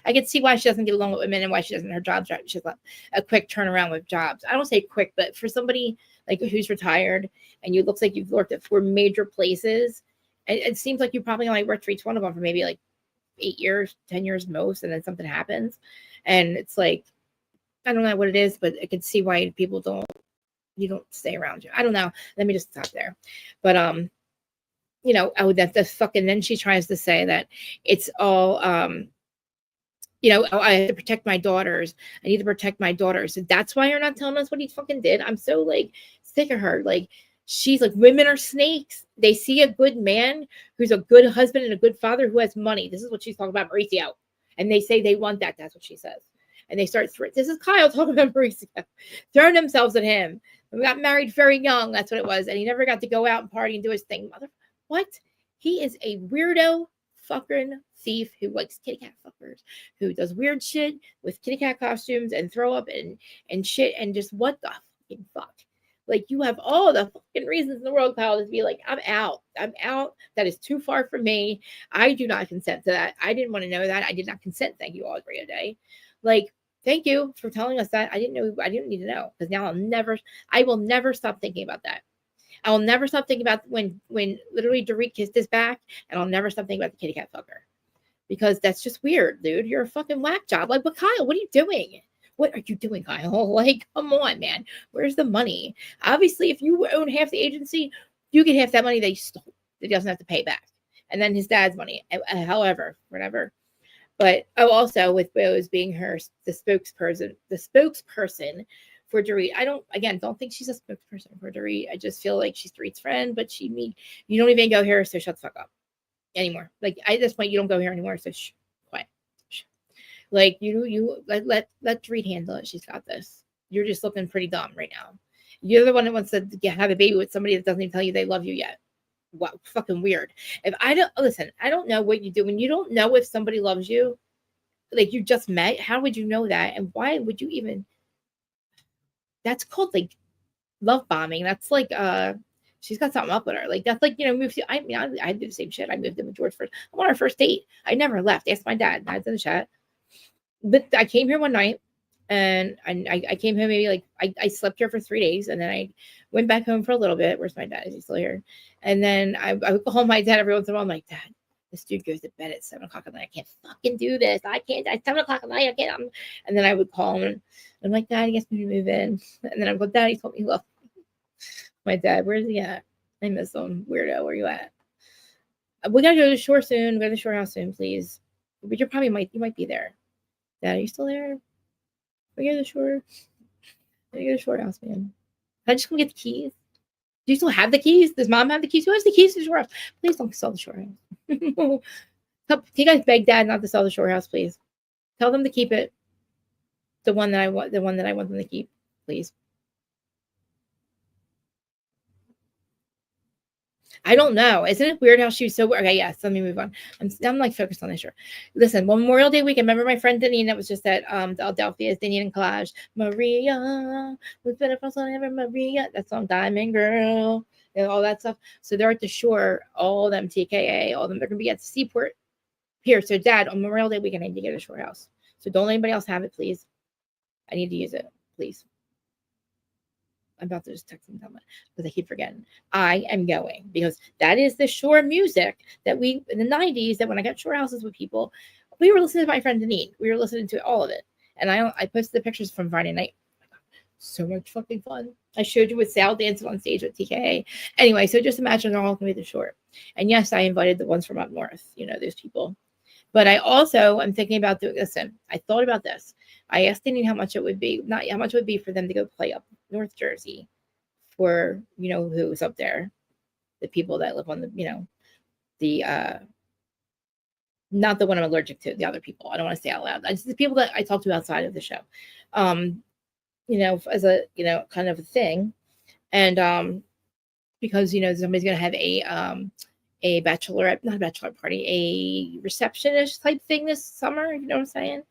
I can see why she doesn't get along with women and why she doesn't, her job's right. She's got a quick turnaround with jobs. I don't say quick, but for somebody like who's retired and you looks like you've worked at 4 major places, it seems like you probably only worked for each one of them for maybe like 8 years, 10 years most, and then something happens. And it's like, I don't know what it is, but I can see why people you don't stay around you. I don't know. Let me just stop there. But you know, oh, that the fucking, then she tries to say that it's all you know, oh, I have to protect my daughters. I need to protect my daughters. So that's why you're not telling us what he fucking did. I'm so like sick of her. Like, she's like, women are snakes. They see a good man who's a good husband and a good father who has money. This is what she's talking about Mauricio. And they say they want that. That's what she says. And they start, this is Kyle talking about Mauricio, throwing themselves at him. We got married very young. That's what it was. And he never got to go out and party and do his thing. What? He is a weirdo fucking thief who likes kitty cat fuckers, who does weird shit with kitty cat costumes and throw up and shit, and just what the fucking fuck. Like, you have all the fucking reasons in the world, Kyle, to be like, I'm out. That is too far for me. I do not consent to that. I didn't want to know that. I did not consent. Thank you, all great day. Like, thank you for telling us that. I didn't know. I didn't need to know, because now I will never stop thinking about that. I will never stop thinking about when literally Dorit kissed his back, and I'll never stop thinking about the kitty cat fucker, because that's just weird, dude. You're a fucking whack job. Like, but Kyle, what are you doing? What are you doing, Kyle? Like, come on, man. Where's the money? Obviously, if you own half the agency, you get half that money that you stole that he doesn't have to pay back, and then his dad's money. However, whatever. But also with Bose being the spokesperson for Dorit. I don't think she's a spokesperson for Dorit. I just feel like she's Dorit's friend, but you don't even go here, so shut the fuck up anymore. Like, at this point, you don't go here anymore, so quiet. Like, you let Dorit handle it. She's got this. You're just looking pretty dumb right now. You're the one that wants to have a baby with somebody that doesn't even tell you they love you yet. Wow, fucking weird. If I don't know what you do when you don't know if somebody loves you. Like, you just met. How would you know that? And why would you even? That's called like love bombing. That's like she's got something up with her. Like, that's like, you know, I did the same shit. I moved in with George first. I'm on our first date. I never left. Asked my dad. Dad's in the chat. But I came here one night, and I came home maybe like I slept here for 3 days, and then I went back home for a little bit. Where's my dad? Is he still here? And then I would call my dad every once in a while. I'm like, Dad, this dude goes to bed at 7 o'clock at night. I can't fucking do this. I can't. At 7 o'clock at night, I can't. And then I would call him, and I'm like, Dad, he gets me to move in. And then I go, Dad, he told me, look, my dad, where's he at? I miss him. Weirdo, where you at? We gotta go to the shore soon. Go to the shore house soon, please. But you might be there. Dad, are you still there? We go to the shore. We go to the shore house, man. Can I just come get the keys? Do you still have the keys? Does Mom have the keys? Who has the keys to the shore house? Please don't sell the shore house. Can you guys beg Dad not to sell the shore house, please? Tell them to keep it. The one that I want them to keep, please. I don't know. Isn't it weird how she was so... Okay, yes, let me move on. I'm like focused on this show. Listen, Memorial Day weekend, remember my friend Deneen that was just at Adelphia's, Deneen and Collage. Maria, was better than ever, Maria. That song, Diamond Girl, and all that stuff. So they're at the shore, all of them, TKA, all of them. They're going to be at the Seaport Pier. So Dad, on Memorial Day weekend, I need to get a shore house. So don't let anybody else have it, please. I need to use it, please. I'm about to just text him because I keep forgetting. I am going because that is the shore music that we in the 90s. That when I got shore houses with people, we were listening to my friend Deneen. We were listening to all of it, and I posted the pictures from Friday night. So much fucking fun. I showed you with Sal dancing on stage with TKA. Anyway, so just imagine they're all going to be at the shore. And yes, I invited the ones from up north. You know, those people. But I also am thinking about doing. Listen, I thought about this. I asked Deneen how much it would be. Not how much it would be for them to go play up North Jersey for, you know, who's up there, the people that live on the, you know, the not the one I'm allergic to, the other people. I don't want to say out loud. It's the people that I talk to outside of the show, you know, as a, you know, kind of a thing. And because, you know, somebody's going to have a bachelorette, not a bachelor party, a receptionist type thing this summer. You know what I'm saying?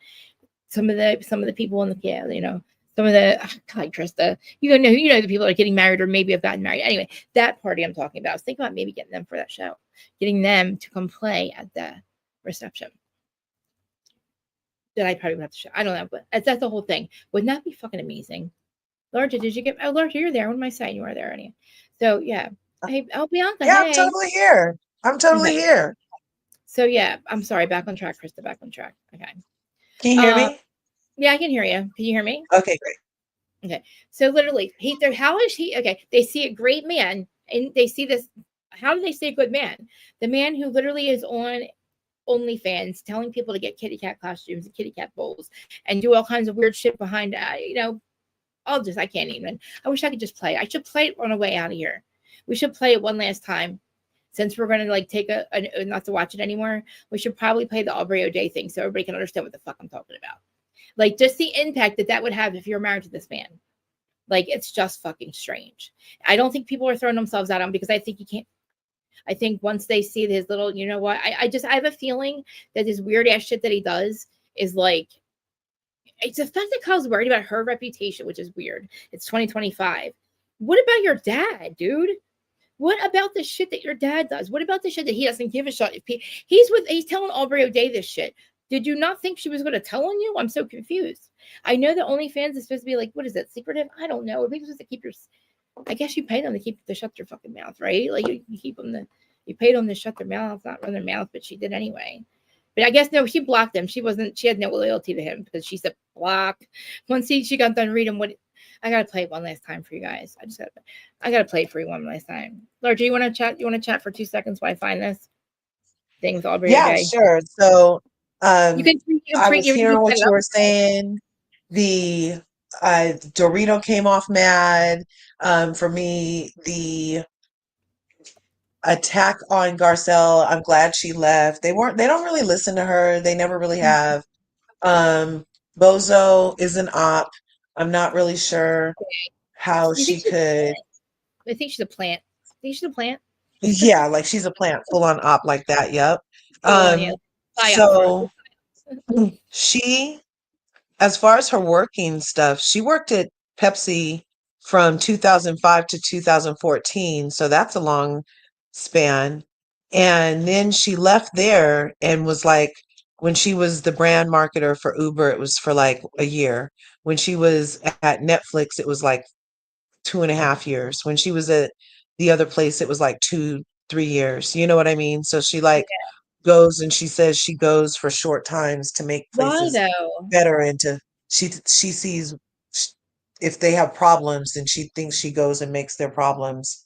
Some of the people in the, yeah, you know, some of the, God, Krista, you know the people that are getting married or maybe have gotten married. Anyway, that party I'm talking about. I was thinking about maybe getting them for that show, getting them to come play at the reception. then I probably would have to show. I don't know, but that's the whole thing. Wouldn't that be fucking amazing? Larja, did you get? Oh, Larja, you're there. What am I saying? You are there, anyway. So yeah. Hey, oh Bianca, Yeah, I'm hey. totally here. I'm totally Okay. here. So yeah, I'm sorry. Back on track, Krista. Back on track. Okay. Can you hear me? Yeah, I can hear you. Can you hear me? Okay, great. Okay. So literally, how is he? Okay. They see a great man and they see this. How do they say good man? The man who literally is on OnlyFans telling people to get kitty cat costumes and kitty cat bowls and do all kinds of weird shit behind, I can't even. I wish I could just play. I should play it on the way out of here. We should play it one last time. Since we're going to like take not to watch it anymore, we should probably play the Aubrey O'Day thing so everybody can understand what the fuck I'm talking about. Like just the impact that would have if you're married to this man. Like it's just fucking strange. I don't think people are throwing themselves at him because I think you can't. I think once they see his little, you know what? I have a feeling that this weird ass shit that he does is like, it's the fact that Kyle's worried about her reputation, which is weird. It's 2025. What about your dad, dude? What about the shit that your dad does? What about the shit that he doesn't give a shit? He's telling Aubrey O'Day this shit. Did you not think she was going to tell on you? I'm so confused. I know that OnlyFans is supposed to be like, what is that, secretive? I don't know. Are they supposed to keep your? I guess you pay them to shut their fucking mouth, right? Like you keep them you paid them to shut their mouth, not run their mouth, but she did anyway. But I guess no, she blocked him. She had no loyalty to him because she said block. Once she got done reading what. I gotta play it one last time for you guys. I gotta play it for you one last time. Laura, do you want to chat? You want to chat for 2 seconds while I find this thing with Aubrey Yeah, O'Day? sure. So You can I pre was you hearing can what set it you up. were saying. The Dorito came off mad. For me, the attack on Garcelle, I'm glad she left. They don't really listen to her. They never really have. Um, Bozo is an op. I'm not really sure how You think she she's? could. I think she's a plant. I think she's a plant. Yeah, like she's a plant, full on op like that. Yep. Full on, yeah. Psyop for So she, as far as her working stuff, she worked at Pepsi from 2005 to 2014. So that's a long span. And then she left there and was like, when she was the brand marketer for Uber, it was for like a year. When she was at Netflix, it was like 2.5 years. When she was at the other place, it was like 3 years. You know what I mean? So she like goes and she says she goes for short times to make why places though? better and to she sees if they have problems then she thinks she goes and makes their problems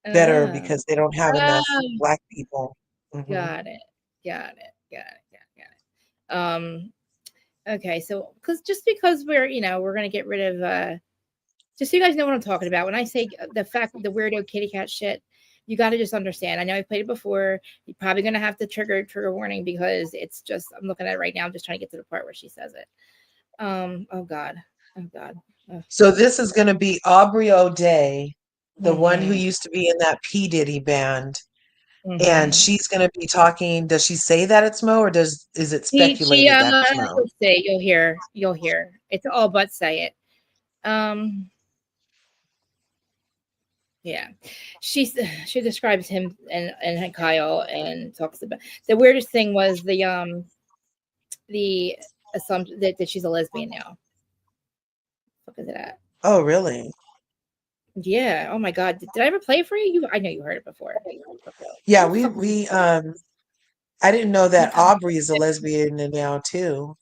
better Oh, because they don't have enough oh, black people. Hmm. got it. Got it. Got it. Got it. Okay, so because we're gonna get rid of just so you guys know what I'm talking about. When I say the weirdo kitty cat shit, you got to just understand. I know I've played it before. You're probably gonna have to trigger warning because it's just I'm looking at it right now. I'm just trying to get to the part where she says it. Oh God. Oh God. Oh. So this is going to be Aubrey O'Day, the one who Mm-hmm. used to be in that P Diddy band, and Mm-hmm. she's going to be talking. Does she say that it's Mo, or is it She speculated that it's Mo? you'll say you'll hear. It's all but say it. Um Yeah, she describes him and Kyle and talks about the weirdest thing was the assumption that she's a lesbian now. What is it at? Oh, really? Yeah. Oh my God. Did I ever play it for you? I know you heard it before. Yeah, What the fuck? we I didn't know that Aubrey is a lesbian now too.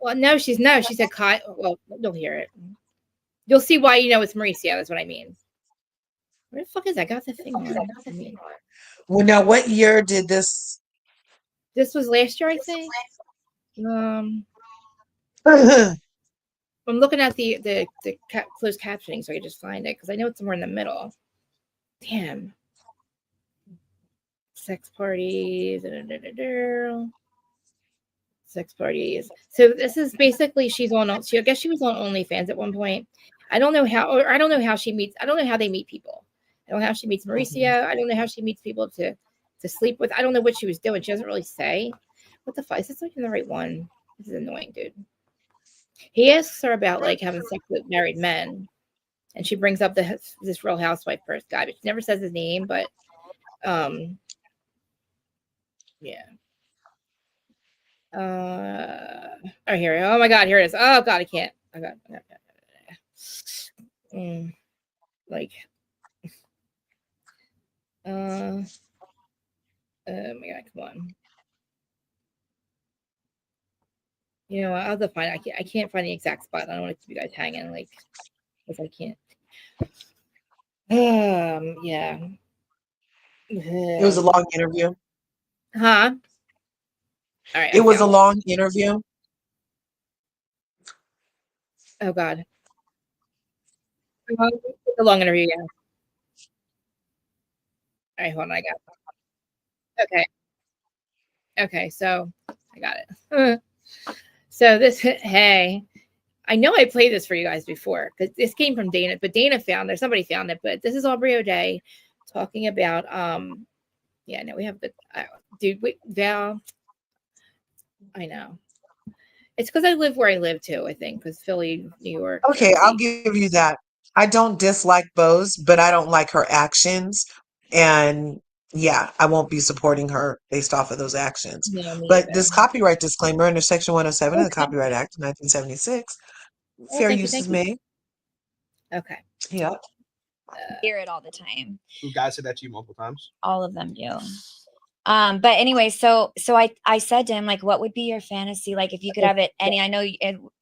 Well, no, she's no. She said Kyle. Well, you'll hear it. You'll see why you know it's Mauricio. That's what I mean. Where the fuck is I got the thing on? I mean, Well, now what year did this? this was last year, I think. Um, I'm looking at the closed captioning so I can just find it because I know it's somewhere in the middle. Damn. Sex parties. Sex parties. So this is basically I guess she was on OnlyFans at one point. I don't know how, or I don't know how she meets. I don't know how they meet people. I don't know how she meets Mhm. Mauricio. I don't know how she meets people to sleep with. I don't know what she was doing. She doesn't really say. What the fuck? Is this like in the right one? This is annoying, dude. He asks her about like having sex with married men, and she brings up this Real Housewife first guy, but she never says his name. But um, yeah. Oh, here. Oh my God, here it is. Oh God, I can't. Oh God. Like, oh my God, come on. You know what? I'll have to find. I can't find the exact spot. I don't want to keep you guys hanging, like, because I can't. Yeah. It was a long interview. Huh? All right, I It was a found it. long interview. Oh God. It's a long interview, yeah. All right, hold on. I got it. Okay, so I got it. So this, hey, I know I played this for you guys before because this came from Dana, but Dana found there. Somebody found it, but this is RHOBH talking about yeah, no, we have the dude. Val, I know. It's because I live where I live too. I think because Philly, New York, Okay, I'll Jersey. give you that. I don't dislike Bose, but I don't like her actions. And yeah, I won't be supporting her based off of those actions. No, me But either. this copyright disclaimer under Section 107 of the Okay. Copyright Act of 1976, Well, fair thank you, use is thank you. made. Okay. Yep. Hear it all the time. Who guys said that to you multiple times? All of them do. But anyway, so I said to him, like, what would be your fantasy? Like, if you could have it any, I know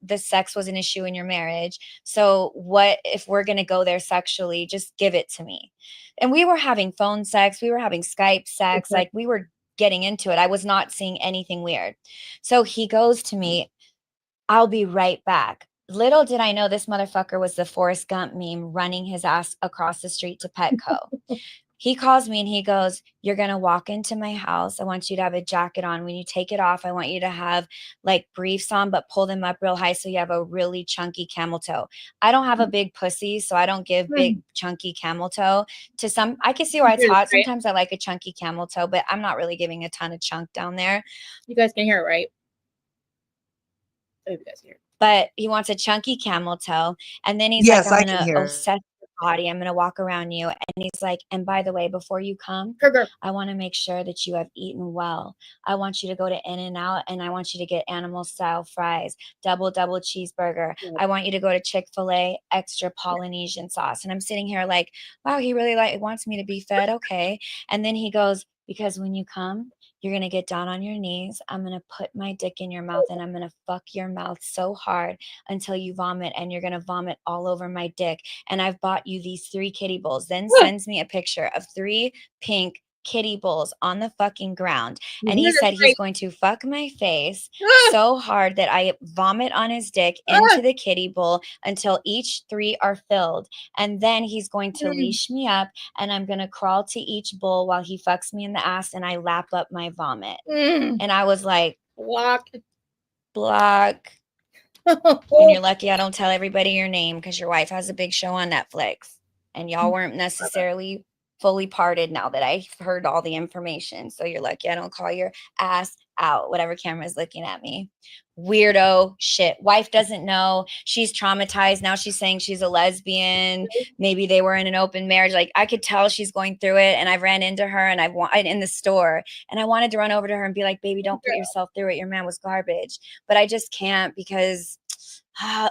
the sex was an issue in your marriage. So what if we're going to go there sexually, just give it to me. And we were having phone sex. We were having Skype sex. Okay. Like we were getting into it. I was not seeing anything weird. So he goes to me, I'll be right back. Little did I know this motherfucker was the Forrest Gump meme running his ass across the street to Petco. He calls me and he goes, you're going to walk into my house. I want you to have a jacket on. When you take it off, I want you to have like briefs on, but pull them up real high so you have a really chunky camel toe. I don't have a big pussy, so I don't give big chunky camel toe to some. I can see why it's hot. Sometimes I like a chunky camel toe, but I'm not really giving a ton of chunk down there. You guys can hear it, right? I hope you guys hear it. But he wants a chunky camel toe. And then he's Yes, like, I'm I going can to hear it. obsess your body. I'm going to walk around you. And he's like, and by the way, before you come, I want to make sure that you have eaten well. I want you to go to In-N-Out and I want you to get animal style fries, double cheeseburger. I want you to go to Chick-fil-A, extra Polynesian sauce. And I'm sitting here like, wow, he really wants me to be fed. Okay. And then he goes, because when you come, you're going to get down on your knees. I'm going to put my dick in your mouth and I'm going to fuck your mouth so hard until you vomit, and you're going to vomit all over my dick. And I've bought you these 3 kiddie bowls. Then sends me a picture of 3 pink kiddie bowls on the fucking ground. And he said he's going to fuck my face so hard that I vomit on his dick into the kiddie bowl until each 3 are filled. And then he's going to leash me up and I'm going to crawl to each bowl while he fucks me in the ass and I lap up my vomit. And I was like, block. And you're lucky I don't tell everybody your name because your wife has a big show on Netflix. And y'all weren't necessarily fully parted now that I've heard all the information. So you're lucky I don't call your ass out, whatever camera is looking at me. Weirdo shit. Wife doesn't know. She's traumatized. Now she's saying she's a lesbian. Maybe they were in an open marriage. Like I could tell she's going through it. And I ran into her and in the store and I wanted to run over to her and be like, baby, don't put yourself through it. Your man was garbage. But I just can't because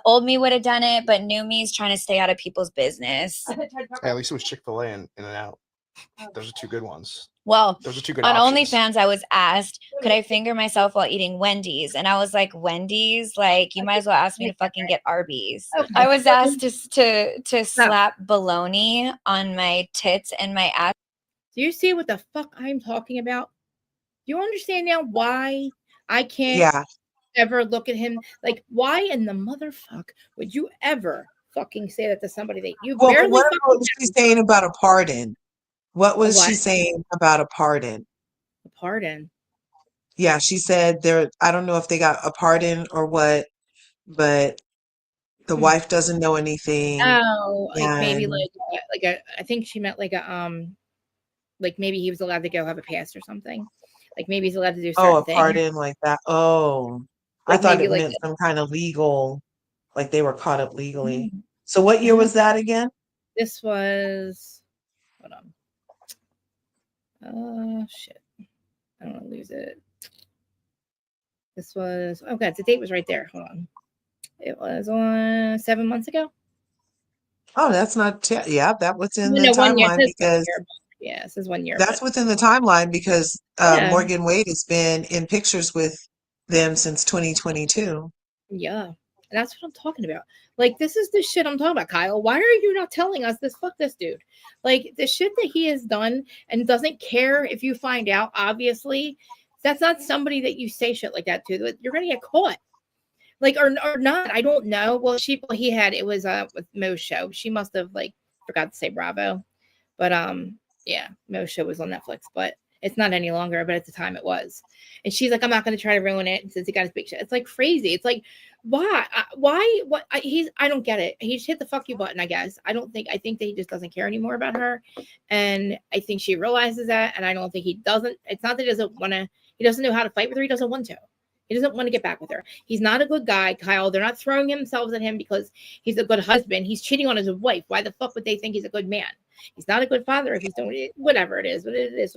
old me would have done it, but new me is trying to stay out of people's business. Hey, at least it was Chick-fil-A and In-N-Out. Those are 2 good ones. Well, those are 2 good on options. OnlyFans, I was asked, could I finger myself while eating Wendy's? And I was like, Wendy's? Like, you might as well ask me to fucking get Arby's. I was asked to slap bologna on my tits and my ass. Do you see what the fuck I'm talking about? Do you understand now why I can't ever look at him? Like, why in the motherfuck would you ever fucking say that to somebody that you barely what was she saying about a pardon? What was she What? saying about a pardon? A pardon? Yeah, she said I don't know if they got a pardon or what, but the wife doesn't know anything. Oh, like maybe I think she meant like maybe he was allowed to go have a pass or something. Like maybe he's allowed to do certain a things. pardon like that. Oh, I Like thought maybe it like meant some kind of legal, like they were caught up legally. So what year was that again? This was, hold on. Oh shit. I don't want to lose it. This was, oh god, the date was right there. Hold on. It was on 7 months ago. Oh, that's not, yeah, that was in the No, 1 year. timeline It says 1 because year. Yeah, it says 1 year. that's But within the timeline because yeah, Morgan Wade has been in pictures with them since 2022. yeah. And that's what I'm talking about. Like, this is the shit I'm talking about, Kyle. Why are you not telling us this? Fuck this dude. Like, the shit that he has done and doesn't care if you find out, obviously, that's not somebody that you say shit like that to. You're going to get caught. Like, or not. I don't know. Well, he had, it was with Mo's show. She must have, like, forgot to say Bravo. But, yeah, Mo's show was on Netflix, but it's not any longer. But at the time it was. And she's like, I'm not going to try to ruin it since he got his big shit. It's like crazy. It's like, why? What? I don't get it. He's hit the fuck you button, I guess. I think that he just doesn't care anymore about her. And I think she realizes that. And I don't think he doesn't. It's not that he doesn't want to, he doesn't know how to fight with her. He doesn't want to. He doesn't want to get back with her. He's not a good guy, Kyle. They're not throwing themselves at him because he's a good husband. He's cheating on his wife. Why the fuck would they think he's a good man? He's not a good father if he's doing it. Whatever it is, what it is.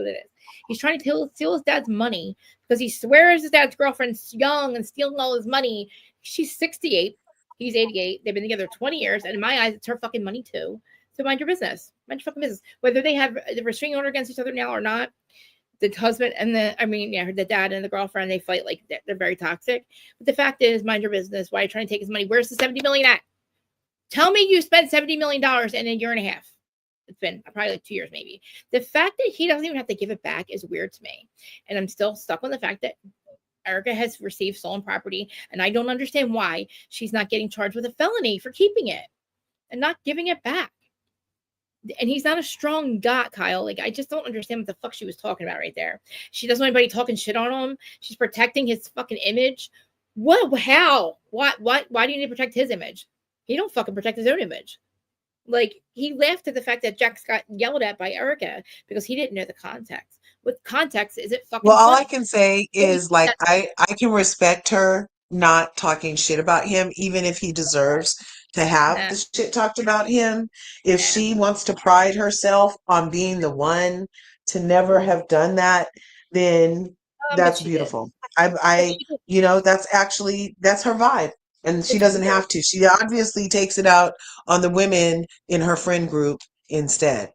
He's trying to steal his dad's money because he swears his dad's girlfriend's young and stealing all his money. She's 68. He's 88. They've been together 20 years. And in my eyes, it's her fucking money too. So mind your business. Mind your fucking business. Whether they have the restraining order against each other now or not, the husband and the dad and the girlfriend, they fight like they're very toxic. But the fact is, mind your business. Why are you trying to take his money? Where's the $70 million at? Tell me you spent $70 million in a year and a half. It's been probably like 2 years, maybe. The fact that he doesn't even have to give it back is weird to me. And I'm still stuck on the fact that Erica has received stolen property. And I don't understand why she's not getting charged with a felony for keeping it and not giving it back. And he's not a strong guy, Kyle. Like, I just don't understand what the fuck she was talking about right there. She doesn't want anybody talking shit on him. She's protecting his fucking image. What? How? What? Why do you need to protect his image? He don't fucking protect his own image. Like, he laughed at the fact that Jax got yelled at by Erica because he didn't know the context. With context, is it fucking Well, all funny? I can say is like I can respect her not talking shit about him, even if he deserves to have the shit talked about him. If she wants to pride herself on being the one to never have done that, then that's beautiful. That's her vibe. And she doesn't have to. She obviously takes it out on the women in her friend group instead.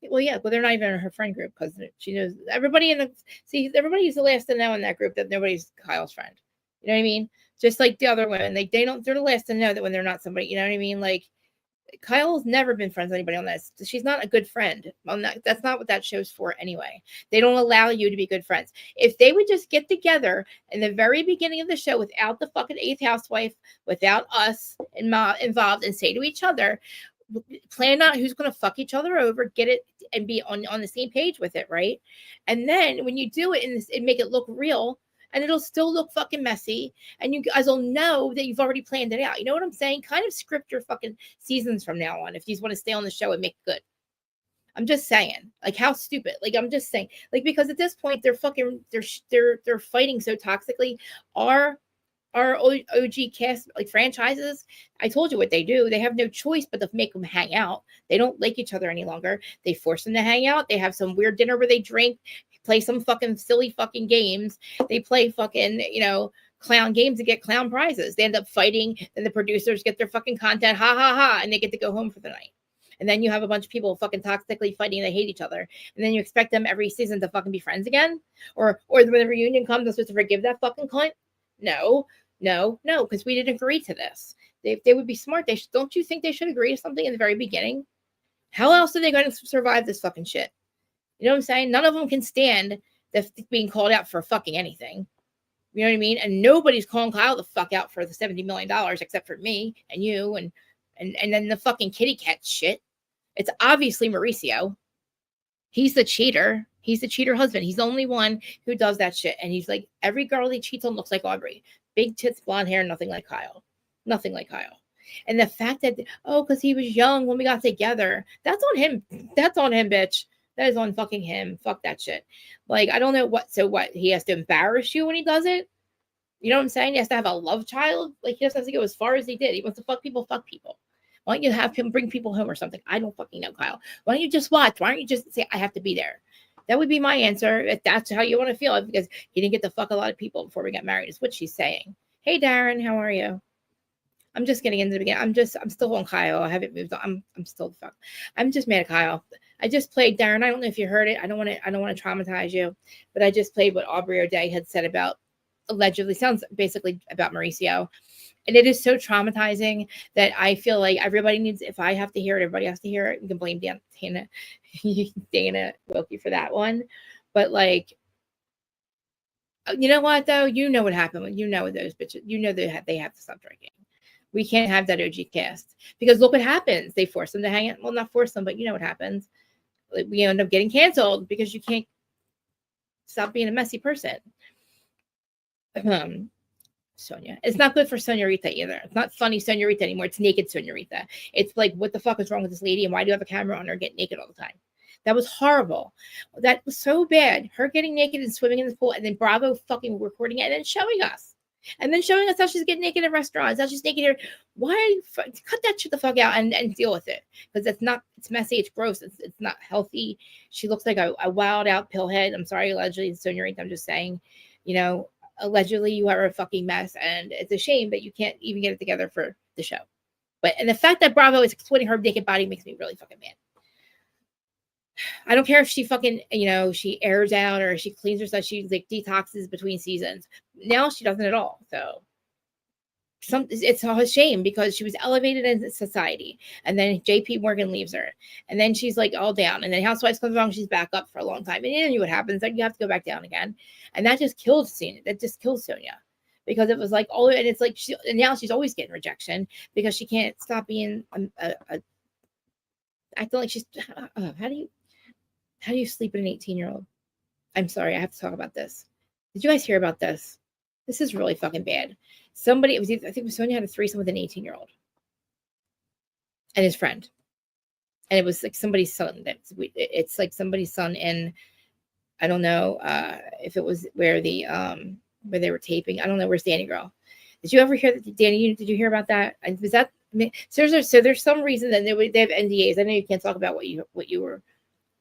Well, yeah, but they're not even in her friend group because she knows everybody everybody's the last to know in that group that nobody's Kyle's friend. You know what I mean? Just like the other women, like they're the last to know that when they're not somebody. You know what I mean? Like, Kyle's never been friends with anybody on this. She's not a good friend. That's not what that show's for anyway. They don't allow you to be good friends. If they would just get together in the very beginning of the show without the fucking 8th housewife, without us involved, and say to each other, plan out who's going to fuck each other over, get it, and be on the same page with it, right? And then when you do it and make it look real, and it'll still look fucking messy, and you guys will know that you've already planned it out. You know what I'm saying? Kind of script your fucking seasons from now on if you want to stay on the show and make it good. I'm just saying, like, how stupid. Like, I'm just saying, like, because at this point they're fighting so toxically. Our OG cast, like, franchises, I told you what they do. They have no choice but to make them hang out. They don't like each other any longer. They force them to hang out. They have some weird dinner where they drink, play some fucking silly fucking games. They play fucking, clown games to get clown prizes. They end up fighting. Then the producers get their fucking content. Ha ha ha. And they get to go home for the night. And then you have a bunch of people fucking toxically fighting. They hate each other. And then you expect them every season to fucking be friends again? Or when the reunion comes, they're supposed to forgive that fucking cunt? No, because we didn't agree to this. They would be smart. Don't you think they should agree to something in the very beginning? How else are they going to survive this fucking shit? You know what I'm saying? None of them can stand being called out for fucking anything. You know what I mean? And nobody's calling Kyle the fuck out for the $70 million except for me and you and then the fucking kitty cat shit. It's obviously Mauricio. He's the cheater. He's the cheater husband. He's the only one who does that shit. And he's like, every girl he cheats on looks like Aubrey. Big tits, blonde hair, nothing like Kyle. Nothing like Kyle. And the fact that, because he was young when we got together, that's on him. That's on him, bitch. That is on fucking him. Fuck that shit. Like, I don't know what. So what? He has to embarrass you when he does it? You know what I'm saying? He has to have a love child? Like, he doesn't have to go as far as he did. He wants to fuck people, fuck people. Why don't you have him bring people home or something? I don't fucking know, Kyle. Why don't you just watch? Why don't you just say, I have to be there? That would be my answer if that's how you want to feel. Because he didn't get to fuck a lot of people before we got married, is what she's saying. Hey, Darren, how are you? I'm just getting into the beginning. I'm still on Kyle. I haven't moved on. I'm still the fuck. I'm just mad at Kyle. I just played Darren. I don't know if you heard it. I don't want to traumatize you, but I just played what Aubrey O'Day had said about allegedly, sounds basically about Mauricio. And it is so traumatizing that I feel like everybody needs, if I have to hear it, everybody has to hear it. You can blame Dana Wilkie for that one. But like, you know what though? You know what happened. You know those bitches. You know they have to stop drinking. We can't have that OG cast because look what happens. They force them to hang out. Well, not force them, but you know what happens. We end up getting canceled because you can't stop being a messy person. Sonia. It's not good for Sonorita either. It's not funny Sonorita anymore. It's naked Sonorita. It's like, what the fuck is wrong with this lady? And why do you have a camera on her get naked all the time? That was horrible. That was so bad. Her getting naked and swimming in the pool and then Bravo fucking recording it and then showing us. And then showing us how she's getting naked in restaurants, how she's naked here. Why cut that shit the fuck out and deal with it? Because it's messy, it's gross, it's not healthy. She looks like a wild out pillhead. I'm sorry, allegedly, Sonorita, I'm just saying, you know, allegedly you are a fucking mess, and it's a shame that you can't even get it together for the show. And the fact that Bravo is exploiting her naked body makes me really fucking mad. I don't care if she fucking, you know, she airs out or she cleans herself, she like detoxes between seasons. Now she doesn't at all. So it's a shame because she was elevated in society. And then JP Morgan leaves her. And then she's like all down. And then Housewives comes along, she's back up for a long time. And you know what happens. Then you have to go back down again. And that just killed Sonia. That just killed Sonia. Because it was like, and it's like, and now she's always getting rejection because she can't stop being acting like she's, how do you sleep with an 18-year-old? I'm sorry, I have to talk about this. Did you guys hear about this? This is really fucking bad. I think it was Sonia had a threesome with an 18-year-old and his friend. And it was like somebody's son. It's like somebody's son in, I don't know if it was where they were taping. I don't know, where's Danny Girl. Did you ever hear that? Danny, did you hear about that? Was that, so there's some reason that they have NDAs. I know you can't talk about what you were,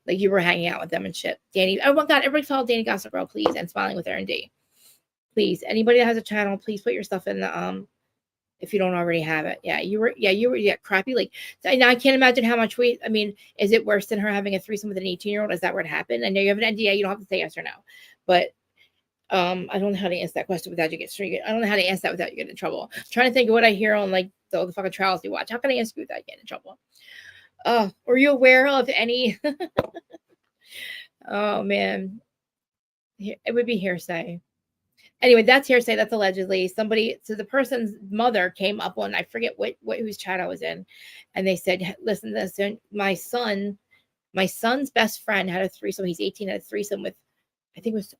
like you were hanging out with them and shit. Danny, oh my God, everybody follow Danny Gossip Girl, please, and Smiling with R&D. Please, anybody that has a channel, please put your stuff in the if you don't already have it. You were crappy. Like, now I can't imagine how much weight. I mean, is it worse than her having a threesome with an 18-year-old? Is that what happened? I know you have an NDA, you don't have to say yes or no. But I don't know how to answer that question without you get straight. I don't know how to answer that without you getting in trouble. I'm trying to think of what I hear on like the fucking trials you watch. How can I answer you without getting in trouble? Were you aware of any? Oh man, it would be hearsay. Anyway, that's hearsay. That's allegedly somebody. So the person's mother came up on, I forget whose chat I was in, and they said, "Listen to this. My son's best friend had a threesome. He's 18, had a threesome with, I think it was,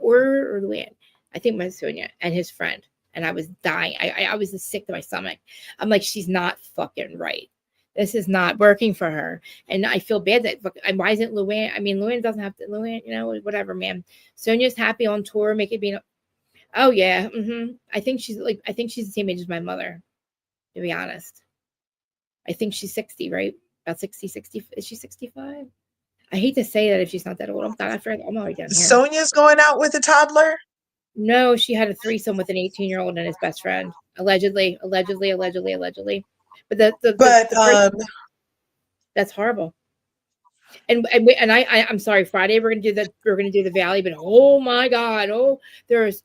or Luann. I think it was Sonia and his friend. And I was dying. I was sick to my stomach. I'm like, she's not fucking right. This is not working for her. And I feel bad that, why isn't Luann? I mean, Luann doesn't have to, Luann, you know, whatever, man. Sonia's happy on tour, make it be, oh yeah. I think she's the same age as my mother, to be honest. I think she's 60, right? About 60, is she 65? I hate to say that if she's not that old. I'm already down here. Sonia's going out with a toddler? No, she had a threesome with an 18-year-old and his best friend. Allegedly. But that's horrible. And I'm sorry, Friday we're gonna do the Valley, but oh my God, there's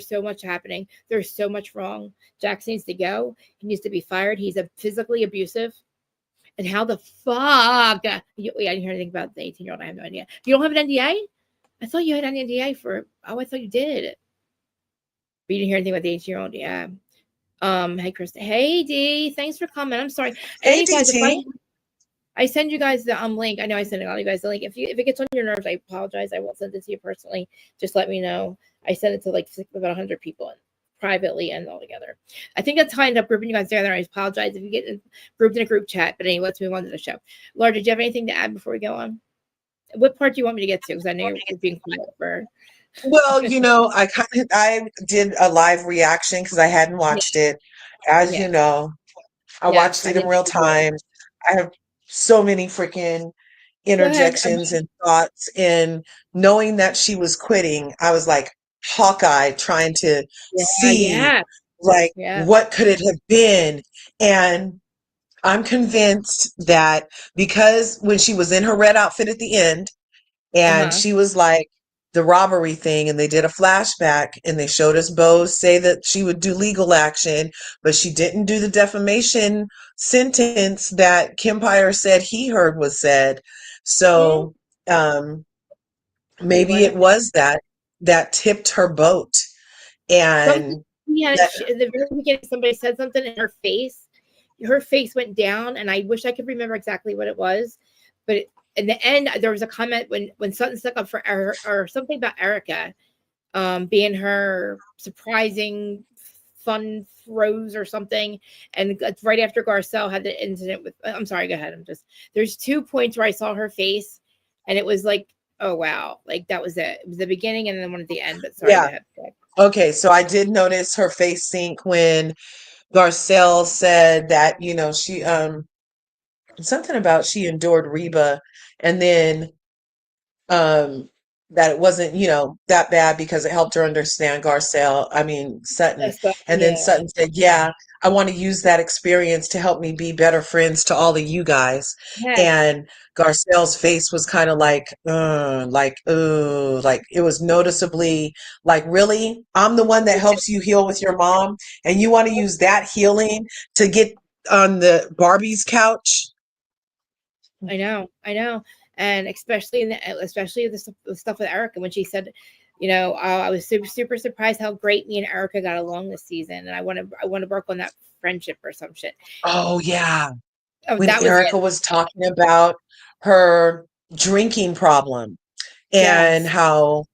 so much happening. There's so much wrong. Jax needs to go. He needs to be fired. He's physically abusive. And how the fuck? I didn't hear anything about the 18-year-old. I have no idea. You don't have an NDA? I thought you had an NDA for. Oh, I thought you did. But you didn't hear anything about the 18-year-old. Yeah. Hey Krista. Hey D. Thanks for coming. I'm sorry. Hey guys, DT. I send you guys the link. I know I send all you guys the link. If it gets on your nerves, I apologize. I won't send it to you personally. Just let me know. I sent it to like about 100 people privately and all together. I think that's how I end up grouping you guys together. I apologize if you get grouped in a group chat. But anyway, let's move on to the show. Laura, did you have anything to add before we go on? What part do you want me to get to? Because I know you're being quiet for. Well, you know, I did a live reaction because I hadn't watched it. As you know, I watched it in real time. I have so many freaking Go ahead. interjections and thoughts, and knowing that she was quitting, I was like Hawkeye trying to Yeah, see yeah, like yeah. what could it have been. And I'm convinced that because when she was in her red outfit at the end, and Uh-huh. she was like the robbery thing, and they did a flashback and they showed us Bose say that she would do legal action, but she didn't do the defamation sentence that Kempire said he heard was said. Mm, So um you're maybe it right. was that tipped her boat. Something, And yeah, that, in the very beginning, somebody said something in her face went down, and I wish I could remember exactly what it was, but in the end, there was a comment when Sutton stuck up for her, or something about Erica, being her surprising fun throws or something, and it's right after Garcelle had the incident with. I'm sorry, go ahead. There's 2 points where I saw her face, and it was like, oh wow, like that was it. It was the beginning and then one at the end. But sorry, yeah. go ahead. Okay, so I did notice her face sink when Garcelle said that, she something about she endured Reba, and then um that it wasn't, that bad because it helped her understand Sutton. That's the, And then yeah. Sutton said, yeah, I want to use that experience to help me be better friends to all of you guys. Yes, And Garcelle's face was kind of like it was noticeably like, really? I'm the one that helps you heal with your mom, and you want to use that healing to get on the Barbie's couch? I know, and especially the stuff with Erica when she said, I was super surprised how great me and Erica got along this season, and I want to work on that friendship or some shit. Oh, yeah. Oh, When that was it. Erica was talking about her drinking problem, and Yes, how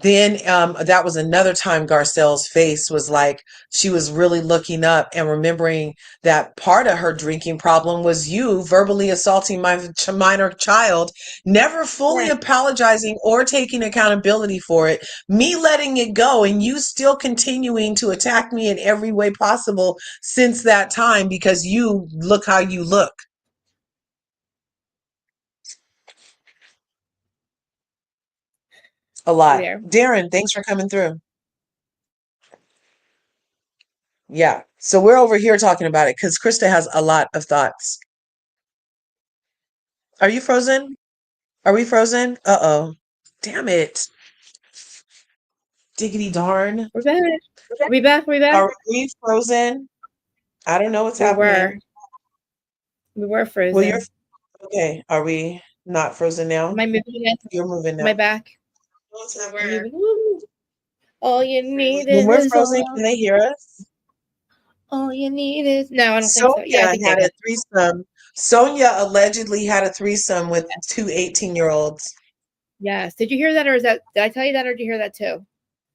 then that was another time Garcelle's face was like she was really looking up and remembering that part of her drinking problem was you verbally assaulting my minor child, never fully yeah, apologizing or taking accountability for it, me letting it go, and you still continuing to attack me in every way possible since that time because you look how you look. A you lot. there. Darren, thanks for coming through. Yeah. So we're over here talking about it because Krista has a lot of thoughts. Are you frozen? Are we frozen? Uh-oh. Damn it. Diggity darn. We're back. We back. We back. Are we frozen? I don't know what's We were. happening. We were Well, you're frozen. okay. Are we not frozen Am now? I moving again? You're moving Am I now. back? I'm moving. Woo. All you need When we're is frozen, can they hear us? all you need is. No, I don't think so. Yeah, I Sonia think they had a can. threesome. Sonia allegedly had a threesome with two 18-year-olds. Yes. Did you hear that, or did I tell you that, or did you hear that too?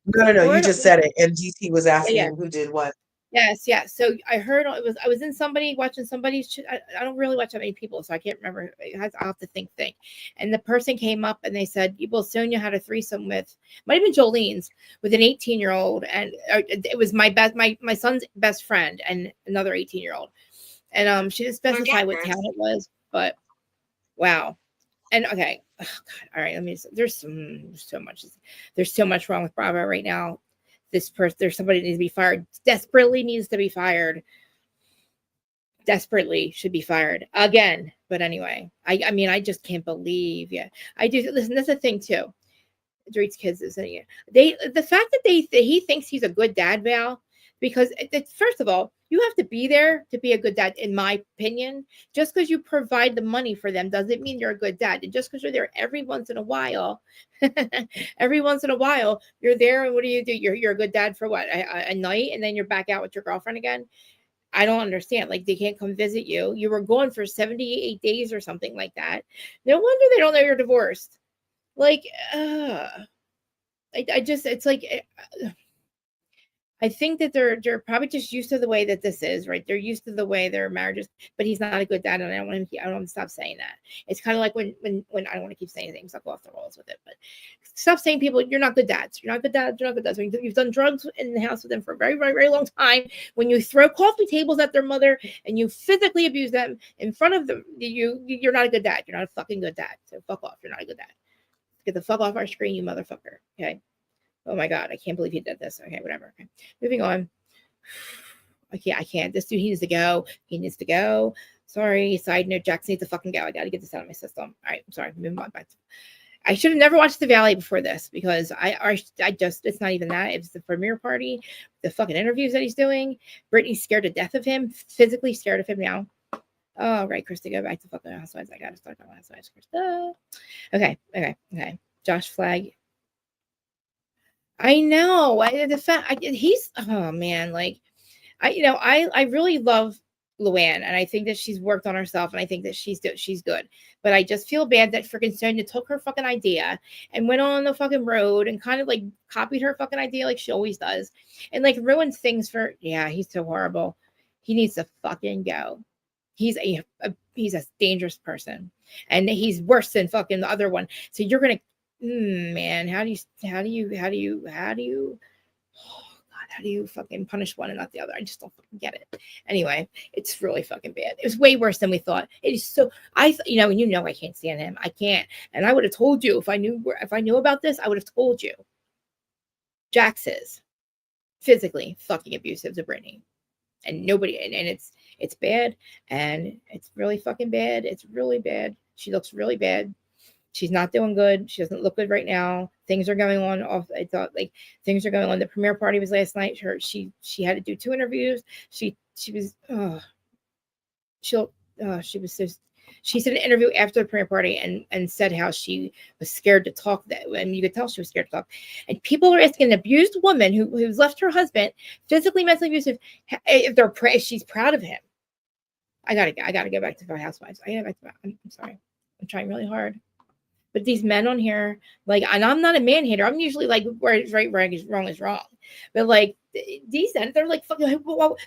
No. Or You just said it, and GT was yeah. asking who did what. Yes, yeah. So I heard I was in somebody watching somebody's. I don't really watch that many people, so I can't remember. I'll have to think. And the person came up and they said, "Well, Sonia had a threesome with might have been Jolene's with an 18-year-old, and it was my son's best friend and another 18-year-old." And she didn't specify what town it was, but wow. And okay, oh God, all right. There's so much wrong with Bravo right now. There's somebody that needs to be fired. Desperately needs to be fired. Desperately should be fired again. But anyway, I just can't believe. Yeah, I do. Listen, that's the thing too. Drake's kids is saying it. The fact that he thinks he's a good dad, Val, because first of all, you have to be there to be a good dad, in my opinion. Just because you provide the money for them doesn't mean you're a good dad. And just because you're there every once in a while, you're there, and what do? You're a good dad for what, a night, and then you're back out with your girlfriend again. I don't understand. Like, they can't come visit you. You were gone for 78 days or something like that. No wonder they don't know you're divorced. Like, I just, it's like, I think that they're probably just used to the way that this is, right? They're used to the way their marriages, but he's not a good dad, and I don't want to stop saying that. It's kind of like when I don't want to keep saying things, I'll go off the rolls with it, but stop saying people, you're not good dads. You're not good dads. You're not good dads. When you've done drugs in the house with them for a very, very, very long time, when you throw coffee tables at their mother and you physically abuse them in front of them, you're not a good dad. You're not a fucking good dad. So fuck off. You're not a good dad. Get the fuck off our screen, you motherfucker. Okay. Oh my God, I can't believe he did this. Okay, whatever. Okay. Moving on. I can't. This dude, he needs to go. He needs to go. Sorry. Side note, Jackson needs to fucking go. I got to get this out of my system. All right. I'm sorry. Moving on back. I should have never watched The Valley before this because I just, it's not even that. It's the premiere party, the fucking interviews that he's doing. Brittany's scared to death of him, physically scared of him now. Oh, right. Krista, go back to fucking Housewives. I got to start on Housewives. Krista. Okay. Josh Flagg. I know. He's, oh man, like I really love Luann, and I think that she's worked on herself, and I think that she's good. But I just feel bad that freaking Sonia took her fucking idea and went on the fucking road and kind of like copied her fucking idea like she always does, and like ruins things for. Yeah, he's so horrible. He needs to fucking go. He's a dangerous person, and he's worse than fucking the other one. So you're gonna. Man, how do you fucking punish one and not the other? I just don't fucking get it. Anyway, it's really fucking bad. It was way worse than we thought. It is so I can't stand him. I can't. And I would have told you if I knew about this, I would have told you. Jax is physically fucking abusive to Brittany. And nobody and it's bad, and it's really fucking bad. It's really bad. She looks really bad. She's not doing good. She doesn't look good right now. Things are going on I thought like things are going on. The premiere party was last night. She had to do 2 interviews. She was she did an interview after the premiere party and said how she was scared to talk, that and you could tell she was scared to talk. And people are asking an abused woman who's left her husband, physically, mentally abusive, if she's proud of him. I gotta go back to the Housewives. I'm sorry. I'm trying really hard. But these men on here, like, and I'm not a man hater. I'm usually like, where it's right, wrong is wrong. But like these men, they're like fucking.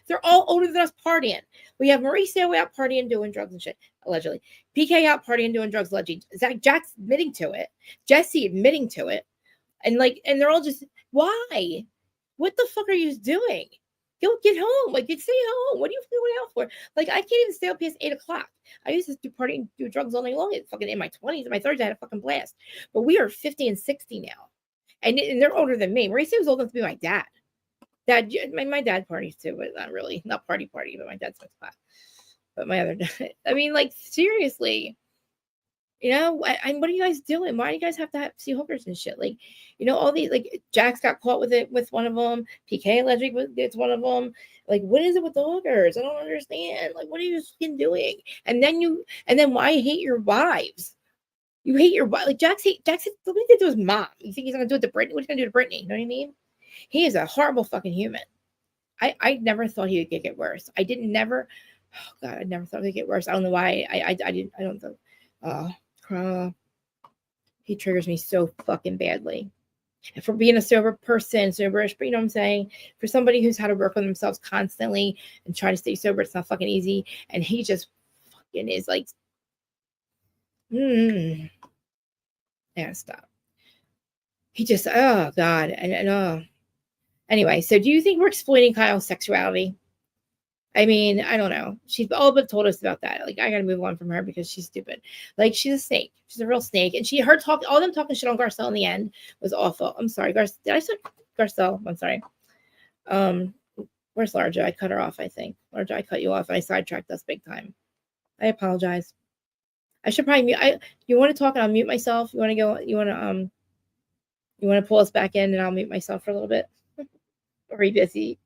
They're all older than us partying. We have Mauricio out partying, doing drugs and shit, allegedly. PK out partying, doing drugs, allegedly. Jack's admitting to it. Jesse admitting to it, and they're all just, why? What the fuck are you doing? Go get home. Like, stay home. What are you going out for? Like, I can't even stay up past 8 o'clock. I used to do drugs all night long. Fucking in my 20s, in my 30s, I had a fucking blast. But we are 50 and 60 now, and they're older than me. Mauricio was old enough to be my dad. My dad parties too, but not party, but my dad smokes pot. But my other dad, I mean, like, seriously. What are you guys doing? Why do you guys have to see hookers and shit? Like, all these, like, Jax got caught with it with one of them. PK allegedly it's one of them. Like, what is it with the hookers? I don't understand. Like, what are you fucking doing? And then why hate your wives? You hate your wife. Like, Jax, what he did to his mom. You think he's gonna do it to Brittany? What's he gonna do to Brittany? You know what I mean? He is a horrible fucking human. I never thought he would get worse. I never thought he'd get worse. I don't know why. I don't know. He triggers me so fucking badly. And for being a soberish, but you know what I'm saying? For somebody who's had to work on themselves constantly and try to stay sober, it's not fucking easy. And he just fucking is like, yeah, stop. He just, oh God. And anyway, so do you think we're exploiting Kyle's sexuality? I mean, I don't know. She's all but told us about that. Like, I gotta move on from her because she's stupid. Like, she's a snake. She's a real snake. And all them talking shit on Garcelle in the end was awful. I'm sorry, did I say Garcelle? I'm sorry. Where's Larja? I cut her off, I think. Larja, I cut you off. I sidetracked us big time. I apologize. I should probably mute. You want to talk and I'll mute myself? You want to go? You want to pull us back in and I'll mute myself for a little bit? Or are you busy?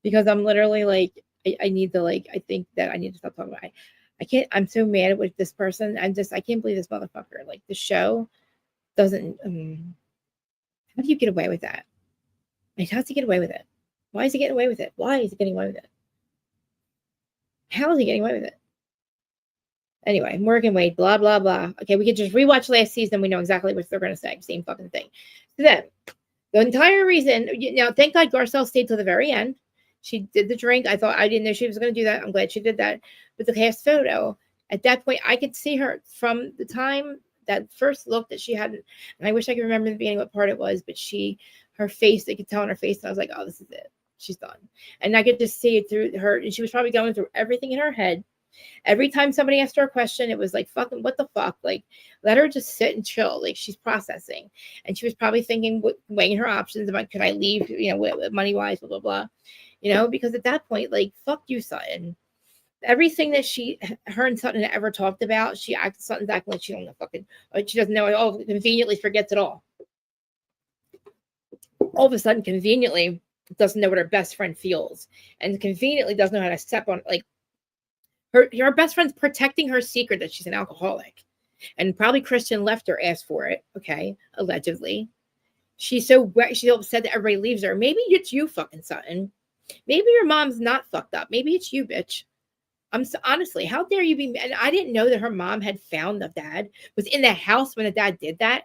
Because I'm literally like, I need to, like, I think that I need to stop talking about it. I can't, I'm so mad with this person. I can't believe this motherfucker. Like, the show doesn't, how do you get away with that? Like, how does he get away with it? Why is he getting away with it? Why is he getting away with it? How is he getting away with it? Anyway, Morgan Wade, blah, blah, blah. Okay, we could just rewatch last season. We know exactly what they're going to say. Same fucking thing. So then, The entire reason, now, thank God Garcelle stayed till the very end. She did the drink. I didn't know she was going to do that. I'm glad she did that. But the cast photo, at that point, I could see her from the time that first look that she had. And I wish I could remember in the beginning what part it was, but her face, I could tell on her face. And I was like, oh, this is it. She's done. And I could just see it through her. And she was probably going through everything in her head. Every time somebody asked her a question, it was like, fucking, what the fuck? Like, let her just sit and chill. Like, she's processing. And she was probably thinking, weighing her options about, could I leave, money-wise, blah, blah, blah. Because at that point, like, fuck you, Sutton. Everything that her and Sutton had ever talked about, Sutton's acting like she don't know fucking, she doesn't know it all, conveniently forgets it all. All of a sudden, conveniently, doesn't know what her best friend feels. And conveniently doesn't know how to step on, like, her best friend's protecting her secret that she's an alcoholic. And probably Christian left her, asked for it, okay, allegedly. She's upset that everybody leaves her. Maybe it's you, fucking Sutton. Maybe your mom's not fucked up. Maybe it's you, bitch. Honestly, how dare you be mad? And I didn't know that her mom had found the dad, was in the house when the dad did that.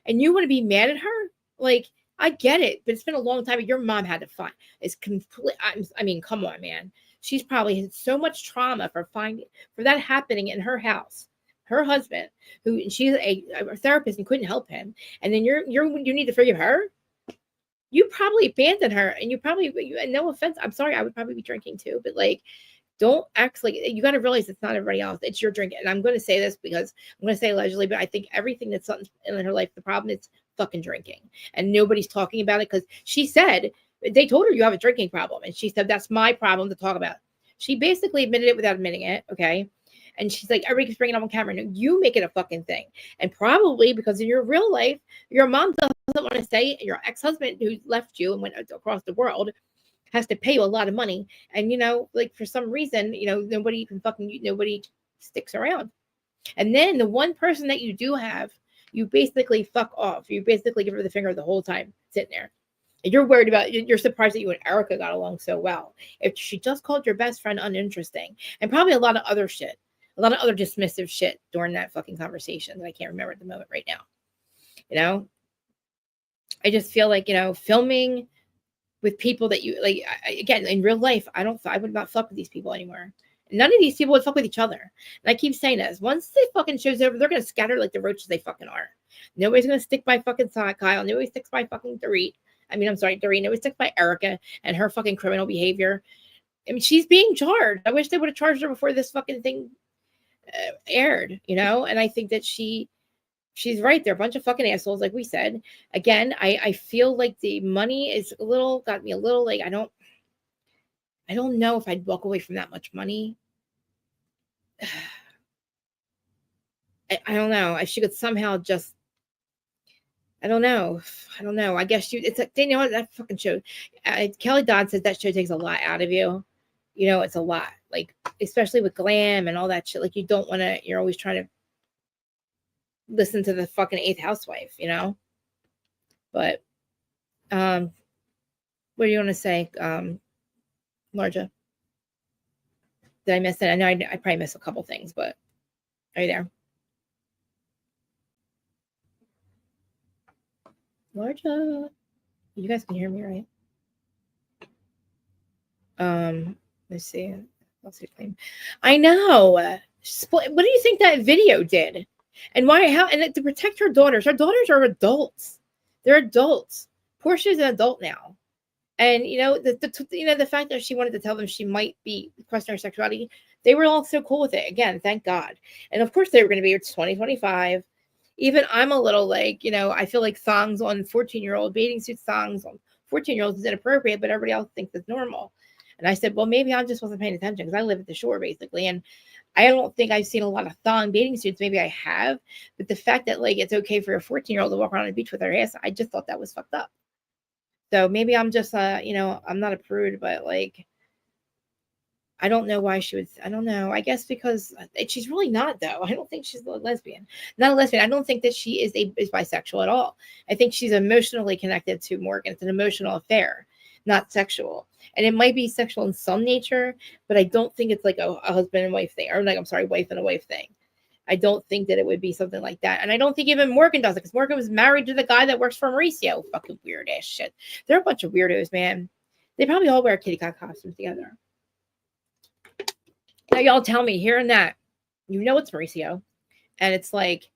And you want to be mad at her? Like, I get it, but it's been a long time. Your mom had to find. It's complete. I mean, come on, man. She's probably had so much trauma for that happening in her house. Her husband, she's a therapist and couldn't help him, and then you need to forgive her. You probably abandoned her, and and no offense, I'm sorry, I would probably be drinking too, but like, don't act like, you got to realize it's not everybody else. It's your drink. And I'm going to say this because I'm going to say allegedly, but I think everything that's in her life, the problem is fucking drinking. And nobody's talking about it because she said, they told her you have a drinking problem. And she said, that's my problem to talk about. She basically admitted it without admitting it. Okay. And she's like, everybody keeps bringing it up on camera. No, you make it a fucking thing. And probably because in your real life, your mom doesn't want to say it. Your ex-husband who left you and went across the world has to pay you a lot of money. And, like, for some reason, nobody sticks around. And then the one person that you do have, you basically fuck off. You basically give her the finger the whole time sitting there. And you're surprised that you and Erica got along so well. If she just called your best friend uninteresting, and probably a lot of other shit, a lot of other dismissive shit during that fucking conversation that I can't remember at the moment right now. I just feel like, filming with people that you like, again, in real life, I would not fuck with these people anymore. None of these people would fuck with each other. And I keep saying this, once the fucking show's over, they're going to scatter like the roaches they fucking are. Nobody's going to stick by fucking Kyle. Nobody sticks by fucking Dorit. Nobody sticks by Erica and her fucking criminal behavior. I mean, she's being charged. I wish they would have charged her before this fucking thing aired, and I think that she's right. They're a bunch of fucking assholes, like we said. Again, I feel like the money is got me a little like, I don't know if I'd walk away from that much money. I don't know if she could somehow just, I don't know. I guess that fucking show. Kelly Dodd says that show takes a lot out of you. It's a lot, like, especially with glam and all that shit. Like, you don't want to, you're always trying to listen to the fucking 8th housewife, but, what do you want to say? Larja, did I miss it? I know I probably missed a couple things, but are you there? Larja, you guys can hear me, right? Let's see. I know. What do you think that video did? And why? How? And to protect her daughters. Her daughters are adults. They're adults. Portia's an adult now, and the fact that she wanted to tell them she might be questioning her sexuality, they were all so cool with it. Again, thank God. And of course, they were going to be 2025. Even I'm a little like, I feel like songs on 14-year-old bathing suit songs on 14-year-olds is inappropriate, but everybody else thinks it's normal. And I said, well, maybe I just wasn't paying attention because I live at the shore basically. And I don't think I've seen a lot of thong bathing suits. Maybe I have, but the fact that like it's okay for a 14-year-old to walk around on the beach with her ass, I just thought that was fucked up. So maybe I'm just, I'm not a prude, but like, I don't know why she would. I don't know. I guess because she's really not, though. I don't think she's a lesbian. Not a lesbian. I don't think that she is bisexual at all. I think she's emotionally connected to Morgan. It's an emotional affair, not sexual. And it might be sexual in some nature, but I don't think it's like a husband and wife thing, or like, I'm sorry, wife and a wife thing. I don't think that it would be something like that. And I don't think even Morgan does it, because Morgan was married to the guy that works for Mauricio. Fucking weird ass shit. They're a bunch of weirdos, man. They probably all wear kitty cat costumes together. Now y'all tell me here and that, you know it's Mauricio. And it's like,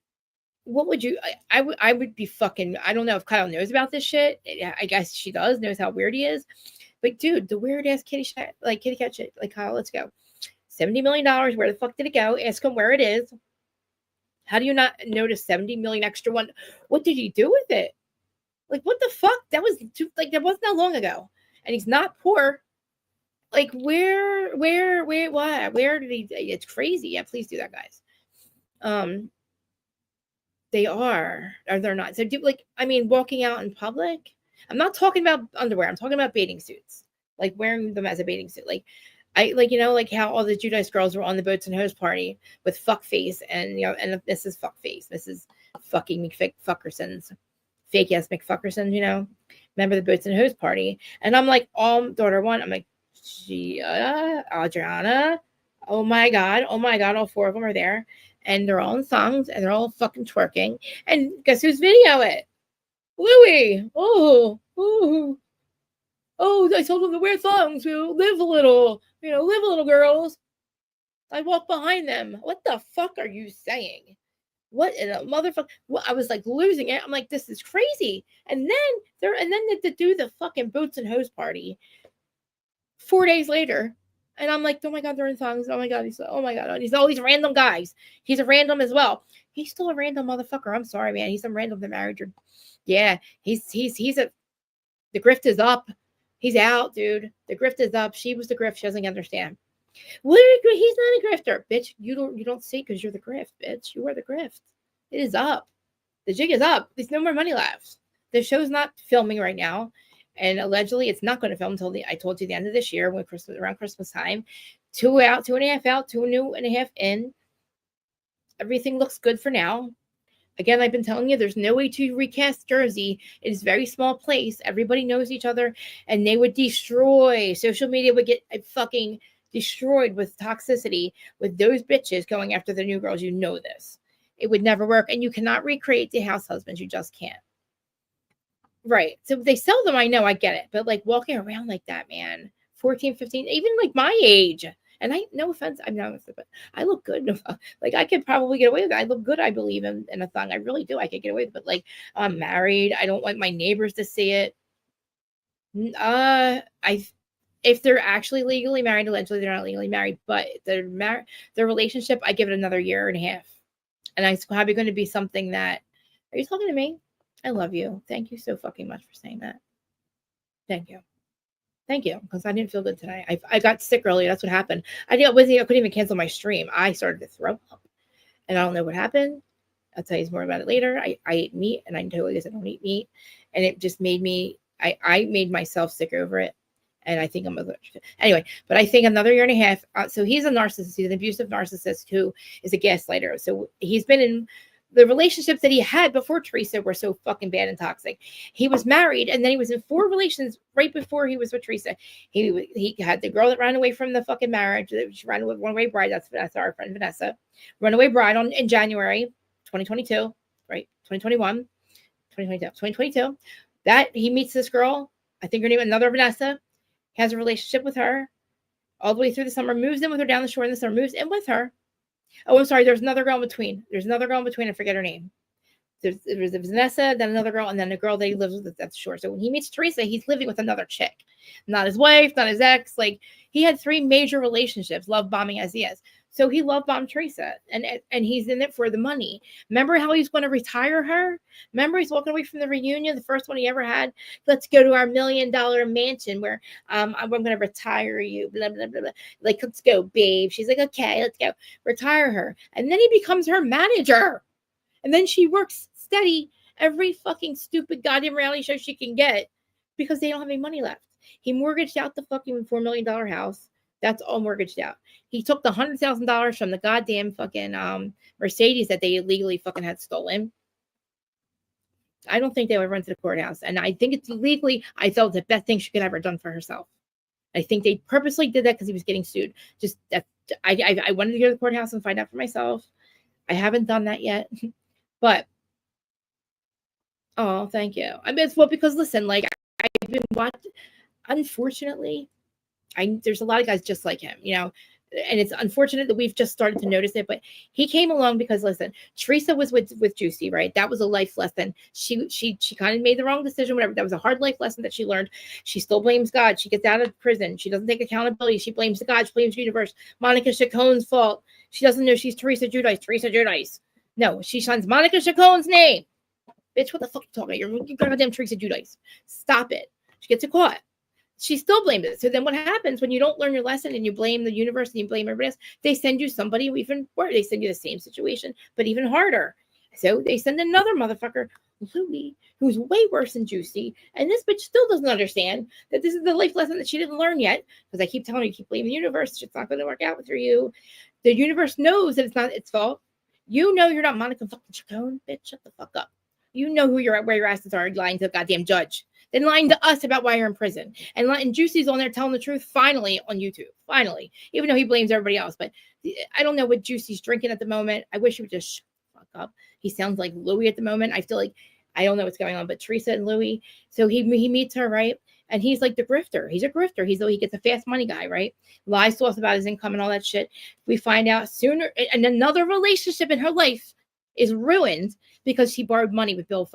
what would you, I would be fucking, I don't know if Kyle knows about this shit. I guess she does, knows how weird he is. But dude, the weird ass kitty cat shit, like Kyle, let's go. $70 million, where the fuck did it go? Ask him where it is. How do you not notice 70 million extra one? What did he do with it? Like, what the fuck? That was that wasn't that long ago. And he's not poor. Like, where, why? Where did he? It's crazy. Yeah, please do that, guys. They are, or they're not. So, walking out in public. I'm not talking about underwear. I'm talking about bathing suits. Like wearing them as a bathing suit. Like how all the Judice girls were on the boats and hose party with fuck face, and and this is fuck face. This is fucking McFuckersons, fake ass McFuckersons. Remember the boats and hose party? And I'm like, daughter one. I'm like, Adriana. Oh my god, all four of them are there, and they're all in songs, and they're all fucking twerking. And guess who's video it? Louie. Oh, I told them to wear thongs. Live a little, girls. I walk behind them. What the fuck are you saying? What in a motherfucker? Well, I was like losing it. I'm like, this is crazy. And then they do the fucking boots and hose party 4 days later. And I'm like, oh my god, they're in thongs. Oh my god, he's all these random guys. He's a random as well. He's still a random motherfucker. I'm sorry, man. He's some random that married your. Yeah, he's the grift is up. He's out, dude. The grift is up. She was the grift. She doesn't understand. He's not a grifter, bitch. You don't see because you're the grift, bitch. You are the grift. It is up. The jig is up. There's no more money left. The show's not filming right now, and allegedly it's not going to film until I told you the end of this year, around Christmas time. 2 out, 2.5 out, 2.5 in. Everything looks good for now. Again, I've been telling you, there's no way to recast Jersey. It is a very small place. Everybody knows each other, and they would destroy. Social media would get fucking destroyed with toxicity with those bitches going after the new girls. You know this. It would never work, and you cannot recreate the house husbands. You just can't. Right. So they sell them. I know. I get it. But walking around like that, man, 14, 15, even my age. And no offense, I'm not, but I look good. I could probably get away with it. I look good, I believe, in a thong. I really do. I could get away with it. But I'm married. I don't want my neighbors to see it. If they're actually legally married, allegedly they're not legally married, but they're married. Their relationship, I give it another 1.5 years. And it's probably going to be something that. Are you talking to me? I love you. Thank you so fucking much for saying that. Thank you. Thank you, because I didn't feel good today. I got sick earlier. That's what happened. I couldn't even cancel my stream. I started to throw up, and I don't know what happened. I'll tell you more about it later. I ate meat, and I told you I don't eat meat, and it just made me. I made myself sick over it, and I think I'm anyway. But I think another 1.5 years. So he's a narcissist. He's an abusive narcissist who is a gaslighter. So he's been in. The relationships that he had before Teresa were so fucking bad and toxic. He was married, and then he was in 4 relations right before he was with Teresa. He had the girl that ran away from the fucking marriage. She ran away, runaway bride. That's our friend Vanessa. Runaway bride in January 2022, right? 2022. That he meets this girl. I think her name is another Vanessa. Has a relationship with her all the way through the summer. Moves in with her down the shore in the summer. Moves in with her. Oh, I'm sorry. There's another girl in between. I forget her name. There's Vanessa, then another girl, and then a girl that he lives with at the shore. So when he meets Teresa, he's living with another chick. Not his wife, not his ex. He had 3 major relationships, love bombing as he is. So he love bombed Teresa, and he's in it for the money. Remember how he's going to retire her? Remember he's walking away from the reunion, the first one he ever had? Let's go to our $1 million mansion where I'm going to retire you, blah, blah, blah, blah. Let's go, babe. She's like, okay, let's go. Retire her. And then he becomes her manager. And then she works steady every fucking stupid goddamn reality show she can get because they don't have any money left. He mortgaged out the fucking $4 million house. That's all mortgaged out. He took the $100,000 from the goddamn fucking Mercedes that they illegally fucking had stolen. I don't think they would run to the courthouse. And I think it's legally, I felt the best thing she could ever done for herself. I think they purposely did that because he was getting sued. Just that I wanted to go to the courthouse and find out for myself. I haven't done that yet, but oh, thank you. I mean, it's well because listen, like I've been watching. Unfortunately, there's a lot of guys just like him, you know, and it's unfortunate that we've just started to notice it. But he came along because listen, Teresa was with Juicy, right? That was a life lesson. She kind of made the wrong decision, whatever. That was a hard life lesson that she learned. She still blames God. She gets out of prison. She doesn't take accountability. She blames the God. She blames the universe. Monica Chacon's fault. She doesn't know she's Teresa Giudice. Teresa Giudice. No, she signs Monica Chacon's name. Bitch, what the fuck are you talking about? You're goddamn Teresa Giudice. Stop it. She gets caught. She still blamed it. So then what happens when you don't learn your lesson and you blame the universe and you blame everybody else? They send you somebody even worse. They send you the same situation, but even harder. So they send another motherfucker, Louie, who's way worse than Juicy. And this bitch still doesn't understand that this is the life lesson that she didn't learn yet. Because I keep telling her, you keep blaming the universe. It's not going to work out for you. The universe knows that it's not its fault. You know you're not Monica fucking Chacon, bitch. Shut the fuck up. You know who you're at, where your asses are, lying to the goddamn judge. Then lying to us about why you're in prison. And Juicy's on there telling the truth finally on YouTube. Finally. Even though he blames everybody else. But I don't know what Juicy's drinking at the moment. I wish he would just shut the fuck up. He sounds like Louie at the moment. I feel like I don't know what's going on, but Teresa and Louie. So he meets her, right? And he's like the grifter. He's a grifter. He gets a fast money guy, right? Lies to us about his income and all that shit. We find out sooner, and another relationship in her life is ruined because she borrowed money with Bill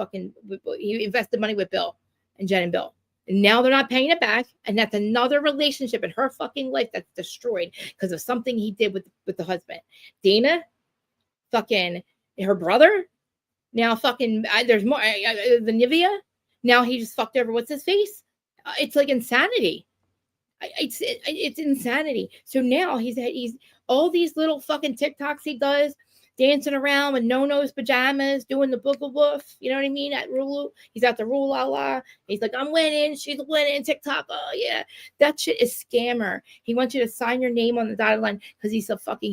he invested money with Bill and Jen and Bill. And now they're not paying it back. And that's another relationship in her fucking life that's destroyed because of something he did with the husband. Dana, fucking her brother. Now fucking, there's more, the Nivea. Now he just fucked over, what's his face? It's like insanity. It's insanity. So now he's all these little fucking TikToks he does, dancing around with no-nose pajamas, doing the booga woof, you know what I mean? At Rulu, he's at the Rule La La. He's like, I'm winning, she's winning, TikTok, oh yeah. That shit is scammer. He wants you to sign your name on the dotted line because he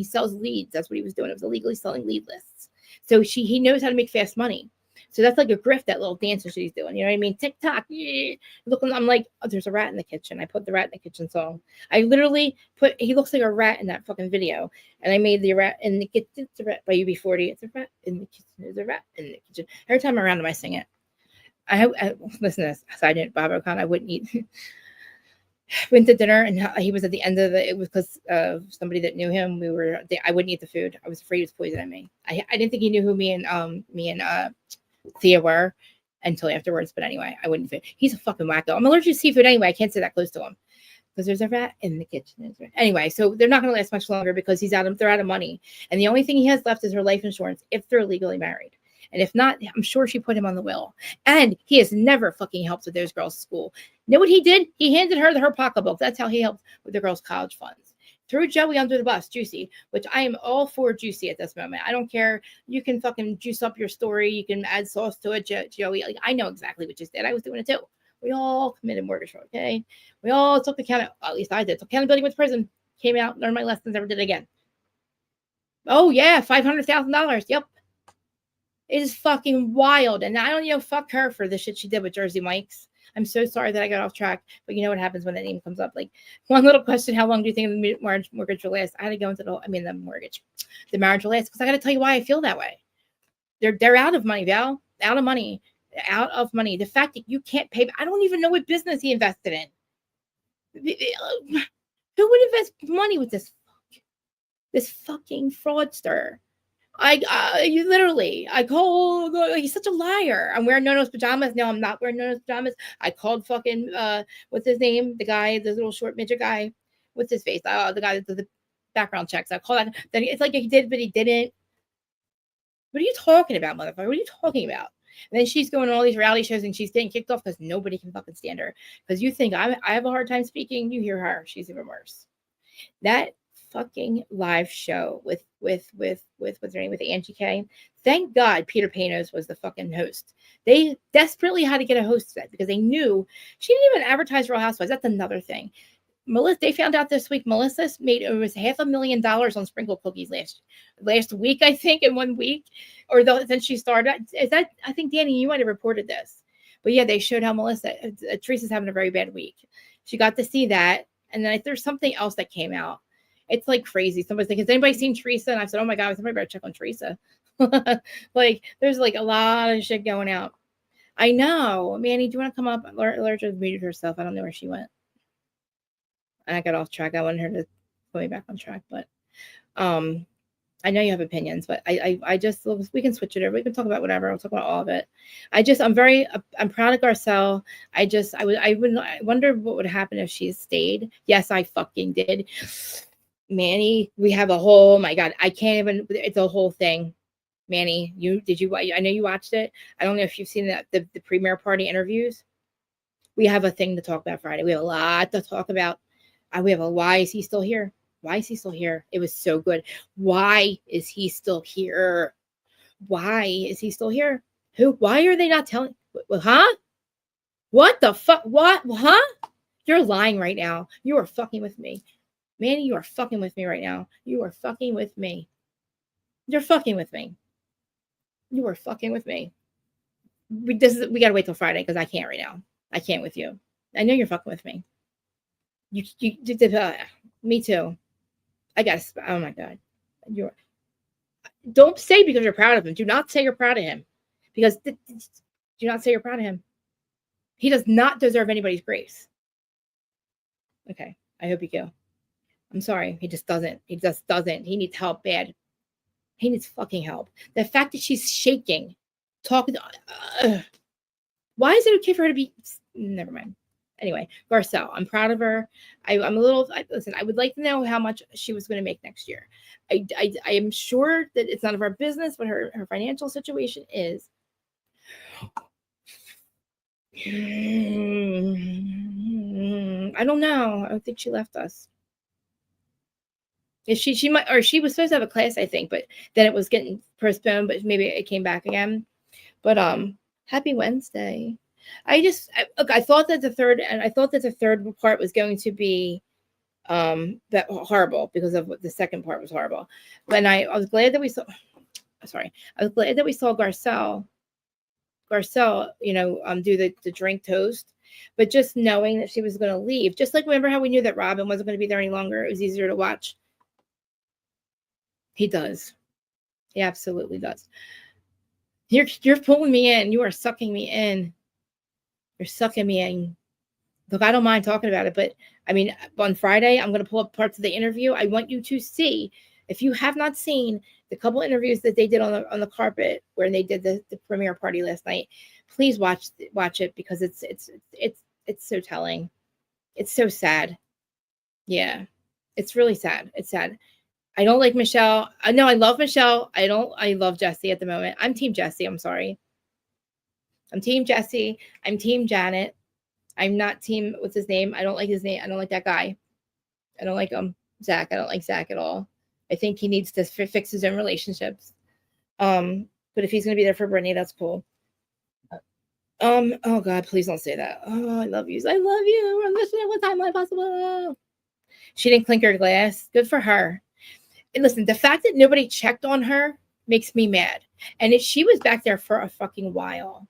sells leads. That's what he was doing. It was illegally selling lead lists. So he knows how to make fast money. So that's like a grift, that little dancer she's doing. You know what I mean? TikTok. Yeah. I'm like, oh, there's a rat in the kitchen. I put the rat in the kitchen song. I literally he looks like a rat in that fucking video. And I made the rat in the kitchen. It's a rat by UB40. It's a rat in the kitchen. There's a rat in the kitchen. Every time around him, I sing it. I listen to this. Side note, Bob O'Connor, I wouldn't eat. Went to dinner and he was at the end of it was because somebody that knew him. I wouldn't eat the food. I was afraid he was poisoning me. I didn't think he knew who me and Thea were until afterwards, but anyway, I wouldn't fit. He's a fucking wacko. I'm allergic to seafood anyway. I can't sit that close to him because there's a rat in the kitchen. Anyway, so they're not going to last much longer because they're out of money, and the only thing he has left is her life insurance if they're legally married. And if not, I'm sure she put him on the will. And he has never fucking helped with those girls' school. You know what he did? He handed her her pocketbook. That's how he helped with the girls' college funds. Threw Joey under the bus, Juicy, which I am all for Juicy at this moment. I don't care. You can fucking juice up your story. You can add sauce to it, Joey. Like, I know exactly what you did. I was doing it too. We all committed mortgage fraud, okay? We all took at least I did. Took accountability, went to prison, came out, learned my lessons, never did it again. Oh, yeah, $500,000. Yep. It is fucking wild. And I don't, fuck her for the shit she did with Jersey Mike's. I'm so sorry that I got off track, but you know what happens when that name comes up. Like, one little question: how long do you think the mortgage will last? I had to go into the marriage will last because I got to tell you why I feel that way. They're out of money, Val. Out of money. The fact that you can't pay. I don't even know what business he invested in. Who would invest money with this fucking fraudster? I called, he's such a liar. I'm wearing no-nose pajamas. No, I'm not wearing no-nose pajamas. I called fucking, what's his name? The guy, the little short midget guy. What's his face? The guy that does the background checks. I called that. Then it's like he did, but he didn't. What are you talking about, motherfucker? What are you talking about? And then she's going on all these reality shows and she's getting kicked off because nobody can fucking stand her. Because you think I have a hard time speaking. You hear her. She's even worse. That fucking live show with what's her name, with Angie K. Thank God Peter Panos was the fucking host. They desperately had to get a host to that because they knew she didn't even advertise Real Housewives. That's another thing. They found out this week Melissa made almost $500,000 on sprinkle cookies last week, I think, in 1 week, or since she started. I think Danny, you might have reported this, but yeah, they showed how Teresa's having a very bad week. She got to see that, and then there's something else that came out. It's like crazy. Somebody's like, has anybody seen Teresa? And I said, oh my God, somebody better check on Teresa. Like, there's like a lot of shit going out. I know. Manny, do you want to come up? Laura just muted herself. I don't know where she went. And I got off track. I wanted her to put me back on track. But I know you have opinions, but I just, we can switch it over. We can talk about whatever. We'll talk about all of it. I'm proud of Garcelle. I wonder what would happen if she stayed. Yes, I fucking did. Manny, we have a whole, my God, I can't even, it's a whole thing. Manny, I know you watched it. I don't know if you've seen the premiere party interviews. We have a thing to talk about Friday. We have a lot to talk about. Why is he still here? Why is he still here? It was so good. Why is he still here? Why is he still here? Why are they not telling? Huh? What the fuck? What? Huh? You're lying right now. You are fucking with me. Manny, you are fucking with me right now. You are fucking with me. You're fucking with me. You are fucking with me. We gotta wait till Friday because I can't right now. I can't with you. I know you're fucking with me. Me too. I guess. Oh my God. Don't say because you're proud of him. Do not say you're proud of him. Because do not say you're proud of him. He does not deserve anybody's grace. Okay. I hope you go. I'm sorry. He just doesn't. He just doesn't. He needs help bad. He needs fucking help. The fact that she's shaking, talking. Why is it okay for her to be? Never mind. Anyway, Garcelle, I'm proud of her. Listen, I would like to know how much she was going to make next year. I am sure that it's none of our business what her financial situation is. I don't know. I don't think she left us. She might, or she was supposed to have a class, I think, but then it was getting postponed, but maybe it came back again. But happy Wednesday. I thought that the third part was going to be that horrible because of what the second part was horrible. When I was glad that we saw Garcelle, do the drink toast, but just knowing that she was going to leave, just like remember how we knew that Robin wasn't going to be there any longer, it was easier to watch. He does. He absolutely does. You're pulling me in. You are sucking me in. You're sucking me in. Look, I don't mind talking about it, but I mean, on Friday, I'm going to pull up parts of the interview. I want you to see, if you have not seen the couple interviews that they did on the carpet where they did the premiere party last night, please watch it because it's so telling. It's so sad. Yeah, it's really sad. It's sad. I don't like Michelle. No, I love Michelle. I love Jesse at the moment. I'm team Jesse. I'm sorry. I'm team Jesse. I'm team Janet. I'm not team, what's his name? I don't like his name. I don't like that guy. I don't like him. Zach. I don't like Zach at all. I think he needs to fix his own relationships. But if he's going to be there for Brittany, that's cool. Oh God, please don't say that. Oh, I love you. I love you. I'm listening at what timeline possible. She didn't clink her glass. Good for her. And listen, the fact that nobody checked on her makes me mad. And if she was back there for a fucking while.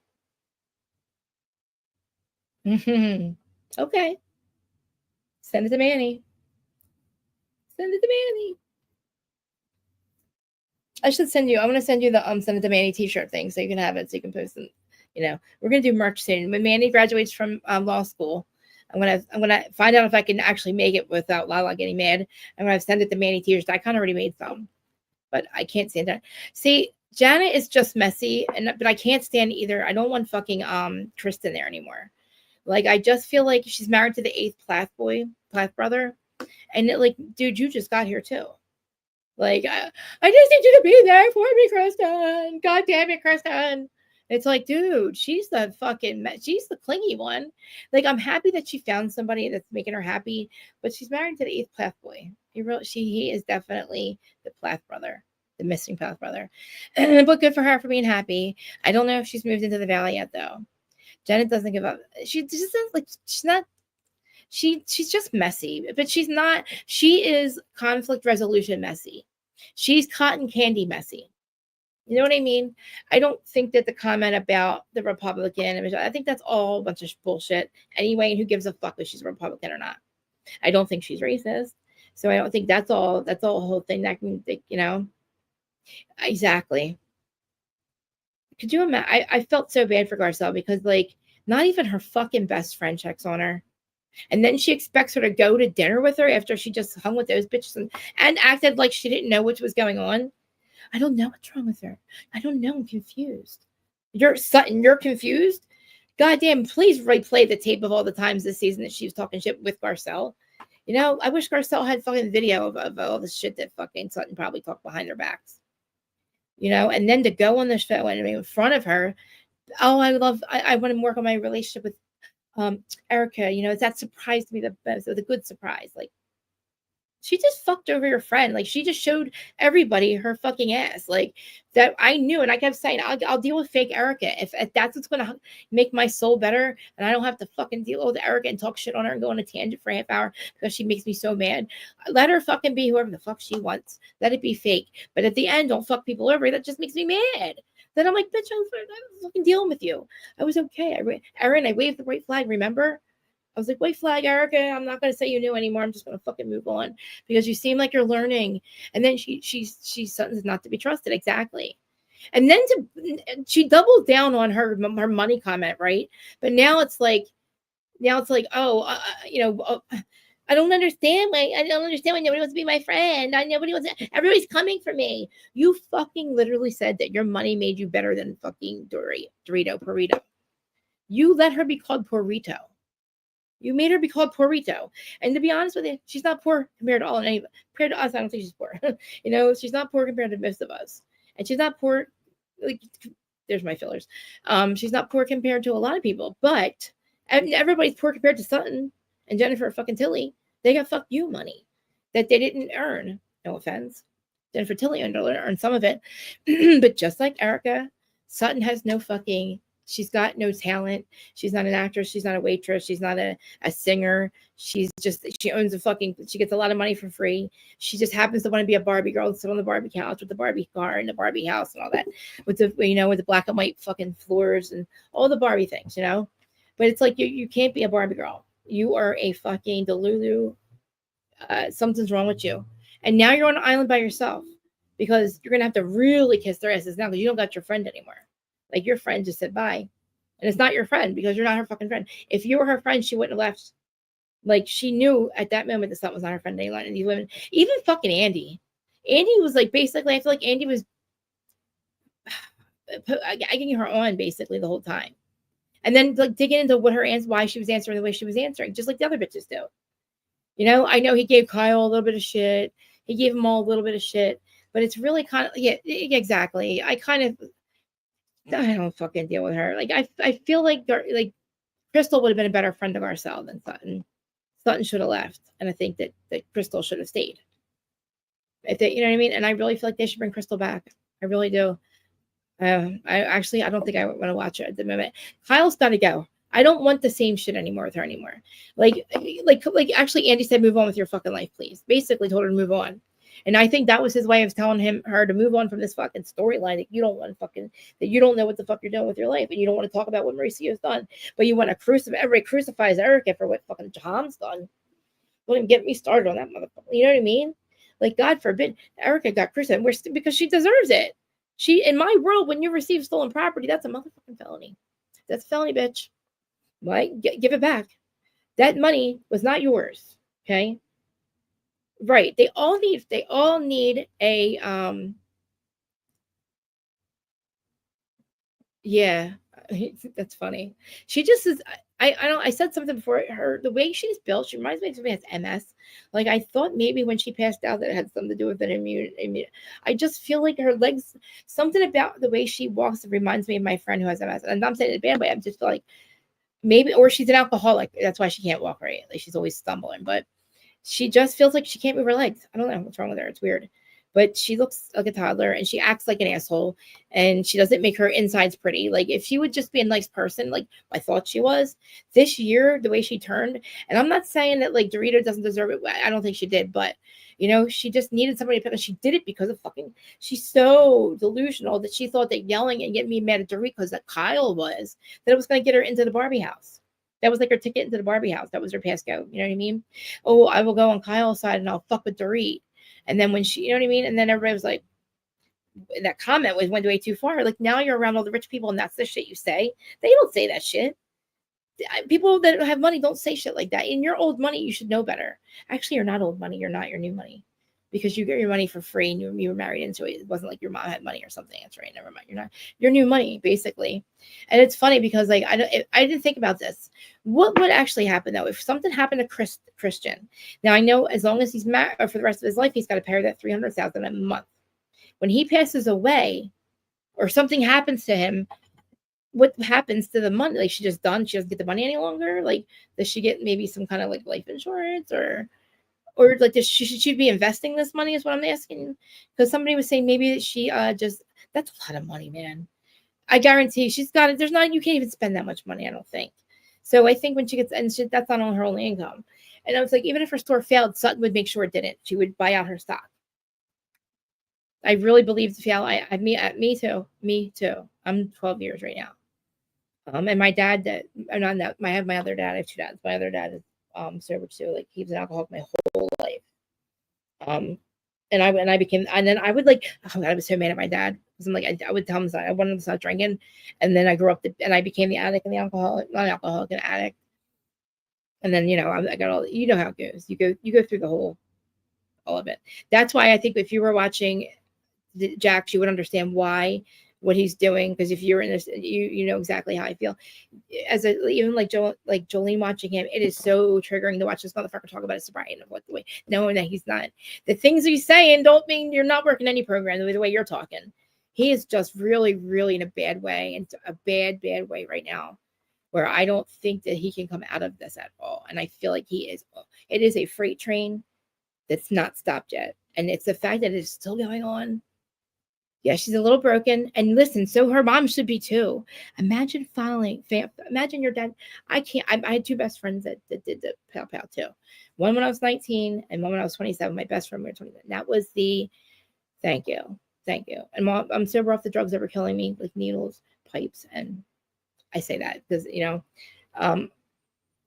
Okay. Send it to Manny. Send it to Manny. I should send you. I'm gonna send you the send it to Manny t-shirt thing so you can have it so you can post it. We're gonna do merch soon. When Manny graduates from law school, I'm gonna find out if I can actually make it without Lala getting mad. I'm gonna send it to Manny t-shirts. I kind of already made some, but I can't stand that. See, Janet is just messy, but I can't stand either. I don't want fucking Krista there anymore. Like, I just feel like she's married to the 8th Plath brother. And dude, you just got here too. Like, I just need you to be there for me, Kristen. God damn it, Kristen. It's like, dude, she's the clingy one. Like, I'm happy that she found somebody that's making her happy, but she's married to the 8th Plath boy. He is definitely the Plath brother, the missing Plath brother. But good for her for being happy. I don't know if she's moved into the valley yet, though. Janet doesn't give up. She's just messy, but she is conflict resolution messy. She's cotton candy messy. You know what I mean? I don't think that the comment about the Republican, I think that's all a bunch of bullshit anyway. And who gives a fuck if she's a Republican or not? I don't think she's racist. So I don't think that's all a whole thing that can, you know, exactly. Could you imagine? I felt so bad for Garcelle because like not even her fucking best friend checks on her. And then she expects her to go to dinner with her after she just hung with those bitches and acted like she didn't know what was going on. I don't know what's wrong with her. I don't know. I'm confused. You're Sutton, you're confused? Goddamn, please replay the tape of all the times this season that she was talking shit with Garcelle. You know, I wish Garcelle had fucking video of all the shit that fucking Sutton probably talked behind their backs. You know, and then to go on the show and in front of her, oh, I want to work on my relationship with Erica, you know, that surprised me the best, the good surprise. Like, she just fucked over your friend. Like, she just showed everybody her fucking ass. Like, that I knew, and I kept saying, I'll deal with fake Erica if that's what's gonna make my soul better, and I don't have to fucking deal with Erica and talk shit on her and go on a tangent for a half hour because she makes me so mad. Let her fucking be whoever the fuck she wants. Let it be fake. But at the end, don't fuck people over. That just makes me mad. Then I'm like, bitch, I'm fucking dealing with you. I was okay. Erin, I waved the white flag, remember? I was like, white flag, Erica, I'm not going to say you knew anymore. I'm just going to fucking move on because you seem like you're learning. And then she's something not to be trusted. Exactly. And then she doubled down on her money comment, right? But now it's like, oh, you know, I don't understand why nobody wants to be my friend. Everybody's coming for me. You fucking literally said that your money made you better than fucking Burrito. You let her be called Porrito. You made her be called Porrito. And to be honest with you, she's not poor compared to compared to us. I don't think she's poor. You know, she's not poor compared to most of us. And she's not poor, like, there's my fillers. She's not poor compared to a lot of people, but everybody's poor compared to Sutton and Jennifer fucking Tilly. They got fuck you money that they didn't earn. No offense. Jennifer Tilly earned some of it. But just like Erica, Sutton has no fucking, she's got no talent. She's not an actress. She's not a waitress. She's not a singer. She owns she gets a lot of money for free. She just happens to want to be a Barbie girl and sit on the Barbie couch with the Barbie car and the Barbie house and all that with the, you know, with the black and white fucking floors and all the Barbie things, you know? But it's like, you can't be a Barbie girl. You are a fucking Delulu. Something's wrong with you. And now you're on an island by yourself because you're going to have to really kiss their asses now because you don't got your friend anymore. Like, your friend just said bye. And it's not your friend because you're not her fucking friend. If you were her friend, she wouldn't have left. Like, she knew at that moment that something was not her friend anymore. And these women, even fucking Andy. Andy was like, basically, I feel like Andy was egging her on basically the whole time. And then like digging into why she was answering the way she was answering, just like the other bitches do. You know, I know he gave Kyle a little bit of shit. He gave them all a little bit of shit. But it's really kind of, yeah, exactly. I don't fucking deal with her. Like, I feel like Crystal would have been a better friend of Garcelle than Sutton. Sutton should have left. And I think that Crystal should have stayed. You know what I mean? And I really feel like they should bring Crystal back. I really do. I don't think I want to watch it at the moment. Kyle's got to go. I don't want the same shit anymore with her anymore. Like actually Andy said, move on with your fucking life, please. Basically told her to move on. And I think that was his way of telling her to move on from this fucking storyline that you don't want that you don't know what the fuck you're doing with your life. And you don't want to talk about what Mauricio's done. But you want to everybody crucifies Erica for what fucking Tom's done. Don't even get me started on that motherfucker. You know what I mean? Like, God forbid Erica got crucified because she deserves it. In my world, when you receive stolen property, that's a motherfucking felony. That's a felony, bitch. Right? Give it back. That money was not yours. Okay. Right. They all need a, yeah, that's funny. She just is, I said something before, the way she's built, she reminds me of somebody who has MS. Like, I thought maybe when she passed out that it had something to do with an immune. I just feel like her legs, something about the way she walks reminds me of my friend who has MS. And I'm not saying it in a bad way. I'm just like, maybe, or she's an alcoholic. That's why she can't walk right. Like, she's always stumbling, but she just feels like she can't move her legs. I don't know what's wrong with her. It's weird. But she looks like a toddler and she acts like an asshole and she doesn't make her insides pretty. Like, if she would just be a nice person, like I thought she was this year, the way she turned. And I'm not saying that like Dorito doesn't deserve it. I don't think she did, but you know, she just needed somebody to pick up. She did it because of she's so delusional that she thought that yelling and getting me mad at Dorito because that Kyle was, that it was going to get her into the Barbie house. That was like her ticket into the Barbie house. That was her passcode. You know what I mean? Oh, I will go on Kyle's side and I'll fuck with Dorit. And then when she, you know what I mean? And then everybody was like, that comment went way too far. Like, now you're around all the rich people and that's the shit you say. They don't say that shit. People that have money don't say shit like that. In your old money, you should know better. Actually, you're not old money. You're not your new money, because you get your money for free and you were married into it. It wasn't like your mom had money or something. That's right. Never mind. You're not your new money, basically. And it's funny because, like, I didn't think about this. What would actually happen though if something happened to Christian? Now I know as long as he's married, or for the rest of his life, he's got to pay her that $300,000 a month. When he passes away, or something happens to him, what happens to the money? Like, she just done? She doesn't get the money any longer? Like, does she get maybe some kind of like life insurance, or like does she be investing this money? Is what I'm asking. Because somebody was saying maybe she just, that's a lot of money, man. I guarantee she's got it. You can't even spend that much money, I don't think. So I think when she gets, and that's not on her only income. And I was like, even if her store failed, Sutton would make sure it didn't. She would buy out her stock. I really believe the fail. Me too. I'm 12 years right now. And my dad, I have my other dad. I have two dads. My other dad is sober too. Like, he was an alcoholic my whole life. And then I would like, oh God, I was so mad at my dad, because I'm like, I would tell him that I wanted him to stop drinking, and then I grew up and I became the addict and the alcoholic, not alcoholic, an addict. And then, you know, I got all, you know how it goes. You go through all of it. That's why I think if you were watching Jax, you would understand what he's doing, because if you're in this, you know exactly how I feel. Even like Jolene watching him, it is so triggering to watch this motherfucker talk about his sobriety and what the way, knowing that he's not, the things he's saying don't mean you're not working any program the way you're talking. He is just really, really in a bad way, and a bad way right now, where I don't think that he can come out of this at all. And I feel like it is a freight train that's not stopped yet. And it's the fact that it's still going on. Yeah, she's a little broken. And listen, so her mom should be too. Imagine imagine your dad. I had two best friends that did the Pow Pow too. One when I was 19 and one when I was 27. My best friend when I was 27. That was thank you. And Mom, I'm sober off the drugs that were killing me, like needles, pipes. And I say that because, you know, I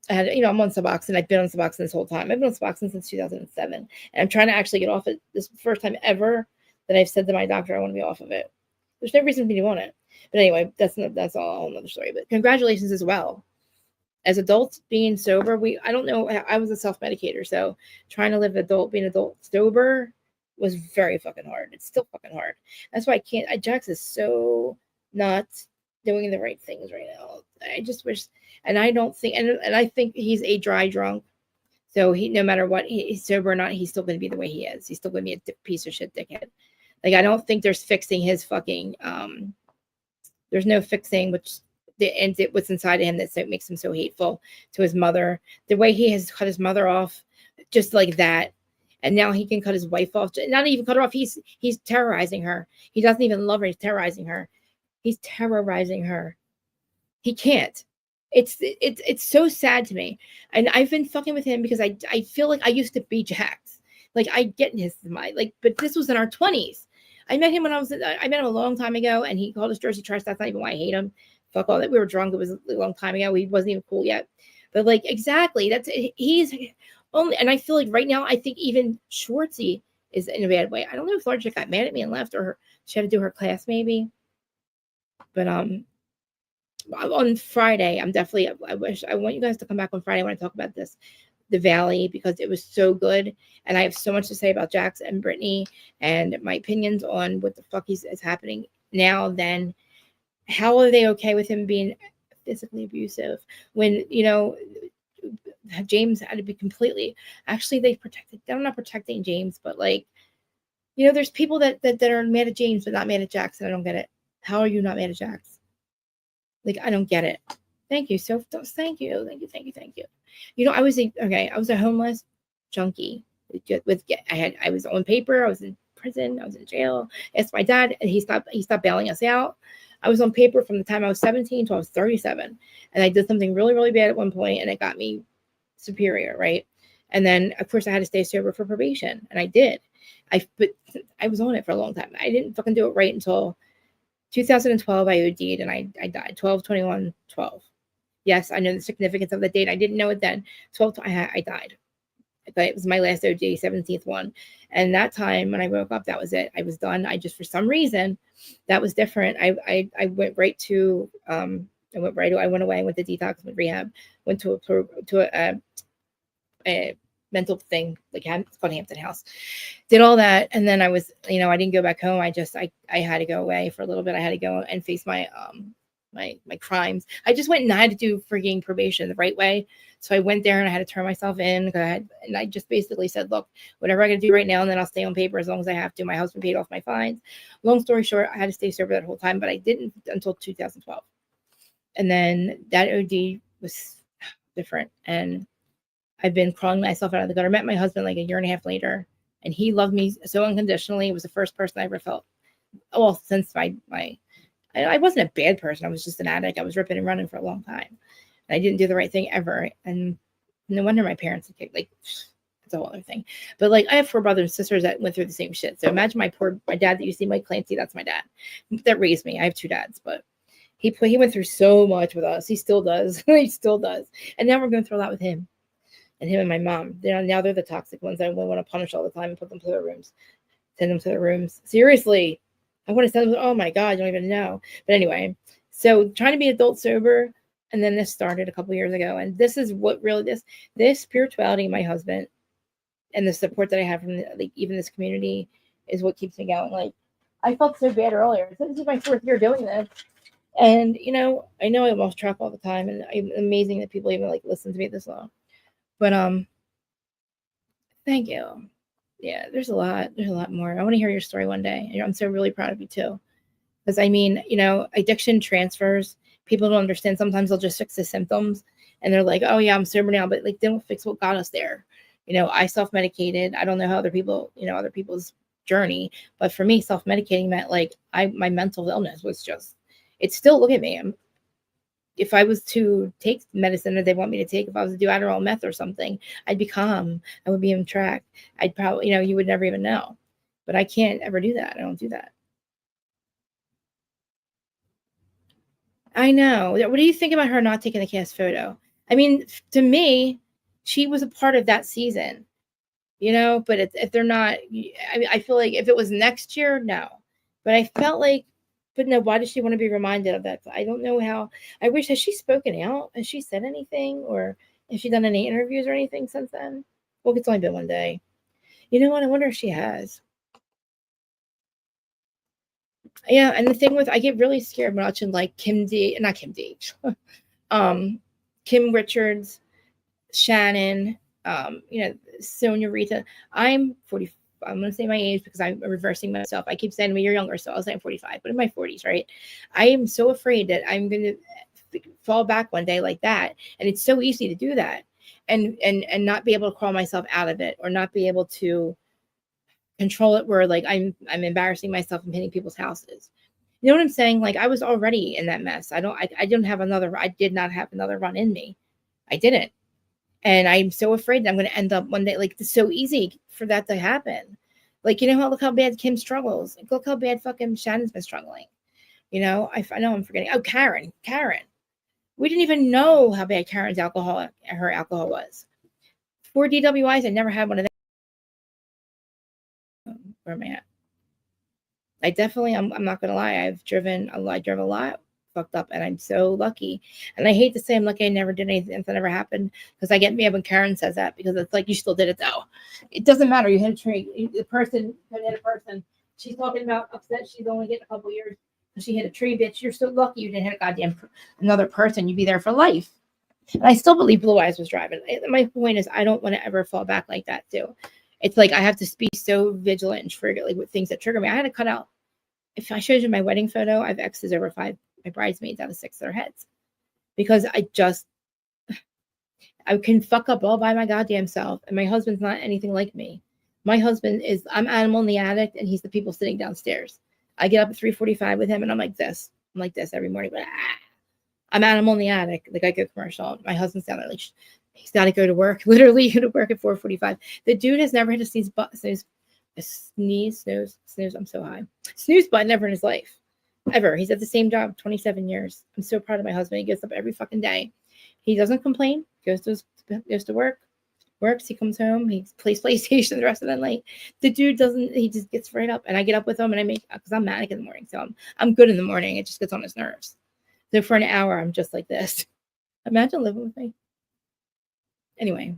had, you know, I'm on Suboxone. I've been on Suboxone this whole time. I've been on Suboxone since 2007. And I'm trying to actually get off it. This is the first time ever that I've said to my doctor, I want to be off of it. There's no reason for me to want it. But anyway, that's all another story. But congratulations as well. As adults being sober, I don't know, I was a self-medicator, so trying to live being adult sober was very fucking hard. It's still fucking hard. That's why Jax is so not doing the right things right now. I just wish, and I don't think, and I think he's a dry drunk. So no matter what, he's sober or not, he's still going to be the way he is. He's still going to be a piece of shit dickhead. Like, I don't think there's fixing his fucking, there's no fixing what's inside of him that makes him so hateful to his mother. The way he has cut his mother off, just like that. And now he can cut his wife off. Not even cut her off. He's terrorizing her. He doesn't even love her. He's terrorizing her. He's terrorizing her. He can't. It's so sad to me. And I've been fucking with him because I feel like I used to be Jax. Like, I get in his mind. Like, but this was in our 20s. I met him a long time ago, and he called us Jersey trash. That's not even why I hate him. Fuck all that. We were drunk. It was a long time ago. He wasn't even cool yet. But like, exactly. He's only, and I feel like right now, I think even Schwartzy is in a bad way. I don't know if Large got mad at me and left, or she had to do her class maybe. But on Friday, I want you guys to come back on Friday when I talk about the Valley, because it was so good. And I have so much to say about Jax and Brittany and my opinions on what the fuck is happening now. Then how are they okay with him being physically abusive when, you know, James had to be completely, actually they're not protecting James, but like, you know, there's people that are mad at James, but not mad at Jax. And I don't get it. How are you not mad at Jax? Like, I don't get it. Thank you. So thank you. You know, I was a homeless junkie. I was on paper. I was in prison. I was in jail. I asked my dad, and he stopped bailing us out. I was on paper from the time I was 17 to I was 37. And I did something really, really bad at one point, and it got me superior, right? And then, of course, I had to stay sober for probation, and I did. But I was on it for a long time. I didn't fucking do it right until 2012. I OD'd and I died. 12/21/12. Yes, I know the significance of the date. I didn't know it then. 12th, I died. But it was my last OG, 17th one. And that time when I woke up, that was it. I was done. I just, for some reason, that was different. I went right to, I went away, went to detox, went rehab, went to a mental thing, like it's called Hampton House. Did all that. And then I was, I didn't go back home. I had to go away for a little bit. I had to go and face my crimes. I just went and I had to do freaking probation the right way. So I went there and I had to turn myself in. And I just basically said, look, whatever I got to do right now, and then I'll stay on paper as long as I have to. My husband paid off my fines. Long story short, I had to stay sober that whole time, but I didn't until 2012. And then that OD was different. And I've been crawling myself out of the gutter. I met my husband like a year and a half later, and he loved me so unconditionally. It was the first person I ever felt. Well, since I wasn't a bad person. I was just an addict. I was ripping and running for a long time. And I didn't do the right thing ever. And no wonder my parents, like, it's a whole other thing. But like, I have 4 brothers and sisters that went through the same shit. So imagine my dad that you see, Mike Clancy, that's my dad that raised me. I have 2 dads, but he went through so much with us. He still does. He still does. And now we're going through a lot with him and my mom. Now they're the toxic ones that I want to punish all the time and put them to their rooms, send them to their rooms. Seriously. I want to send them, oh my God, you don't even know. But anyway, so trying to be adult sober. And then this started a couple years ago. And this is what really, this spirituality, my husband, and the support that I have from even this community is what keeps me going. Like, I felt so bad earlier. This is my 4th year doing this. And, I know I lost track all the time. And it's amazing that people even listen to me this long. But, thank you. Yeah, there's a lot more. I want to hear your story one day. I'm so really proud of you too. Because addiction transfers. People don't understand. Sometimes they'll just fix the symptoms and they're like, oh yeah, I'm sober now, but they don't fix what got us there. I self-medicated. I don't know how other people's journey, but for me, self-medicating meant my mental illness was just, it's still, look at me. If I was to take medicine that they want me to take, if I was to do Adderall, meth or something, I'd be calm. I would be in track. I'd probably, you would never even know. But I can't ever do that. I don't do that. I know. What do you think about her not taking the cast photo? I mean, to me, she was a part of that season, but if they're not, I feel like if it was next year, no. But I felt like, but no, why does she want to be reminded of that? I don't know how. I wish, has she spoken out? Has she said anything? Or has she done any interviews or anything since then? Well, it's only been one day. You know what? I wonder if she has. Yeah, and the thing with, I get really scared watching Kim Richards, Shannon, Sonia Rita. I'm 40. I'm going to say my age because I'm reversing myself. I keep saying, well, you're younger, so I'll say I'm 45, but in my 40s, right? I am so afraid that I'm going to fall back one day like that. And it's so easy to do that and not be able to crawl myself out of it or not be able to control it where I'm embarrassing myself and painting people's houses. You know what I'm saying? I was already in that mess. I did not have another run in me. I didn't. And I'm so afraid that I'm going to end up one day, it's so easy for that to happen. Look how bad Kim struggles. Look how bad fucking Shannon's been struggling. I know I'm forgetting. Oh, Karen. We didn't even know how bad Karen's alcohol was. 4 DWIs, I never had one of them. Where am I at? I definitely, I'm not going to lie. I drove a lot. Fucked up, and I'm so lucky. And I hate to say I'm lucky I never did anything that never happened, because I get mad when Karen says that, because it's you still did it though. It doesn't matter. You hit a tree. The person could hit a person. She's talking about upset. She's only getting a couple years because she hit a tree, bitch. You're so lucky you didn't hit a goddamn another person. You'd be there for life. And I still believe Blue Eyes was driving. My point is, I don't want to ever fall back like that too. It's I have to be so vigilant and trigger with things that trigger me. I had to cut out. If I showed you my wedding photo, I've exes over 5. My bridesmaids out of 6 of their heads, because I can fuck up all by my goddamn self. And my husband's not anything like me. My husband I'm animal in the attic, and he's the people sitting downstairs. I get up at 3:45 with him, and I'm like this every morning. But I'm animal in the attic. I go commercial. My husband's down there he's got to go to work. Literally go to work at 4:45. The dude has never had to sneeze. I'm so high. Snooze button ever in his life. Ever. He's at the same job 27 years. I'm so proud of my husband. He gets up every fucking day. He doesn't complain. Goes to work, works. He comes home. He plays PlayStation the rest of the night. The dude doesn't. He just gets right up, and I get up with him, and I make because I'm manic in the morning, so I'm good in the morning. It just gets on his nerves. So for an hour, I'm just like this. Imagine living with me. Anyway,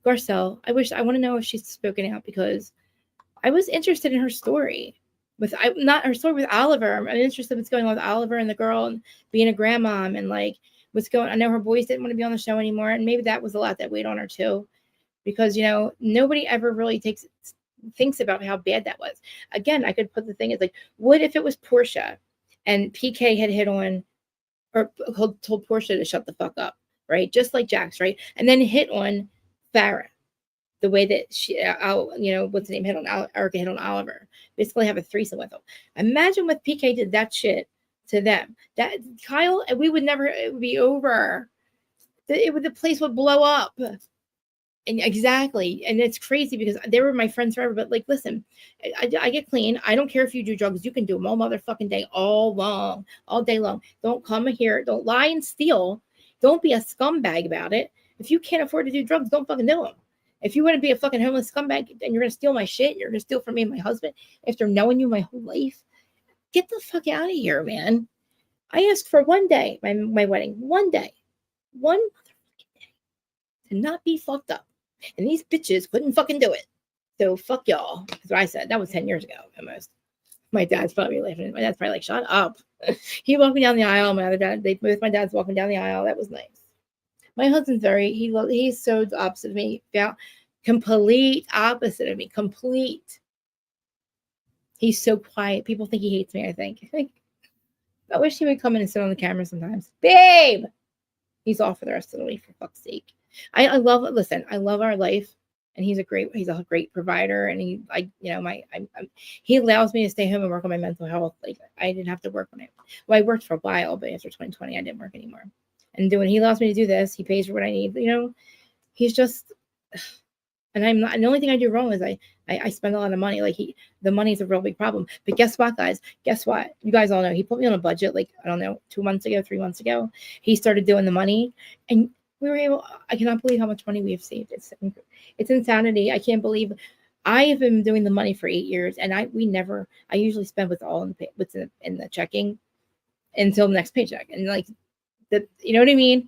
Garcelle, I want to know if she's spoken out because I was interested in her story. Not her story with Oliver. I'm interested in what's going on with Oliver and the girl and being a grandmom and like what's going. I know her boys didn't want to be on the show anymore, and maybe that was a lot that weighed on her too, because nobody ever really thinks about how bad that was. Again, I could put the thing as like, what if it was Portia, and PK had hit on or told Portia to shut the fuck up, right? Just like Jax, right? And then hit on Farrah. The way that what's the name, Erica hit on Oliver, basically have a threesome with him. Imagine what PK did that shit to them. That Kyle, we would never, it would be over. The place would blow up. And exactly. And it's crazy because they were my friends forever. But like, listen, I get clean. I don't care if you do drugs. You can do them all motherfucking day, all day long. Don't come here. Don't lie and steal. Don't be a scumbag about it. If you can't afford to do drugs, don't fucking do them. If you want to be a fucking homeless scumbag and you're going to steal my shit, you're going to steal from me and my husband after knowing you my whole life, get the fuck out of here, man. I asked for one day, my wedding, one motherfucking day to not be fucked up. And these bitches couldn't fucking do it. So fuck y'all. That's what I said. That was 10 years ago almost. My dad's probably laughing. My dad's probably like, shut up. He walked me down the aisle. My other dad, both my dads walking down the aisle. That was nice. My husband's he's so opposite of me. Complete opposite of me. Complete. He's so quiet. People think he hates me, I think. I wish he would come in and sit on the camera sometimes. Babe! He's off for the rest of the week, for fuck's sake. I love our life. And he's a great provider. And he allows me to stay home and work on my mental health. Like I didn't have to work on it. Well, I worked for a while, but after 2020, I didn't work anymore. And he allows me to do this. He pays for what I need. He's just, and I'm not, and the only thing I do wrong is I spend a lot of money. Like the money's a real big problem. But guess what, guys? Guess what? You guys all know he put me on a budget. Like, I don't know, 3 months ago, he started doing the money and we were able, I cannot believe how much money we have saved. It's insanity. I can't believe I have been doing the money for 8 years and I usually spend what's in the checking until the next paycheck. And like, you know what I mean?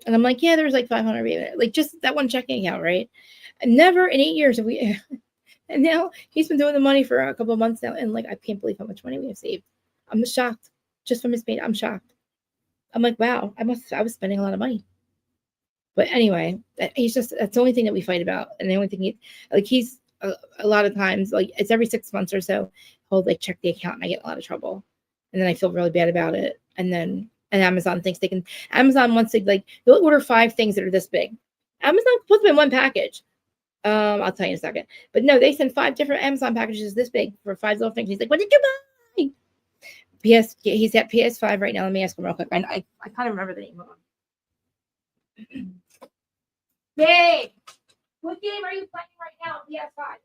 And I'm like, yeah, there's like 500, like just that one checking account, right? And never in 8 years have we, and now he's been doing the money for a couple of months now. And like, I can't believe how much money we have saved. I'm shocked just from his pay. I'm shocked. I'm like, wow, I was spending a lot of money. But anyway, that's the only thing that we fight about. And the only thing he's a lot of times, like it's every 6 months or so, he'll like check the account and I get in a lot of trouble. And then I feel really bad about it. And Amazon thinks Amazon wants to they'll order 5 things that are this big. Amazon puts them in one package. I'll tell you in a second. But no, they send 5 different Amazon packages this big for 5 little things. He's like, what did you buy? He's at PS5 right now. Let me ask him real quick. I kind of remember the name of him. Babe, what game are you playing right now on PS5?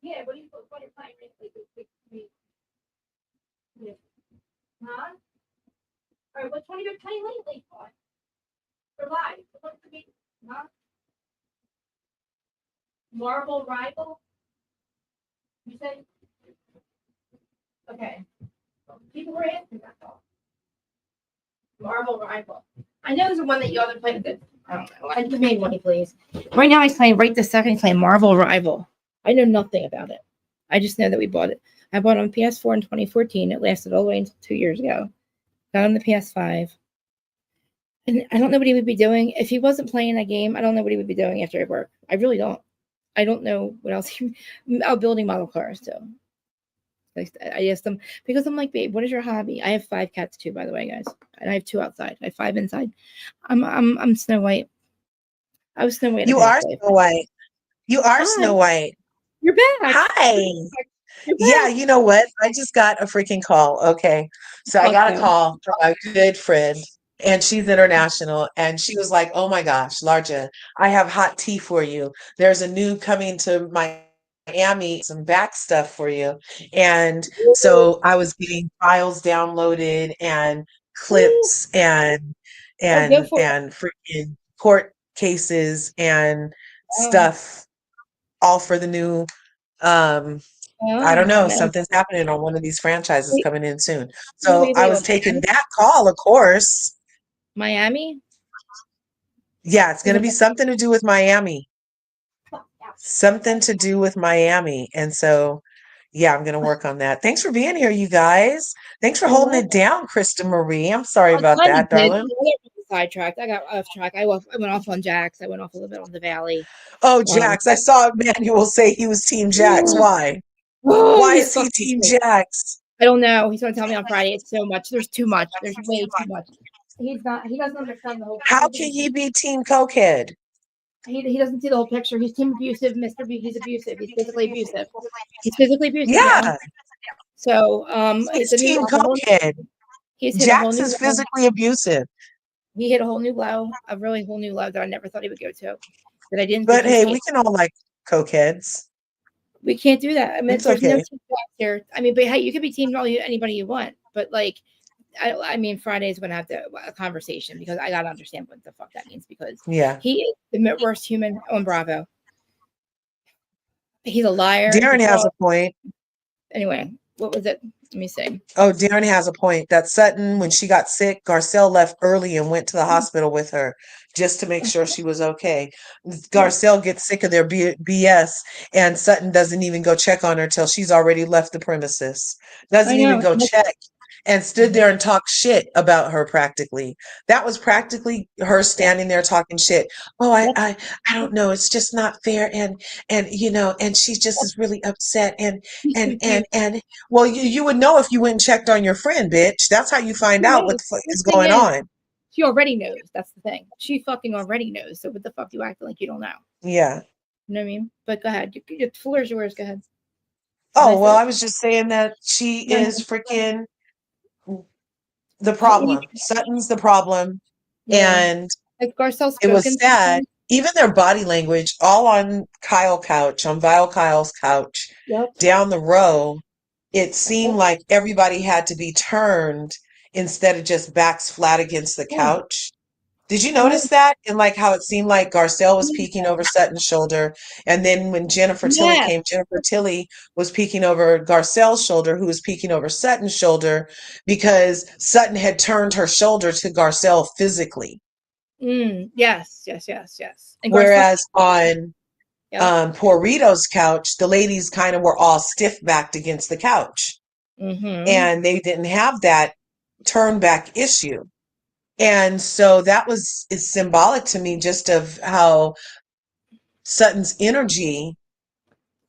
Yeah, what are you playing right now? Huh? All right, which one are you playing lately? For live? Huh? Marvel Rival? You said? Okay. People were asking that though. Marvel Rival. I know there's one that you other played with. I don't know. I just made money, please. Right now he's playing right this second. He's playing Marvel Rival. I know nothing about it. I just know that we bought it. I bought it on PS4 in 2014. It lasted all the way until 2 years ago. Got on the PS5. And I don't know what he would be doing. If he wasn't playing that game, I don't know what he would be doing after work. I really don't. I don't know what else. Building model cars, too. I asked him, because I'm like, babe, what is your hobby? I have 5 cats, too, by the way, guys. And I have 2 outside. I have 5 inside. I'm Snow White. I was Snow White. You are Snow White. You are Snow White. You're back. Hi. Yeah, you know what? I just got a freaking call. Okay. So I got a call from a good friend, and she's international. And she was like, oh my gosh, Larja, I have hot tea for you. There's a new coming to Miami, some back stuff for you. And so I was getting files downloaded and clips and go for it. freaking court cases and stuff, all for the new. I don't know. Something's happening on one of these franchises coming in soon. So I was taking that call, of course. Miami? Yeah, it's going to be something to do with Miami. Something to do with Miami. And so, yeah, I'm going to work on that. Thanks for being here, you guys. Thanks for holding it down, Krista Marie. I'm sorry about that, darling. Sidetracked. I got off track. I went off on Jax. I went off a little bit on the Valley. Oh, Jax. I saw Manuel say he was Team Jax. Why? Why is he Team Jax? I don't know. He's going to tell me on Friday. It's so much. There's too much. There's way too much. He doesn't understand the whole. How can he be Team Cokehead? He doesn't see the whole picture. He's Team abusive, Mr. B. He's abusive. He's physically abusive. He's physically abusive. Yeah. Now. So he's Team Cokehead. Jax is physically abusive. He hit a whole new low, a really whole new low that I never thought he would go to. That I didn't. But hey, we can all like cokeheads. We can't do that. I mean, it's there's okay. no team here. I mean, but hey, you could be team anybody you want. But like, I mean, Friday's going to have a conversation because I got to understand what the fuck that means because he is the worst human on Bravo. He's a liar. Darren has a point. Anyway, what was it? Let me see. Oh, Darren has a point. That Sutton, when she got sick, Garcelle left early and went to the hospital with her just to make sure she was okay. Garcelle gets sick of their BS, and Sutton doesn't even go check on her till she's already left the premises. Doesn't even go check. And stood there and talked shit about her practically. That was practically her standing there talking shit. Oh, I don't know. It's just not fair. And you know, and she just is really upset. And well, you would know if you went and checked on your friend, bitch. That's how you find out what the fuck is going on. She already knows. That's the thing. She fucking already knows. So what the fuck you acting like you don't know? Yeah. You know what I mean? But go ahead. The floor is yours. Go ahead. Oh, well, I was just saying that she is freaking the problem. Sutton's the problem. And like Garcelle's it was sad. Even their body language, all on Kyle's couch, on Vile Kyle's couch, down the row, it seemed like everybody had to be turned instead of just backs flat against the couch. Did you notice that? And like how it seemed like Garcelle was peeking over Sutton's shoulder. And then when Jennifer Tilly came, Jennifer Tilly was peeking over Garcelle's shoulder, who was peeking over Sutton's shoulder because Sutton had turned her shoulder to Garcelle physically. Yes. And whereas on Poor Rito's couch, the ladies kind of were all stiff-backed against the couch. And they didn't have that turn back issue. And so that is symbolic to me just of how Sutton's energy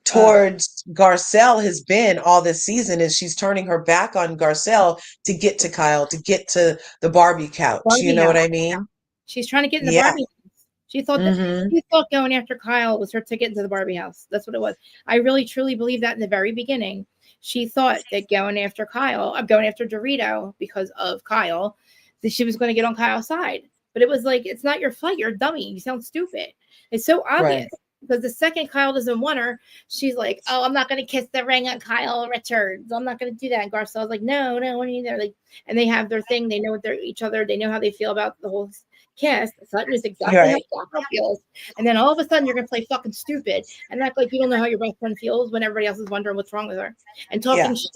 towards Garcelle has been all this season is she's turning her back on Garcelle to get to Kyle, to get to the Barbie couch. You know what I mean? She's trying to get in the Barbie house. She thought that she thought going after Kyle was her ticket into the Barbie house. That's what it was. I really truly believe that in the very beginning. She thought that going after Kyle, I'm going after Dorito because of Kyle, that she was going to get on Kyle's side. But it was like, it's not your fight. You're a dummy. You sound stupid. It's so obvious. Because the second Kyle doesn't want her, she's like, oh, I'm not going to kiss the ring on Kyle Richards. I'm not going to do that. And Garcelle's like, no, what do you know? Like, and they have their thing. They know what they're each other. They know how they feel about the whole kiss. Sutton is exactly how Garcelle feels. And then all of a sudden, you're going to play fucking stupid and act like you don't know how your best friend feels when everybody else is wondering what's wrong with her. And talking shit,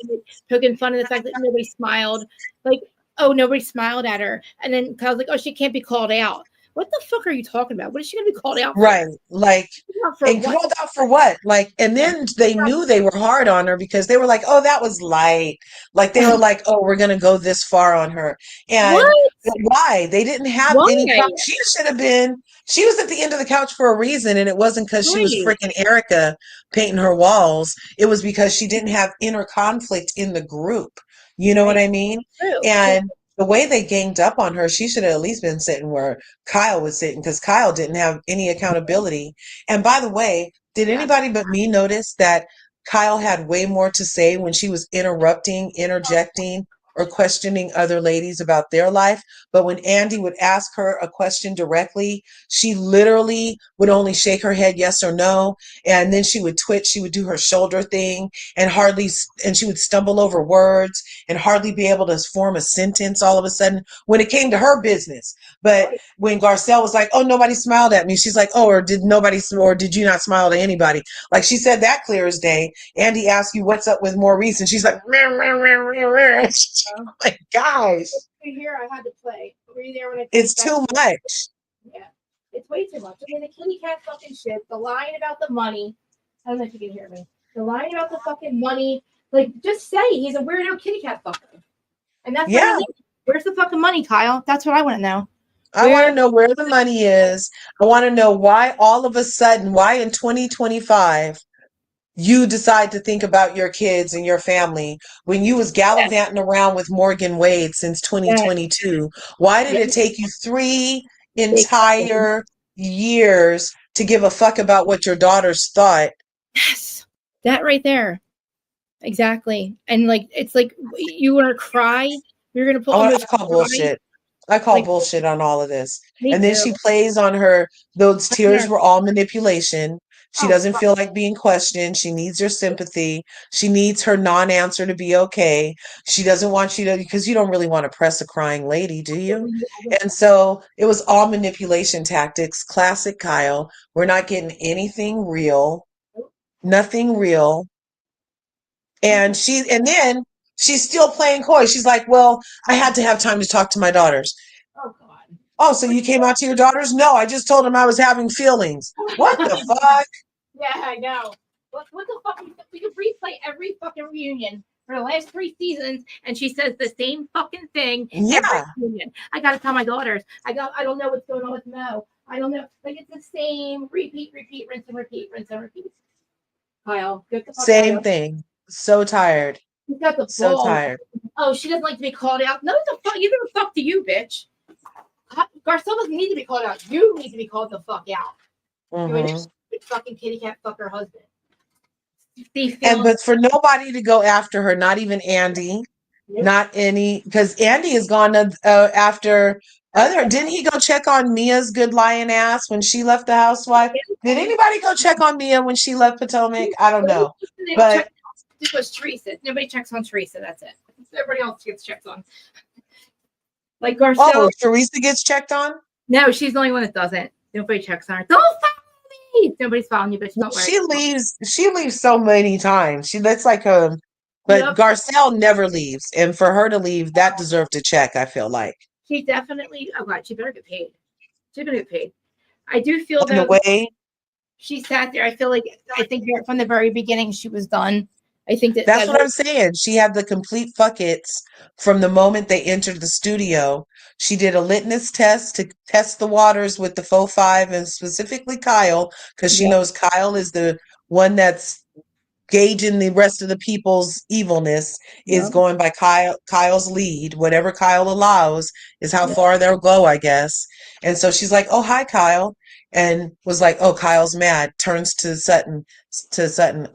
poking fun of the fact that nobody smiled. Like, oh, nobody smiled at her. And then Kyle's like, oh, she can't be called out. What the fuck are you talking about? What is she going to be called out for? Right. Like, and called out for what? Like, and then they knew they were hard on her because they were like, oh, that was light. Like, they were like, oh, we're going to go this far on her. And why? They didn't have any. She should have been. She was at the end of the couch for a reason. And it wasn't because she was freaking Erica painting her walls. It was because she didn't have inner conflict in the group. You know what I mean? And the way they ganged up on her, she should have at least been sitting where Kyle was sitting because Kyle didn't have any accountability. And by the way, did anybody but me notice that Kyle had way more to say when she was interjecting or questioning other ladies about their life. But when Andy would ask her a question directly, she literally would only shake her head yes or no. And then she would twitch. She would do her shoulder thing and she would stumble over words and hardly be able to form a sentence all of a sudden when it came to her business. But when Garcelle was like, oh, nobody smiled at me, she's like, oh, or did you not smile to anybody? Like, she said that clear as day. Andy asked you what's up with Maurice, and she's like, meh, meh, meh, meh, meh. Oh my gosh. Here I had to play. Were you there when I? It's too much. Yeah, it's way too much. I mean, the kitty cat fucking shit. The lying about the money. I don't know if you can hear me. The lying about the fucking money. Like, just say he's a weirdo kitty cat fucker, and that's what where's the fucking money, Kyle? That's what I want to know. I want to know where the money is. I want to know why all of a sudden, why in 2025, you decide to think about your kids and your family when you was gallivanting around with Morgan Wade since 2022. Why did it take you 3 entire years to give a fuck about what your daughters thought? Yes, that right there. Exactly. And like, it's like you want to cry. You're going to pull. I call bullshit. I call bullshit on all of this. And then she plays on her, those tears were all manipulation. She doesn't feel like being questioned. She needs your sympathy. She needs her non-answer to be okay. She doesn't want you to, because you don't really want to press a crying lady, do you? And so it was all manipulation tactics. Classic Kyle. We're not getting anything real. Nothing real. And then she's still playing coy. She's like, well, I had to have time to talk to my daughters. Oh, God. Oh, so you came out to your daughters? No, I just told them I was having feelings. What the fuck? Yeah, I know. What the fuck? We could replay every fucking reunion for the last 3 seasons, and she says the same fucking thing. Yeah. Every reunion. I got to tell my daughters. I don't know what's going on with Mo. I don't know. Like, it's the same repeat, rinse and repeat. Kyle, get the fuck Same thing. So tired. He's got the so tired. Oh, she doesn't like to be called out. No, the fuck, you give a fuck to you, bitch. Garcelle doesn't need to be called out. You need to be called the fuck out. You and your stupid fucking kitty cat fucker husband. But for nobody to go after her, not even Andy, not any, because Andy has gone after other. Didn't he go check on Mia's good lying ass when she left the housewife? Did anybody go check on Mia when she left Potomac? I don't know, but. This was Teresa. Nobody checks on Teresa. That's it. Everybody else gets checked on. Like Garcelle. Oh, Teresa gets checked on? No, she's the only one that doesn't. Nobody checks on her. Don't follow me. Nobody's following you, bitch. Don't worry. She leaves so many times. That's like but Garcelle never leaves. And for her to leave, that deserved a check, I feel like. She definitely, oh God, she better get paid. She better get paid. I do feel in a way. She sat there. I think from the very beginning she was done. I think that's what I'm saying. She had the complete fuck-its from the moment they entered the studio. She did a litmus test to test the waters with the faux five and specifically Kyle, because she knows Kyle is the one that's gauging the rest of the people's evilness is going by Kyle's lead. Whatever Kyle allows is how far they'll go, I guess. And so she's like, oh, hi, Kyle. And was like, oh, Kyle's mad. Turns to Sutton.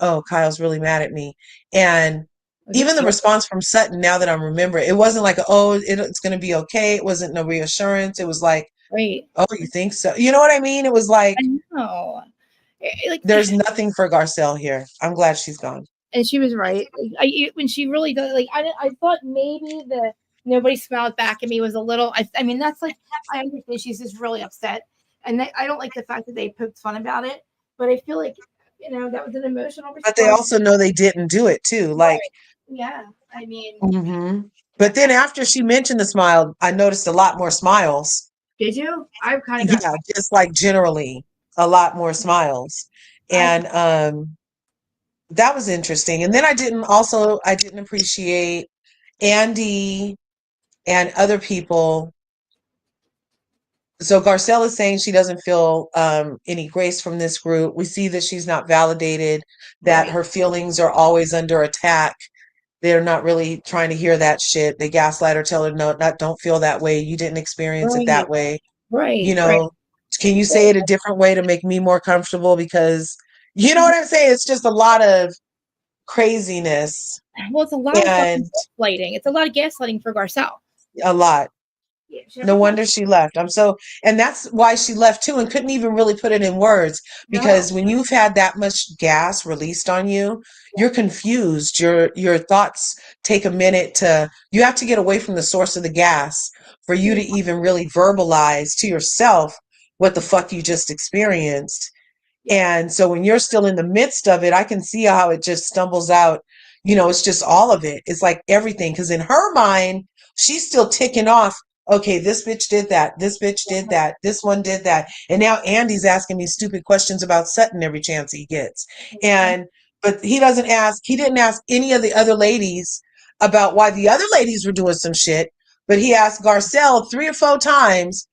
Oh, Kyle's really mad at me. And even the response from Sutton, now that I'm remembering, it wasn't like, oh, it's going to be okay. It wasn't no reassurance. It was like, oh, you think so? You know what I mean? It was like, I know. Like, there's nothing for Garcelle here. I'm glad she's gone. And she was right. When she really does, like, I thought maybe the nobody smiled back at me was a little. I mean, that's like, I understand she's just really upset. And I don't like the fact that they poked fun about it, but I feel like, that was an emotional response. But they also know they didn't do it too. Like, yeah, I mean. But then after she mentioned the smile, I noticed a lot more smiles. Did you? I kind of just like generally a lot more smiles. And that was interesting. And then I didn't appreciate Andy and other people. So Garcelle is saying she doesn't feel any grace from this group. We see that she's not validated, that her feelings are always under attack. They're not really trying to hear that shit. They gaslight her, tell her, no, don't feel that way. You didn't experience it that way. Right. Can you say it a different way to make me more comfortable? Because you know what I'm saying? It's just a lot of craziness. Well, it's a lot of And fucking gaslighting. It's a lot of gaslighting for Garcelle. a lot. Yeah, No wonder she left. And that's why she left too, and couldn't even really put it in words, because when you've had that much gas released on you, you're confused. Your thoughts take a minute you have to get away from the source of the gas for you to even really verbalize to yourself what the fuck you just experienced. And so when you're still in the midst of it, I can see how it just stumbles out. It's just all of it. It's like everything. Because in her mind, she's still ticking off, okay, this bitch did that. This bitch did that. This one did that. And now Andy's asking me stupid questions about Sutton every chance he gets. But he didn't ask any of the other ladies about why the other ladies were doing some shit. But he asked Garcelle 3 or 4 times,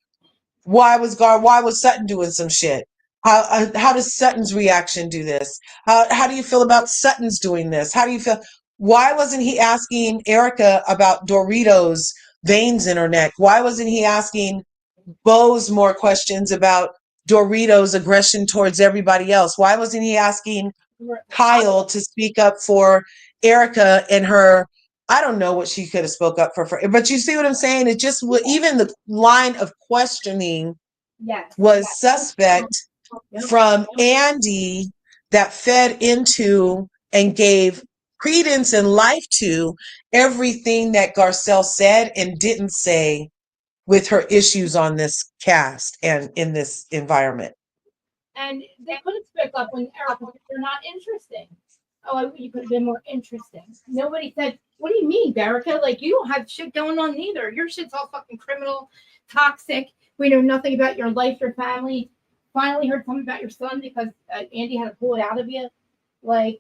why was Sutton doing some shit? How does Sutton's reaction do this? How do you feel about Sutton's doing this? How do you feel? Why wasn't he asking Erica about Dorito's veins in her neck? Why wasn't he asking Bose more questions about Dorito's aggression towards everybody else? Why wasn't he asking Kyle to speak up for Erica and her? I don't know what she could have spoke up for, but you see what I'm saying? It just, even the line of questioning was suspect from Andy, that fed into and gave credence and life to everything that Garcelle said and didn't say with her issues on this cast and in this environment. And they couldn't speak up when Erica said they're not interesting. Oh, you could have been more interesting. Nobody said, what do you mean, Erica? Like, you don't have shit going on either. Your shit's all fucking criminal, toxic. We know nothing about your life, your family. Finally heard something about your son because Andy had to pull it out of you. Like,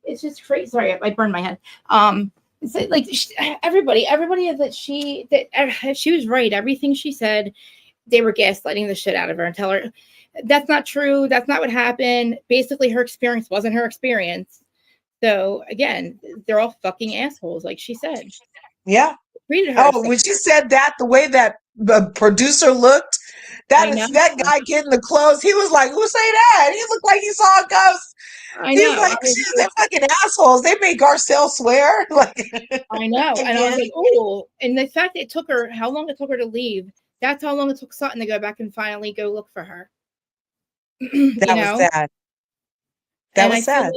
it's just crazy. Sorry, I burned my head. It's like everybody that she was right. Everything she said, they were gaslighting the shit out of her and tell her that's not true. That's not what happened. Basically, her experience wasn't her experience. So again, they're all fucking assholes, like she said. Yeah. Treated her. Oh, when she said that, the way that the producer looked, that guy getting the clothes, he was like, "Who say that?" He looked like he saw a ghost. I know. He was like, "They're fucking assholes. They made Garcelle swear." Like, I know. And I was like, "Oh!" And the fact it took her, how long it took her to leave, that's how long it took Sutton to go back and finally go look for her. That was sad. That was sad.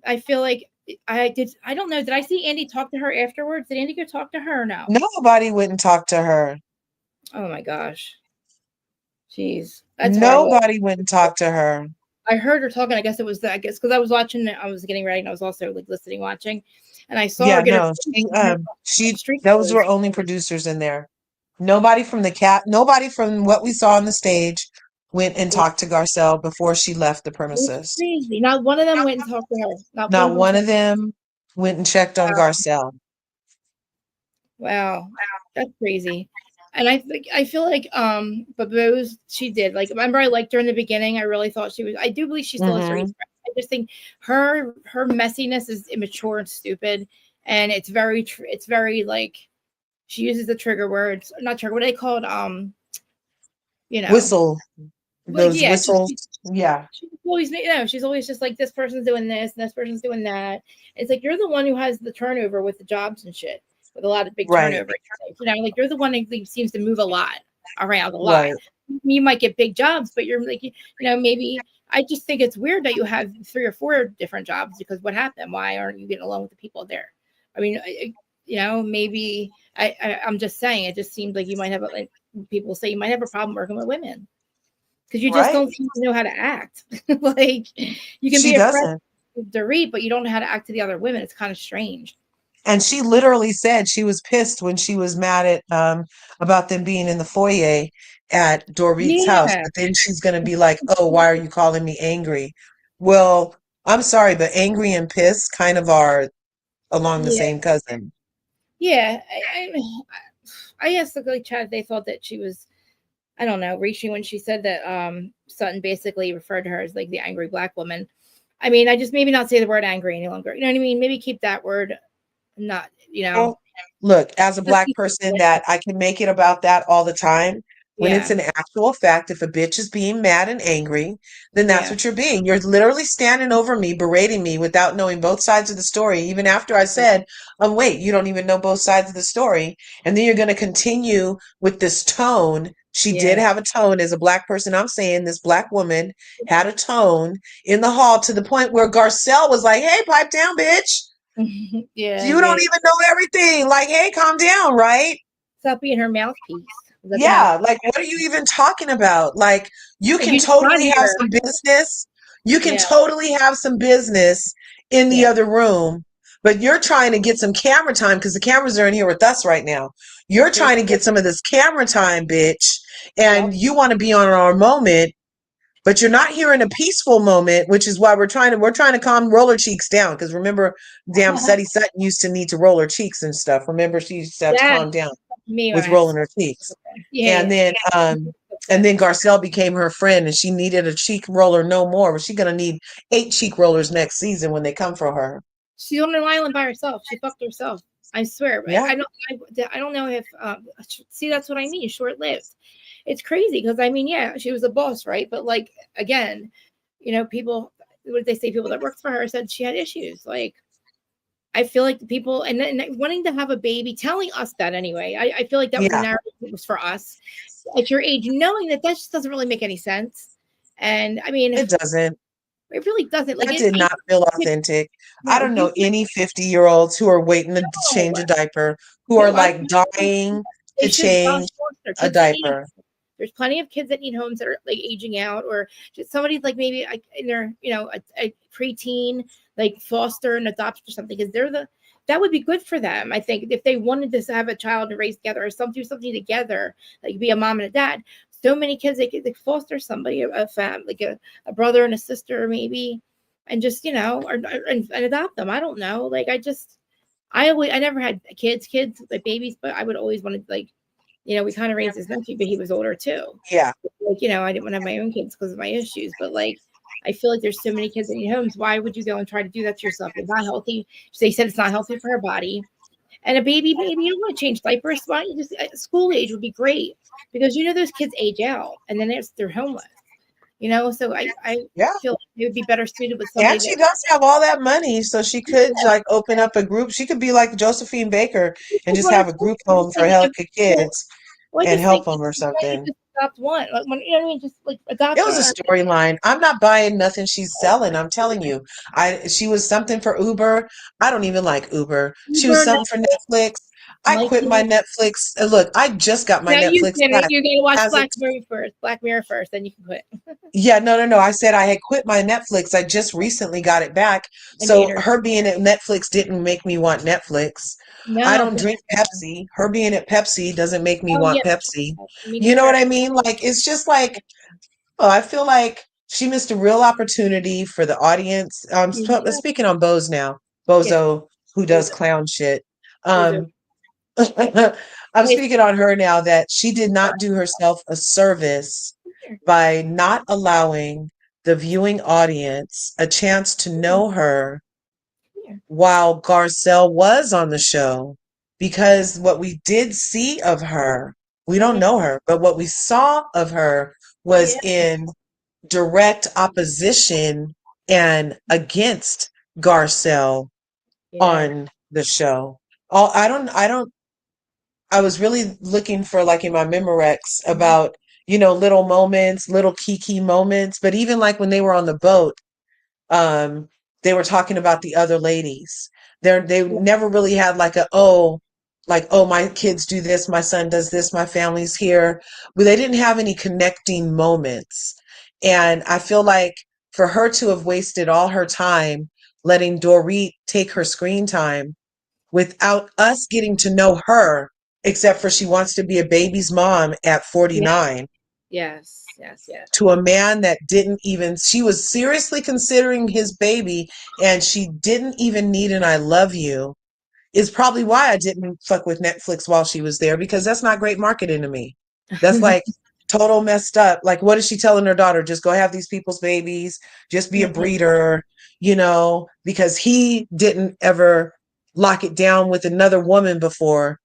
I feel like I don't know. Did I see Andy talk to her afterwards? Did Andy go talk to her or no? Nobody went and talked to her. Oh my gosh. Jeez. Nobody went and talked to her. I heard her talking. I guess because I was watching, I was getting ready and I was also like listening, watching. And I saw her get those were only producers in there. Nobody from nobody from what we saw on the stage went and talked to Garcelle before she left the premises. Crazy. Not one of them went and talked to her. Not one of them went and checked on Garcelle. Wow. That's crazy. And I feel like but Bose, she did. Like, remember, I liked her in the beginning. I really thought I do believe she still has her. I just think her messiness is immature and stupid, and it's very like she uses the trigger words, not trigger. What do they call it? Whistle. Those whistles. She's always just like, this person's doing this and this person's doing that. It's like, you're the one who has the turnover with the jobs and shit, with a lot of big turnover. Like, you're the one who seems to move a lot around a lot. Right. You might get big jobs, but you're like, maybe. I just think it's weird that you have 3 or 4 different jobs, because what happened? Why aren't you getting along with the people there? I mean, maybe I'm just saying, it just seems like you might have, like people say, you might have a problem working with women because you just don't seem to know how to act. Like, you can be a friend with Dorit, but you don't know how to act to the other women. It's kind of strange. And she literally said she was pissed when she was mad at about them being in the foyer at Dorit's house. But then she's going to be like, "Oh, why are you calling me angry?" Well, I'm sorry, but angry and pissed kind of are along the same cousin. Yeah. I asked the chat, they thought that she was, I don't know, reaching when she said that Sutton basically referred to her as like the angry black woman. I mean, I just maybe not say the word angry any longer. You know what I mean? Maybe keep that word. Not, Look, as a black person, that I can make it about that all the time, When it's Yeah. an actual fact, if a bitch is being mad and angry, then that's Yeah. what you're being. You're literally standing over me, berating me without knowing both sides of the story, even after I said, wait, you don't even know both sides of the story. And then you're going to continue with this tone. She did Yeah. have a tone as a black person. I'm saying this black woman had a tone in the hall to the point where Garcelle was like, hey, pipe down, bitch. Yeah. You don't even know everything. Like, hey, calm down, right? Stop being her mouthpiece. Let the Yeah, mouth. like what are you even talking about? Like you Like can you just got totally have here. some business. You can Yeah. totally have some business in the Yeah. other room, but you're trying to get some camera time because the cameras are in here with us right now. You're trying to get some of this camera time, bitch, Yeah. and you want to be on our moment, but you're not here in a peaceful moment, which is why we're trying to calm roller cheeks down. Because remember, damn Sadie Sutton used to need to roll her cheeks and stuff. Remember, she used to have to Yeah. calm down Me when with I had rolling her cheeks. yeah. And then Garcelle became her friend and she needed a cheek roller no more. But she's gonna need 8 cheek rollers next season when they come for her. She's on an island by herself. She fucked herself. I swear. Yeah. I don't know if see, that's what I mean. Short lived. It's crazy because I mean, yeah, she was a boss, right? But like again, people, what did they say? People that worked for her said she had issues. Like I feel like the people and wanting to have a baby, telling us that anyway. I feel like that was a Yeah. narrative that was for us at your age, knowing that just doesn't really make any sense. And I mean, It doesn't. it really doesn't. Like That did not feel authentic. I no, don't know any 50-year-olds who are waiting to change a diaper, who are no, like dying they to should change foster a kids that need. diaper. There's plenty of kids that need homes that are like aging out, or just somebody like maybe like in their, a preteen, like foster and adopt or something, because that would be good for them. I think if they wanted to have a child and raise together or do something together, like be a mom and a dad. So many kids they could foster somebody, a family, like a brother and a sister maybe, and just and adopt them. I don't know. Like I never had kids like babies, but I would always want to like. We kind of raised his nephew, but he was older too. Yeah. Like, I didn't want to have my own kids because of my issues. But like, I feel like there's so many kids that need homes. Why would you go and try to do that to yourself? It's not healthy. They said it's not healthy for her body. And a baby, maybe you don't want to change diapers. Why don't you just school age would be great because those kids age out and then they're homeless. So I Yeah. feel like it would be better suited with somebody And she does have all that money, so she could like open up a group. She could be like Josephine Baker and just have a group home for healthy kids Well, I and just help think them or something. just adopt one. Like when what I mean, just like adopt It was a storyline. I'm not buying nothing she's selling. I'm telling you. She was something for Uber. I don't even like Uber. She was something for Netflix. I Like quit my Netflix. Look, I just got my now you Netflix can back. you gotta watch As a Black Mirror first, then you can quit. Yeah, no. I said I had quit my Netflix. I just recently got it back. And So Gator. her being at Netflix didn't make me want Netflix. I No. don't drink Pepsi. Her being at Pepsi doesn't make me Oh want yeah. Pepsi. Me You know what neither. I mean? Like it's just like, oh, I feel like she missed a real opportunity for the audience. Speaking on Bozo now, Yeah. Bozo who does clown shit. Bozo. Um, I'm speaking on her now that she did not do herself a service by not allowing the viewing audience a chance to know her while Garcelle was on the show. Because what we did see of her, we don't know her, but what we saw of her was in direct opposition and against Garcelle on the show. I was really looking for like in my Memorex about, little moments, little key moments. But even like when they were on the boat, they were talking about the other ladies. They never really had like oh, my kids do this, my son does this, my family's here. But they didn't have any connecting moments. And I feel like for her to have wasted all her time letting Dorit take her screen time without us getting to know her, except for she wants to be a baby's mom at 49. Yes. To a man that she was seriously considering his baby and she didn't even need an I love you, is probably why I didn't fuck with Netflix while she was there, because that's not great marketing to me. That's like total messed up. Like, what is she telling her daughter? Just go have these people's babies, just be a breeder, because he didn't ever lock it down with another woman before.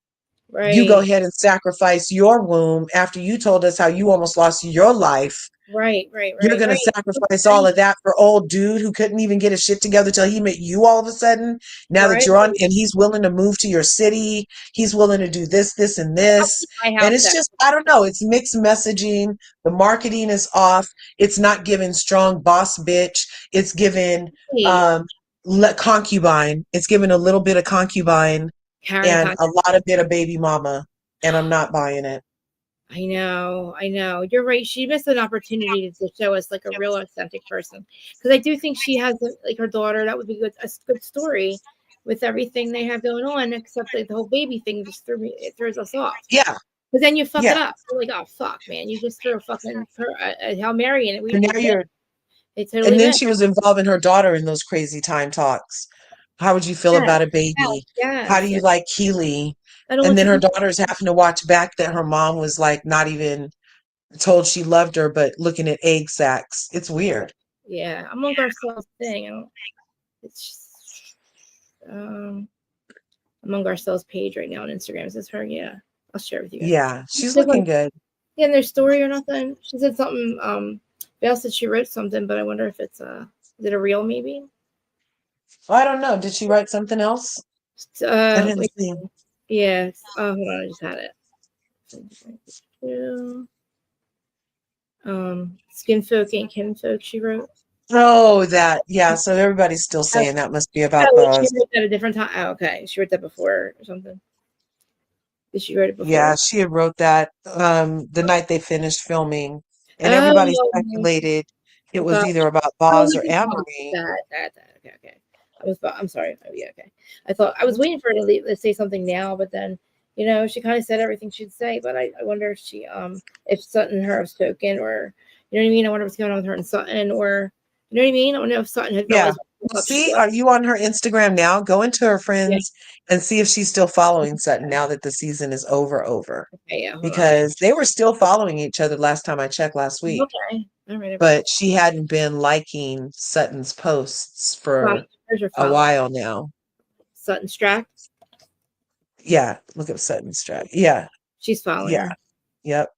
You go Right. ahead and sacrifice your womb after you told us how you almost lost your life. Right. Right. You're Right. going to Right. sacrifice all of that for old dude who couldn't even get his shit together till he met you all of a sudden. Now that Right. you're on, and he's willing to move to your city, he's willing to do this, this, and I'll this. keep my And house it's set. just, I don't know, it's mixed messaging. The marketing is off. It's not giving strong boss bitch. It's giving Hey, um, concubine. It's giving a little bit of concubine Karen and Con- a lot of bit of baby mama. And I'm not buying it. I know, I know. You're right. She missed an opportunity to show us like a real authentic person. Because I do think she has like her daughter. That would be a good story with everything they have going on, except like the whole baby thing just it throws us off. Yeah. Because then you fuck Yeah. it up. You're like, oh fuck, man, you just threw a fucking a Hail Mary in it. And now you're, They and totally then missed. she was involving her daughter in those crazy time talks. How would you feel Yes, about a yes, baby? How do yes. you like Keely? I don't And want then to her be. daughter's having to watch back that her mom was like not even told she loved her, but looking at egg sacs. It's weird. Yeah, Among Ourselves thing. I don't. It's just, Among Ourselves page right now on Instagram. Is this her? Yeah, I'll share it with you guys. Yeah, she's looking good. Yeah, in their story or nothing. She said something. Val said she wrote something, but I wonder if it's is it a real maybe? Well, I don't know. Did she write something else? I didn't Wait, see. yeah. Hold on, I just had it. Skin folk ain't kin folk. She wrote. Oh, that. Yeah, so everybody's still saying that must be about Oh, she those. wrote that a different time. Oh, okay. She wrote that before or something. Did she write it before? Yeah, she had wrote that the night they finished filming, and everybody Oh, speculated it I was thought. either about Oh, Boz we or can talk Amory. that. Okay, okay. I'm sorry. Oh, yeah, okay. I thought I was waiting for her to say something now, but then she kind of said everything she'd say. But I wonder if if Sutton and her have spoken, or you know what I mean. I wonder what's going on with her and Sutton, or you know what I mean. I don't know if Sutton had Yeah. realized. Well, see, are you on her Instagram now? Go into her Yeah. friends and see if she's still following Sutton now that the season is over. Okay, yeah. Hold on. Because they were still following each other last time I checked last week. Okay. All right. But she hadn't been liking Sutton's posts for a while now. Sutton Strack. Yeah, look at Sutton's Strack. Yeah. She's following her. Yep.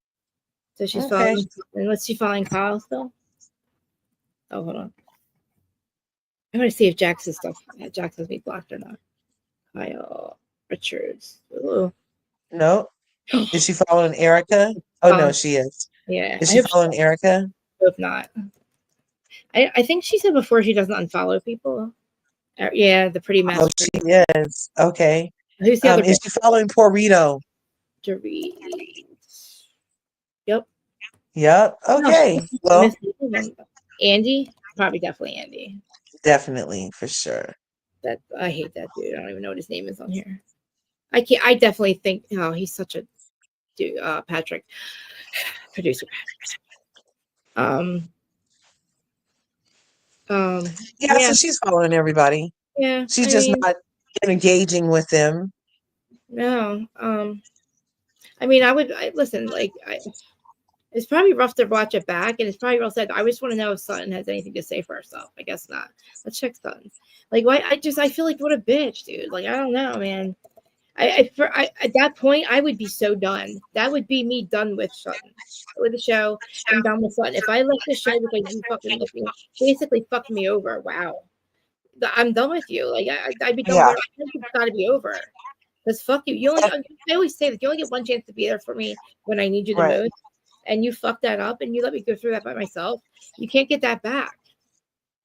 So she's Okay. following. Unless she's following Kyle still. Oh, hold on. I'm gonna see if Jackson's stuff. Jax has me blocked or not. Kyle Richards. Ooh. No. Is she following Erica? Oh no, she is. Yeah. Is she following Erica? Hope not. I think she said before she doesn't unfollow people. Yeah, the pretty mess. Oh, she is. Okay. Who's the other? Is she following Porrito? Yep. Yep. Okay. Well, Andy, probably definitely Andy. Definitely, for sure. That I hate that dude. I don't even know what his name is on here. I can't. I definitely think. Oh, he's such a dude. Patrick, producer. Yeah, so she's following everybody. Yeah, she's just not engaging with them. No. I mean, listen. It's probably rough to watch it back, and it's probably real sad. I just want to know if Sutton has anything to say for herself. I guess not. Let's check Sutton. Like, why? I feel like what a bitch, dude. Like, I don't know, man. I at that point, I would be so done. That would be me done with Sutton, with the show. I'm done with Sutton. If I left the show because you fucking basically fucked me over, wow. I'm done with you. Like, I'd be done. Yeah. It's got to be over. Because fuck you. I always say that you only get one chance to be there for me when I need you the most. And you fucked that up and you let me go through that by myself. You can't get that back.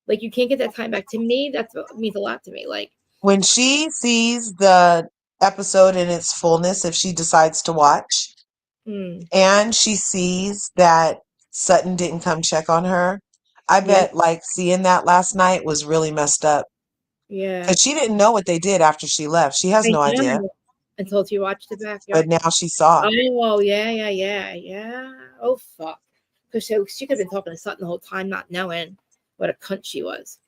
Like, you can't get that time back. To me, that means a lot to me. Like, when she sees the episode in its fullness, if she decides to watch, and she sees that Sutton didn't come check on her, I bet like seeing that last night was really messed up. Yeah. Because she didn't know what they did after she left. She has no idea. Until she watched it back. But now she saw. Oh, yeah. Oh, fuck. Because she could have been talking to Sutton the whole time, not knowing what a cunt she was.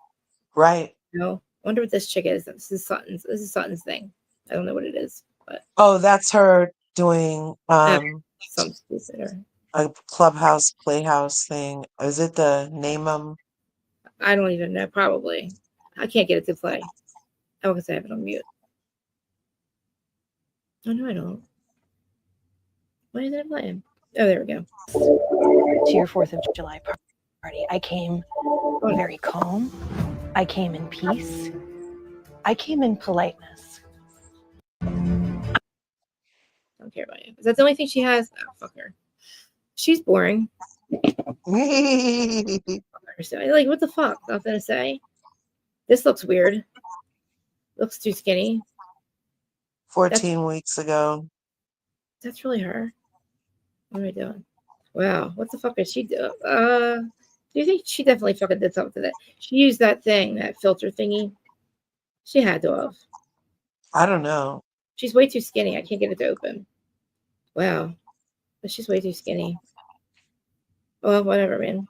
Right. You know? I wonder what this chick is. This is Sutton's thing. I don't know what it is. But oh, that's her doing some stupid a clubhouse playhouse thing. Is it the name of? I don't even know. Probably. I can't get it to play. Oh, because I have it on mute. Oh, no, I don't. Why is it playing? Oh, there we go. To your 4th of July party. I came very calm. I came in peace. I came in politeness. Don't care about you. Is that the only thing she has? Oh, fuck her. She's boring. So, like, what the fuck? Nothing to say. This looks weird. Looks too skinny. 14 weeks ago. That's really her. What am I doing? Wow. What the fuck is she doing? Do you think she definitely fucking did something to that? She used that thing, that filter thingy. She had to have. I don't know. She's way too skinny. I can't get it to open. Wow. But she's way too skinny. Well, whatever, man.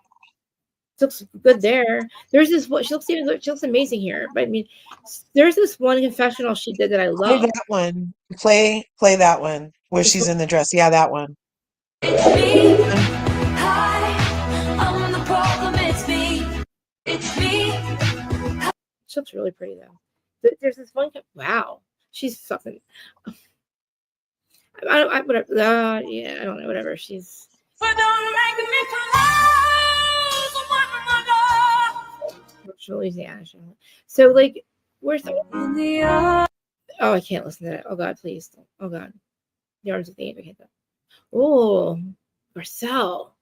Looks good there. There's this one. She looks amazing here. But I mean, there's this one confessional she did that I love. Play that one. Play that one where she's in the dress. Yeah, that one. She looks really pretty though. There's this one. Wow, she's fucking. Whatever. Yeah, I don't know. Whatever. She's. Louisiana. So like, where's the? Oh, I can't listen to that. Oh God, please. Oh God, the arms of the angel. I can't. Oh, Marcel.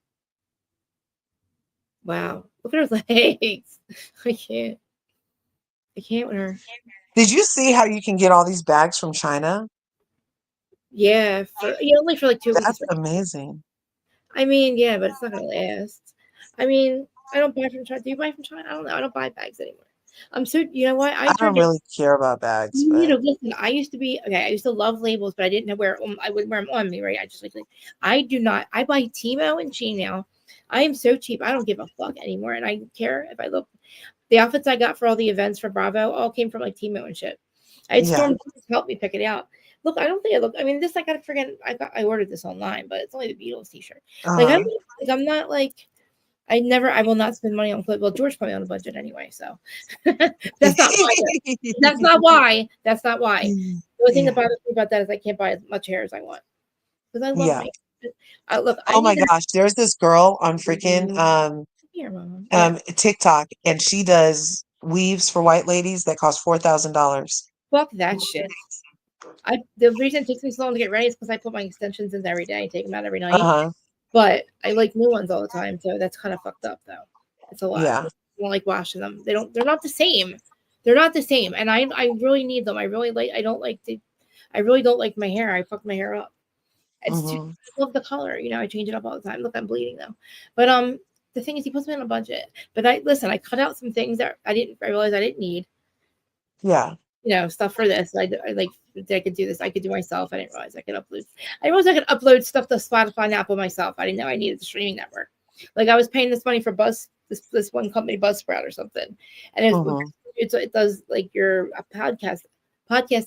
Wow, look at her legs. I can't with her. Did you see how you can get all these bags from China? Yeah, only for like 2 weeks. That's amazing. I mean, yeah, but it's not gonna last. I mean, I don't buy from China. Do you buy from China? I don't know. I don't buy bags anymore. I'm so, you know what? I don't really care about bags. You need to listen. I used to love labels, but I didn't know where I wouldn't wear them on me, right? I do not. I buy Timo and Shein now. I am so cheap. I don't give a fuck anymore, and I don't care if I look. The outfits I got for all the events for Bravo all came from like Timo and shit. I had Storm help me pick it out. Look, I don't think I look. I mean, this I gotta forget. I ordered this online, but it's only the Beatles T-shirt. Like I'm not like. I will not spend money on clothes. Well, George put me on a budget anyway, so that's not why. That's not why. That's not why. The only thing that bothers me about that is I can't buy as much hair as I want because I love my. Look. Oh my gosh, there's this girl on freaking TikTok, and she does weaves for white ladies that cost $4,000. Fuck that shit. The reason it takes me so long to get ready is because I put my extensions in every day, take them out every night. But I like new ones all the time, so that's kind of fucked up though. It's a lot. Yeah. I don't like washing them. They're not the same. They're not the same. And I really need them. I really don't like my hair. I fuck my hair up. It's too, I love the color. I change it up all the time. Look, I'm bleeding though. But the thing is he puts me on a budget. But I cut out some things that I realized I didn't need. Yeah. Stuff for this. I could do this. I could do myself. I didn't realize I could upload. I realized I could upload stuff to Spotify and Apple myself. I didn't know I needed the streaming network. Like I was paying this money for this one company, Buzzsprout or something, and it does like your podcast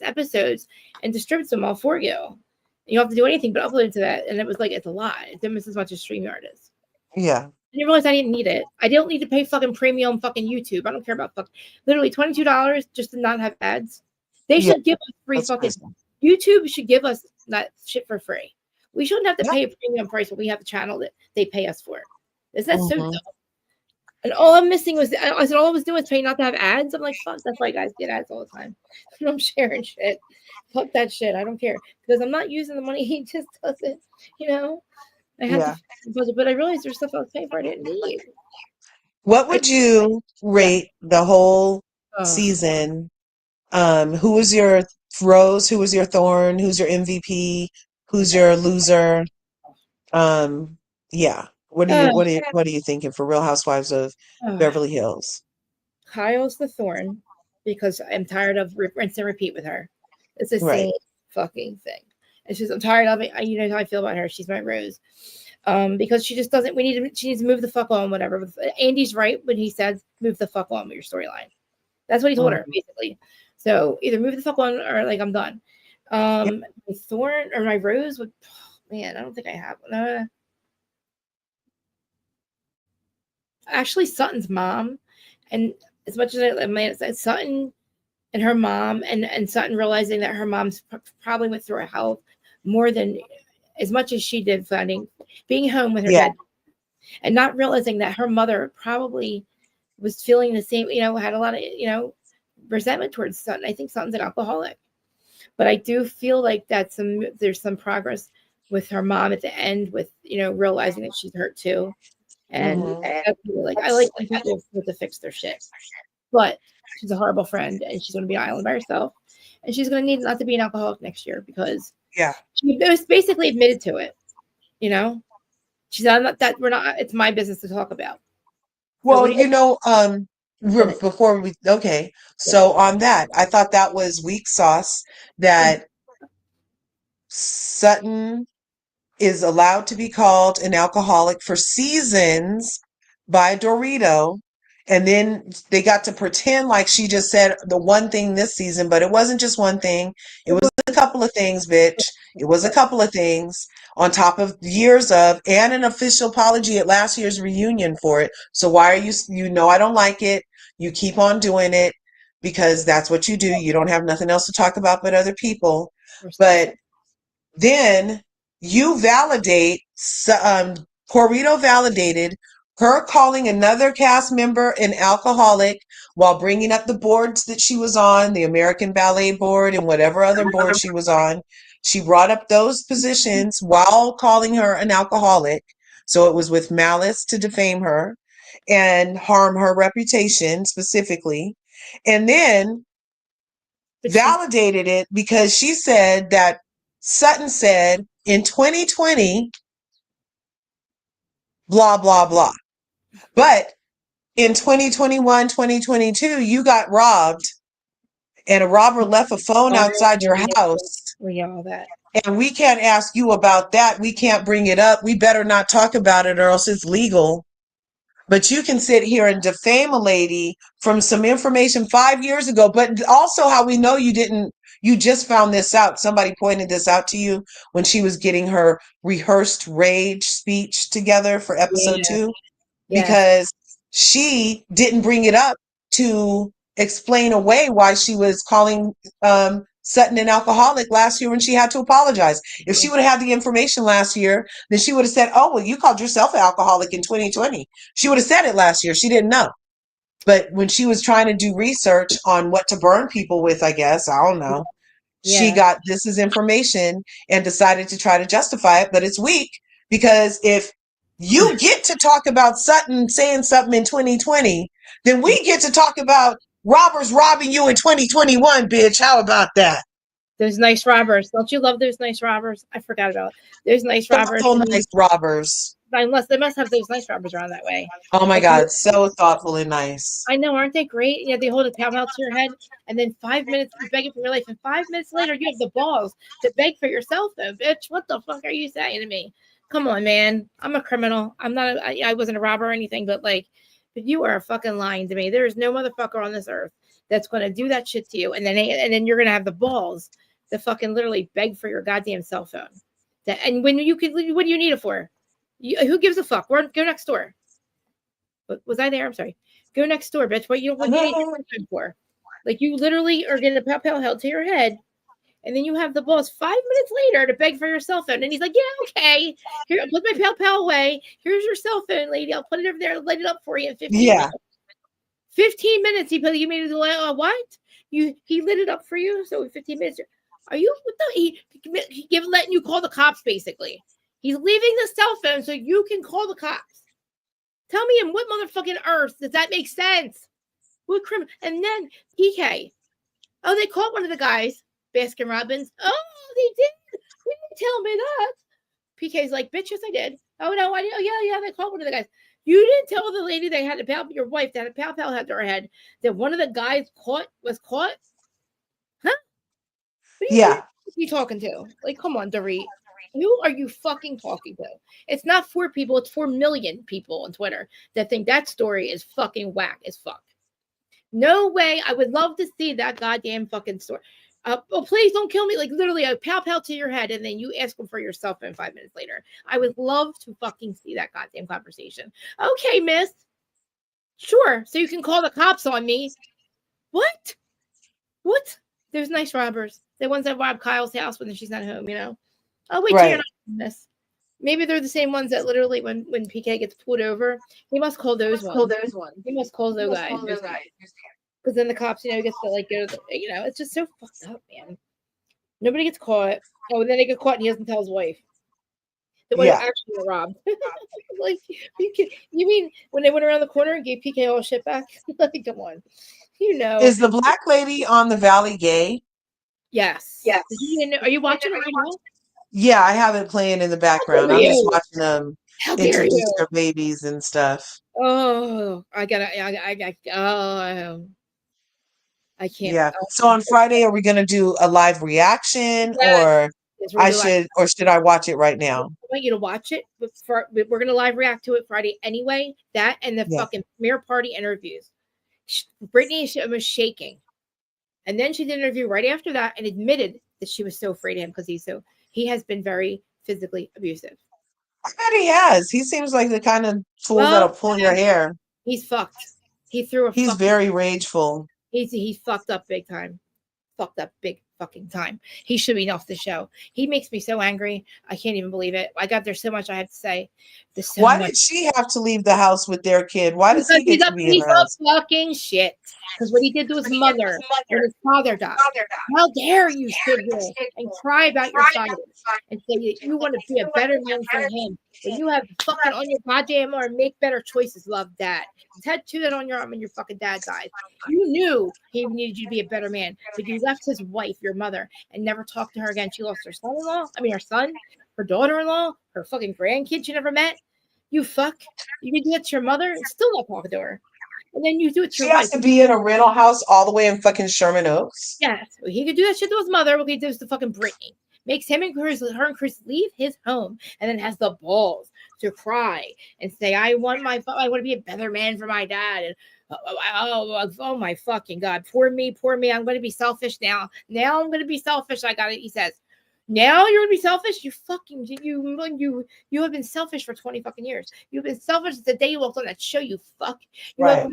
episodes and distributes them all for you. You don't have to do anything but upload to that, and it was like it's a lot. It's almost as much as StreamYard is. Yeah. I didn't realize I didn't need it. I don't need to pay fucking premium fucking YouTube. I don't care about literally $22 just to not have ads. They should give us free fucking YouTube should give us that shit for free. We shouldn't have to pay a premium price when we have a channel that they pay us for. Is that so dumb? And all I'm missing was all I was doing was paying not to have ads. I'm like, fuck, that's why guys get ads all the time. I'm sharing shit. Fuck that shit. I don't care. Because I'm not using the money. He just doesn't, I had to budget, but I realized there's stuff I was paying for I didn't need. What would you rate the whole season? Who was your rose? Who was your thorn? Who's your MVP? Who's your loser? Yeah. What are you thinking for Real Housewives of Beverly Hills? Kyle's the thorn because I'm tired of rinse and repeat with her. It's the same fucking thing. It's just I'm tired of it. You know how I feel about her. She's my rose. Because she just doesn't. She needs to move the fuck on. Whatever. Andy's right when he says move the fuck on with your storyline. That's what he told her basically. So either move the fuck on or like I'm done. My thorn or my rose would. Man, I don't think I have one. Actually, Sutton's mom, and as much as it's Sutton and her mom, and Sutton realizing that her mom's probably went through a health more than as much as she did being home with her Yeah. dad and not realizing that her mother probably was feeling the same, had a lot of, resentment towards Sutton. I think Sutton's an alcoholic, but I do feel like there's some progress with her mom at the end with, realizing that she's hurt too. And that's really, I like when people have to fix their shit, but she's a horrible friend and she's going to be on an island by herself and she's going to need not to be an alcoholic next year because she was basically admitted to it. She's not that it's my business to talk about. Well, before so on that, I thought that was weak sauce that Sutton is allowed to be called an alcoholic for seasons by Dorito. And then they got to pretend like she just said the one thing this season, but it wasn't just one thing. It was a couple of things, bitch. It was a couple of things on top of years of, and an official apology at last year's reunion for it. So why are I don't like it. You keep on doing it because that's what you do. You don't have nothing else to talk about but other people. But then you validate, Corrito validated her calling another cast member an alcoholic while bringing up the boards that she was on, the American Ballet Board and whatever other board she was on. She brought up those positions while calling her an alcoholic. So it was with malice to defame her and harm her reputation specifically. And then validated it because she said that Sutton said in 2020, blah, blah, blah. But in 2021, 2022, you got robbed and a robber left a phone outside your house. All that. And we can't ask you about that. We can't bring it up. We better not talk about it or else it's legal. But you can sit here and defame a lady from some information 5 years ago. But also how we know you just found this out. Somebody pointed this out to you when she was getting her rehearsed rage speech together for episode 2. Because she didn't bring it up to explain away why she was calling Sutton an alcoholic last year when she had to apologize. If she would have had the information last year, then she would have said, oh, well, you called yourself an alcoholic in 2020. She would have said it last year. She didn't know. But when she was trying to do research on what to burn people with, I guess, I don't know, she got this as information and decided to try to justify it. But it's weak because if you get to talk about Sutton saying something in 2020, then we get to talk about robbers robbing you in 2021, bitch. How about that? Those nice robbers. Don't you love those nice robbers? I forgot about it. Those nice robbers. Nice robbers. Unless they must have those nice robbers around that way. Oh my God, so thoughtful and nice. I know, aren't they great? Yeah, they hold a towel to your head, and then 5 minutes you're begging for your life, and 5 minutes later you have the balls to beg for your cell phone, bitch. What the fuck are you saying to me? Come on, man. I'm a criminal. I'm not. I wasn't a robber or anything, but but you are fucking lying to me. There is no motherfucker on this earth that's going to do that shit to you, and then you're going to have the balls to fucking literally beg for your goddamn cell phone. And when you could, what do you need it for? Who gives a fuck? Go next door. Was I there? I'm sorry. Go next door, bitch. What you need it for? You literally are getting a pow held to your head. And then you have the balls 5 minutes later to beg for your cell phone. And he's like, yeah, okay. Here, I'll put my pal away. Here's your cell phone, lady. I'll put it over there and light it up for you in 15 minutes. 15 minutes. You made it what? He lit it up for you. So 15 minutes. Are you letting you call the cops, basically? He's leaving the cell phone so you can call the cops. Tell me in what motherfucking earth does that make sense? What criminal? And then PK. Oh, they caught one of the guys. Baskin Robbins. Oh, they did. You didn't tell me that. PK's like, bitch, yes, I did. Oh, no, I didn't. Oh, yeah, they called one of the guys. You didn't tell the lady they had a pal, your wife, that a pal had to her head, that one of the guys was caught? Huh? Who are you talking to? Come on, Dorit. Who are you fucking talking to? It's not 4 people. It's 4 million people on Twitter that think that story is fucking whack as fuck. No way. I would love to see that goddamn fucking story. Please don't kill me. Literally a pow to your head, and then you ask them for your cell phone 5 minutes later. I would love to fucking see that goddamn conversation. Okay, miss. Sure. So you can call the cops on me. What? There's nice robbers. The ones that rob Kyle's house when she's not home, Oh, wait till you're not This. Maybe they're the same ones that literally, when PK gets pulled over, he must call those ones. He must call those guys. Because then the cops, gets to like go to it's just so fucked up, man. Nobody gets caught. Oh, and then they get caught and he doesn't tell his wife. The one who actually got robbed. Like, you mean when they went around the corner and gave PK all shit back? Like, come on. Is the black lady on the Valley gay? Yes. Are you watching it right now? Yeah, I have it playing in the background. I'm just watching them introduce their babies and stuff. Oh, I can't. Yeah. So on Friday, are we going to do a live reaction, or should I watch it right now? I want you to watch it. We're going to live react to it Friday anyway. That and the fucking premiere party interviews. Brittany was shaking, and then she did an interview right after that and admitted that she was so afraid of him because he has been very physically abusive. I bet he has. He seems like the kind of fool that'll pull your hair. He's fucked. He's very rageful. He's fucked up big time. Fucked up big fucking time. He should be off the show. He makes me so angry. I can't even believe it. There's so much I have to say. Why did she have to leave the house with their kid? Why does he get to be in the house? Fucking shit. Because what he did to his mother when his father died. How dare you sit here and cry about your father and say that you want to be a better man for him. When you have fucking on your goddamn arm, make better choices, love dad. Tattoo that on your arm when your fucking dad died. You knew he needed you to be a better man, but you left his wife, your mother, and never talked to her again. She lost her son-in-law, her son, her daughter-in-law, her fucking grandkid she never met. You fuck. You can do that to your mother and still not talk to her. And then you do it to your wife. She has to be in a rental house all the way in fucking Sherman Oaks? Yes. Well, he could do that shit to his mother. What he does to fucking Brittany. Makes her and Chris leave his home and then has the balls to cry and say, I want to be a better man for my dad. And oh my fucking God. Poor me. I'm going to be selfish now. Now I'm going to be selfish. I got it. He says, now you're going to be selfish. You have been selfish for 20 fucking years. You've been selfish since the day you walked on that show. You fuck. You have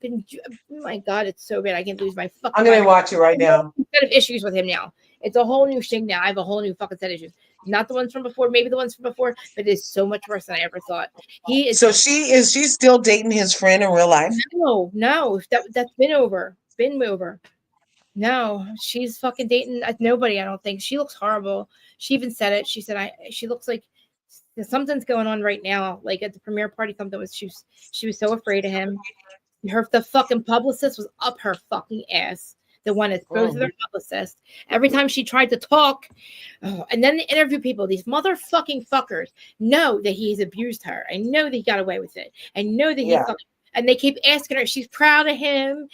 been. Oh my God, it's so bad. I can't lose my fucking. I'm going to watch it right now. Set of issues with him now. It's a whole new thing now. I have a whole new fucking set of issues. Not the ones from before, maybe the ones from before, but it is so much worse than I ever thought. He is. So she still dating his friend in real life? No, that's been over. No, she's fucking dating nobody. I don't think. She looks horrible. She even said it. She said she looks like something's going on right now. Like at the premiere party, something was. She was so afraid of him. The fucking publicist was up her fucking ass. The one that's both of their publicist. Every time she tried to talk, and then the interview people, these motherfucking fuckers know that he's abused her. I know that he got away with it. I know that he fucking, and they keep asking her. She's proud of him.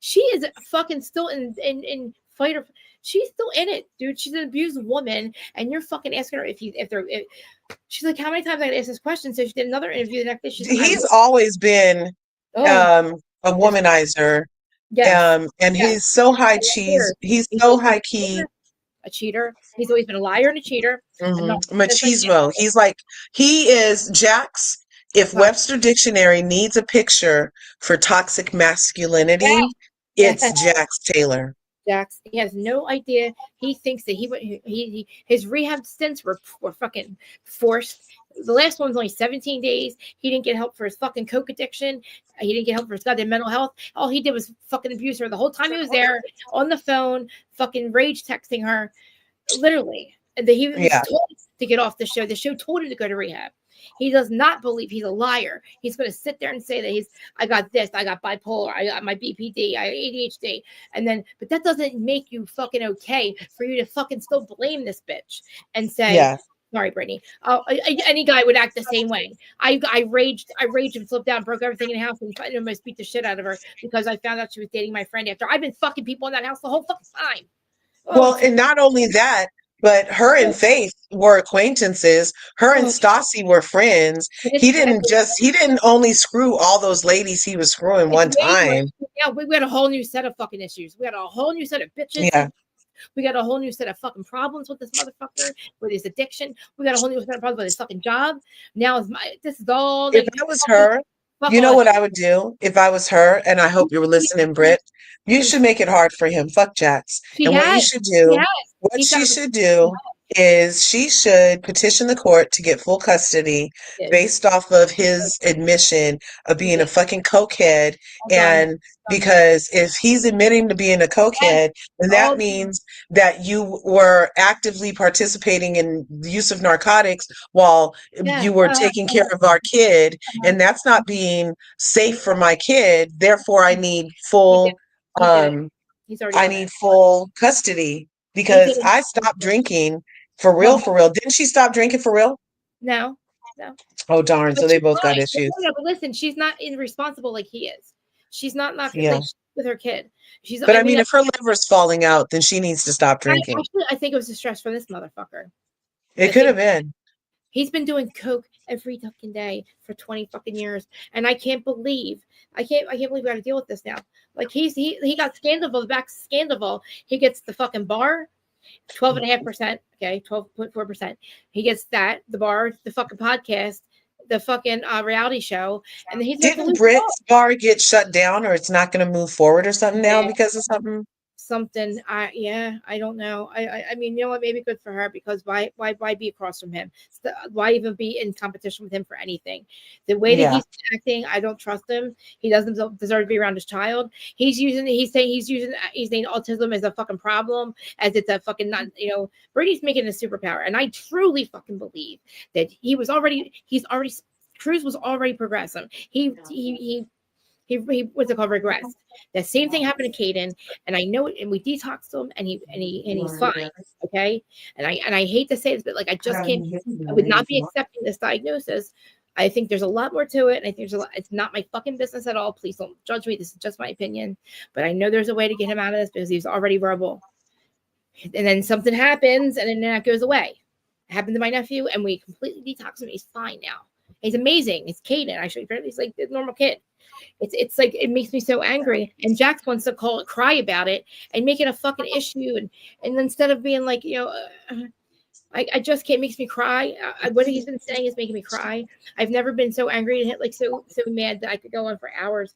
She is fucking still in fight. She's still in it, dude. She's an abused woman, and you're fucking asking her if she's like, how many times I gotta ask this question? So she did another interview the next day. He's always been a womanizer. Yes. And he's so high cheese. He's so high key. A cheater. He's always been a liar and a cheater. Machismo. He is Jax. If Webster Dictionary needs a picture for toxic masculinity, it's Jax Taylor. Jax, he has no idea. He thinks that his rehab stints were fucking forced. The last one was only 17 days. He didn't get help for his fucking coke addiction. He didn't get help for his goddamn mental health. All he did was fucking abuse her the whole time he was there on the phone, fucking rage texting her, literally. And he was told to get off the show. The show told him to go to rehab. He does not believe he's a liar. He's going to sit there and say that I got this, I got bipolar, I got my BPD, I ADHD. But that doesn't make you fucking okay for you to fucking still blame this bitch and say, sorry, Brittany. Any guy would act the same way. I raged and flipped out, broke everything in the house, and almost beat the shit out of her because I found out she was dating my friend after I've been fucking people in that house the whole fucking time. Well, and not only that, but her and Faith were acquaintances. Her and Stassi were friends. He didn't only screw all those ladies he was screwing one time. Yeah, we had a whole new set of fucking issues. We had a whole new set of bitches. Yeah. We got a whole new set of fucking problems with this motherfucker, with his addiction. We got a whole new set of problems with his fucking job. Now this is all. If I was her, you know what I would do? If I was her, and I hope you were listening, Britt, you should make it hard for him. Fuck Jax. What she should do is she should petition the court to get full custody based off of his admission of being a fucking cokehead. And because if he's admitting to being a cokehead, then that means that you were actively participating in the use of narcotics while you were taking care of our kid. And that's not being safe for my kid. Therefore, I need full, I need full custody because I stopped drinking for real, for real. Didn't she stop drinking for real? No. Oh, darn. So they both got issues. No, but listen, she's not irresponsible like he is. She's not like with her kid. But I mean, if her liver's falling out, then she needs to stop drinking. I think it was the stress from this motherfucker. It could have been. He's been doing coke every fucking day for 20 fucking years, and I can't believe we got to deal with this now. Like he got Scandival, back Scandival. He gets the fucking bar, 12.5%. Okay, 12.4%. He gets that, the bar, the fucking podcast, the fucking reality show, and then he's didn't Brit's bar get shut down, or it's not going to move forward or something now because of something? I don't know. I mean, you know what? Maybe good for her, because why be across from him? Why even be in competition with him for anything? The way that he's acting, I don't trust him. He doesn't deserve to be around his child. He's saying autism as a fucking problem, as it's a fucking not, Brady's making a superpower. And I truly fucking believe that Cruz was already progressive. He what's it called, regressed. The same thing happened to Caden, and I know it, and we detoxed him, and he's fine. Okay. And I hate to say this, but like, I would not be accepting this diagnosis. I think there's a lot more to it, and I think it's not my fucking business at all. Please don't judge me. This is just my opinion. But I know there's a way to get him out of this, because he's already verbal. And then something happens, and then that goes away. It happened to my nephew, and we completely detoxed him. He's fine now. He's amazing. It's Caden. Actually, he's like a normal kid. It's like, it makes me so angry. And Jax wants to cry about it and make it a fucking issue. And instead of being like, I just can't, makes me cry. What he's been saying is making me cry. I've never been so angry and like so mad that I could go on for hours.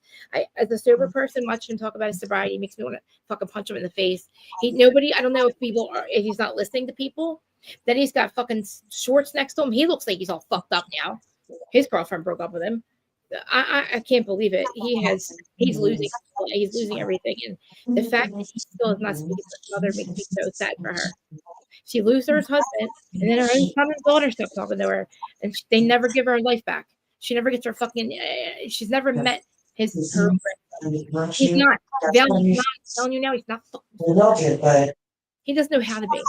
As a sober person, watching him talk about his sobriety makes me want to fucking punch him in the face. I don't know if he's not listening to people. Then he's got fucking shorts next to him. He looks like he's all fucked up now. His girlfriend broke up with him. I can't believe it. He's losing everything, and the fact that he still is not speaking to his mother makes me so sad for her. She loses her husband, and then her own son and daughter stop talking to her, and they never give her life back. She never gets her fucking. She's never met her. He's not. I'm telling you now, he's not fucking. He doesn't know how to be.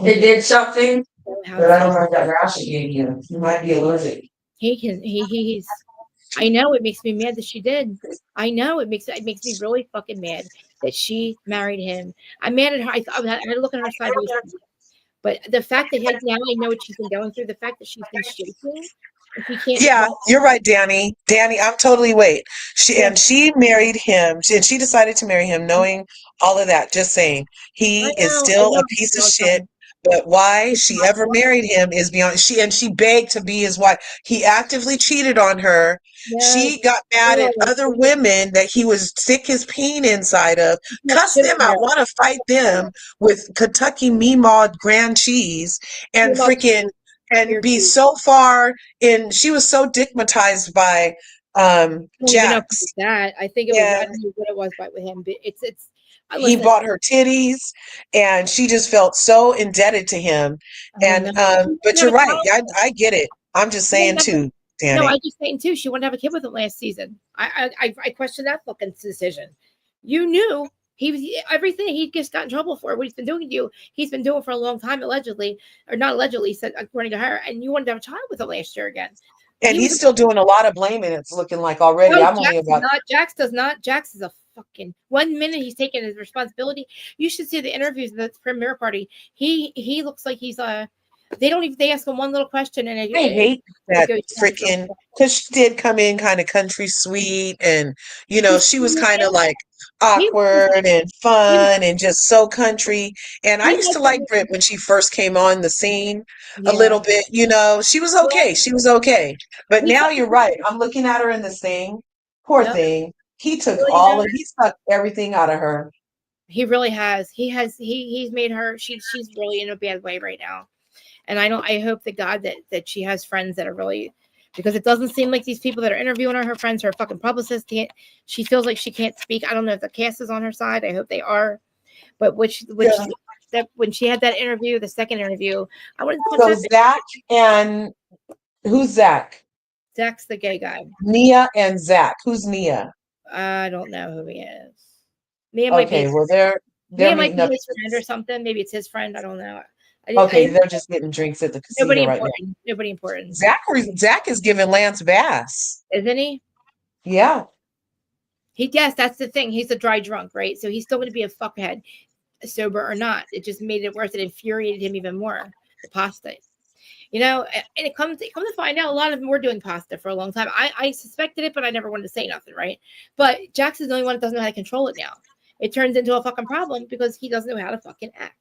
It did something, but I don't know if that rash it gave you. You might be allergic. He's. I know it makes me mad that she did. I know it makes me really fucking mad that she married him. I'm mad at her. I had to look at her side, but the fact that now I know what she's been going through. The fact that she's been shaking. Yeah, you're right, Danny. I'm totally she married him, and she decided to marry him knowing all of that. Just saying, he is still a piece of shit. But why she ever married him is beyond. She begged to be his wife. He actively cheated on her. Yeah. She got mad at other women that he was sick his peen inside of. Cuss them out. Want to fight them with Kentucky Meemaw grand cheese and freaking and be so far in. She was so digmatized by Jax. That I think it was what it was with him. But it's. He bought her titties, and she just felt so indebted to him. And but you're right. I get it. I'm just saying too, Danny. No, I'm just saying too. She wanted to have a kid with him last season. I question that fucking decision. You knew he was everything he just got in trouble for. What he's been doing to you, he's been doing for a long time, allegedly, or not allegedly, said according to her. And you wanted to have a child with him last year again. And he's still doing a lot of blaming. It's looking like already. No, Jax does not. Jax is a fucking 1 minute he's taking his responsibility. You should see the interviews at the premiere party. He looks like he's they ask him one little question, and I hate that freaking, because she did come in kind of country sweet, and she was kind of like awkward and fun and just so country. And I used to like Britt when she first came on the scene a little bit. She was okay. She was okay. But now you're right. I'm looking at her in this thing. Poor thing. He took he sucked everything out of her. He really has. He's made her. She's really in a bad way right now. And I hope to God that she has friends that are really, because it doesn't seem like these people that are interviewing her friends, her fucking publicist, she feels like she can't speak. I don't know if the cast is on her side. I hope they are. But when she had that interview, the second interview, I wanted to punch So Zach and who's Zach? Zach's the gay guy. Nia and Zach. Who's Nia? I don't know who he is. Nia might Okay, be. well they're Nia might meeting be up. his friend or something. Maybe it's his friend. I don't know. Okay, they're just getting drinks at the Nobody casino right now. important. Nobody important. Zach is giving Lance Bass. Isn't he? Yeah. Yes, that's the thing. He's a dry drunk, right? So he's still going to be a fuckhead, sober or not. It just made it worse. It infuriated him even more. The pasta, and it comes to find out, a lot of them were doing pasta for a long time. I suspected it, but I never wanted to say nothing, right? But Jackson's the only one that doesn't know how to control it now. It turns into a fucking problem because he doesn't know how to fucking act.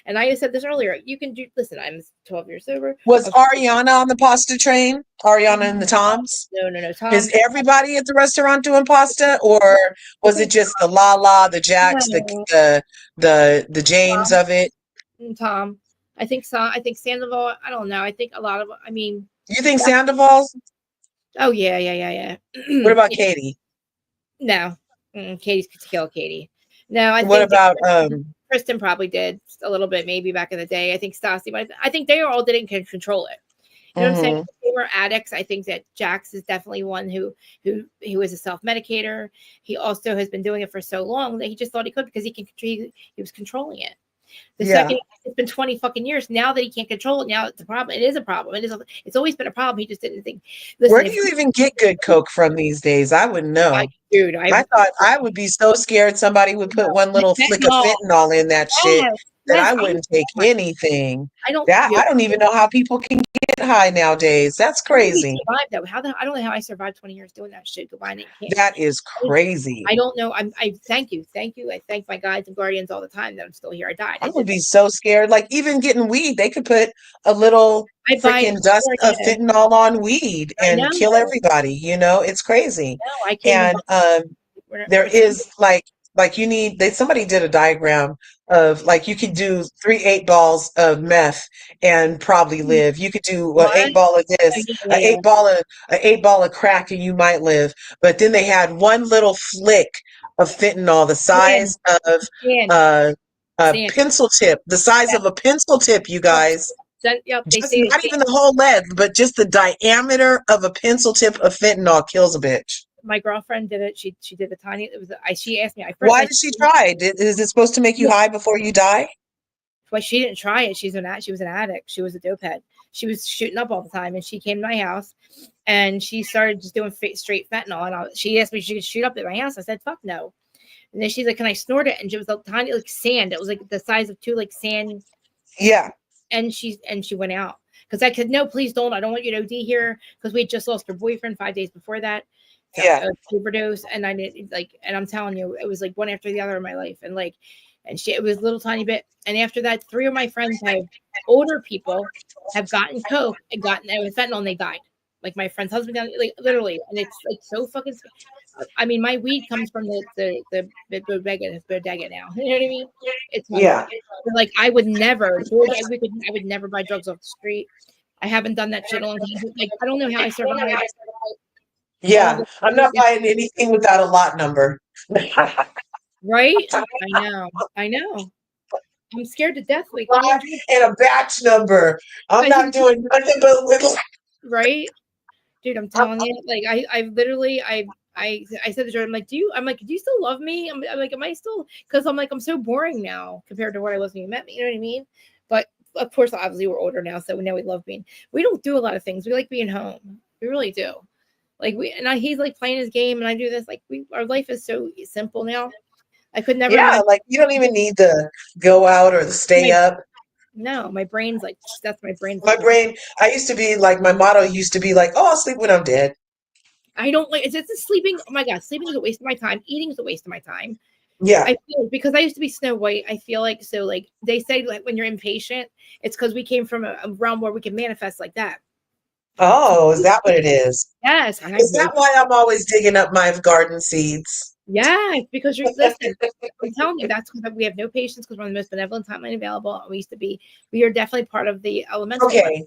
And I said this earlier. You can do. Listen, I'm 12 years sober. Was Ariana on the pasta train? Ariana and the Toms? No. Tom. Is everybody at the restaurant doing pasta, or was it just the Lala, the Jacks, the James of it? Tom. I think Sandoval. I don't know. I think a lot of. I mean. You think Sandoval's? Oh yeah. What about Katie? No, Katie's to kill Katie. No, What about Kristen probably did a little bit, maybe back in the day. I think Stassi, I think they all didn't control it. You know what I'm saying? They were addicts. I think that Jax is definitely one who is a self-medicator. He also has been doing it for so long that he just thought he could because he was controlling it. Second, it's been 20 fucking years now that he can't control it. Now it's a problem. It is a problem. It's always been a problem. He just didn't think. Listen, where do you even get good Coke from these days? I wouldn't know. I thought I would be so scared somebody would put one little flick of fentanyl in that shit that I wouldn't take anything. I don't even know how people can get high nowadays. That's crazy. I don't know how I survived 20 years doing that shit. That is crazy. I don't know. I thank you. I thank my guides and guardians all the time that I'm still here. I died. I would be so scared. Like even getting weed, they could put a little freaking dust of fentanyl on weed and kill everybody. It's crazy. No, I can't. And there is somebody did a diagram of like you could do 3 8 balls of meth and probably live. You could do an 8 ball of this, an 8 ball of crack, and you might live. But then they had one little flick of fentanyl, the size of a pencil tip, the size of a pencil tip, you guys. Not even the whole lead, but just the diameter of a pencil tip of fentanyl kills a bitch. My girlfriend did it. She did the tiny. She asked me. Why did she try? Is it supposed to make you high before you die? Well, she didn't try it. She was an addict. She was a dope head. She was shooting up all the time, and she came to my house, and she started just doing straight fentanyl. And she asked me if she could shoot up at my house. I said, "Fuck no." And then she's like, "Can I snort it?" And it was a tiny like sand. It was like the size of 2 like sand. Yeah. And she went out because I said, "No, please don't. I don't want you to OD here," because we had just lost her boyfriend 5 days before that. Overdose, and I didn't and I'm telling you, it was like one after the other in my life, and it was a little tiny bit. And after that, 3 of my friends older people have gotten coke and gotten fentanyl, and they died. Like my friend's husband, literally, and it's like so fucking. I mean, my weed comes from the bodega now. You know what I mean? It's like I would never. I would never buy drugs off the street. I haven't done that shit a long time. Like I don't know how I survived. Yeah, I'm not buying anything without a lot number. Right? I know. I'm scared to death. Like, and a batch number. I'm not doing nothing but little. Right, dude. I'm telling you. Like, I literally, I said to Jordan, do you still love me? I'm like, am I still? Because I'm like, I'm so boring now compared to what I was when you met me. You know what I mean? But of course, obviously, we're older now, so now we love being. We don't do a lot of things. We like being home. We really do. Like he's like playing his game, and I do this. Like our life is so simple now. I could never. Yeah, like you don't even need to go out or stay up. No, my brain's like that's my brain. My brain. I used to be like my motto used to be like, "Oh, I'll sleep when I'm dead." I don't like. It's sleeping. Oh my god, sleeping is a waste of my time. Eating is a waste of my time. Yeah, I feel because I used to be Snow White. I feel like so. Like they say, like when you're impatient, it's because we came from a realm where we can manifest like that. Oh, is that what it is? Yes. Is that why I'm always digging up my garden seeds? Yes, because you're listen. I'm telling you, that's because we have no patience because we're on the most benevolent timeline available. We used to be. We are definitely part of the elemental. Okay.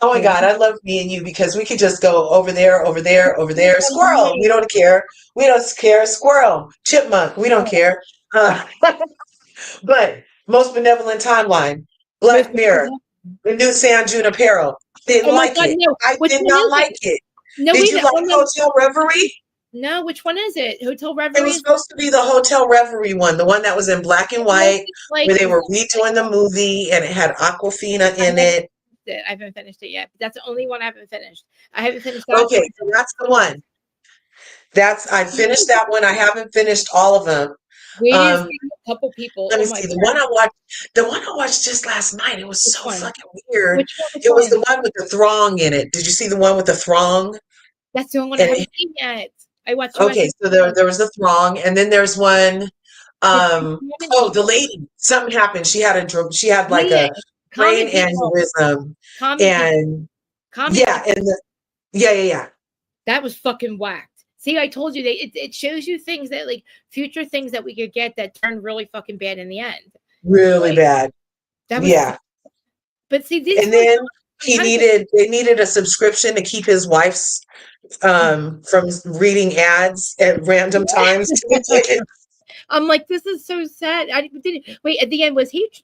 Oh my God, I love me and you because we could just go over there, over there, over there. Squirrel, we don't care. We don't care. Squirrel, chipmunk, we don't care. But most benevolent timeline, Black Mirror, the new San June Apparel. Didn't Oh my like God, it. no. I Which did one not is like it? it. No, Did wait, you that like one Hotel Reverie? No, which one is it? Hotel It Reverie was is supposed to be the Hotel Reverie one, the one that was in black and white, like where they were redoing the movie and it had Aquafina in it. I haven't finished it yet. But that's the only one I haven't finished. I haven't finished that. Okay, so that's the one. I finished that one. I haven't finished all of them. We did see a couple people. Let me Oh my see. God. The one I watched just last night, it was Which so one? fucking weird. Which one? It was the one with the throng in it. Did you see the one with the throng? That's the only one I haven't seen yet. I watched. Okay, so there was the throng, and then there's one. The lady. Something happened. She had like a brain aneurysm, and yeah. That was fucking whacked. See, I told you it shows you things that like future things that we could get that turn really fucking bad in the end. Really bad. That was But see, this and then they needed a subscription to keep his wife's from reading ads at random times. I'm like, this is so sad. I didn't wait. At the end,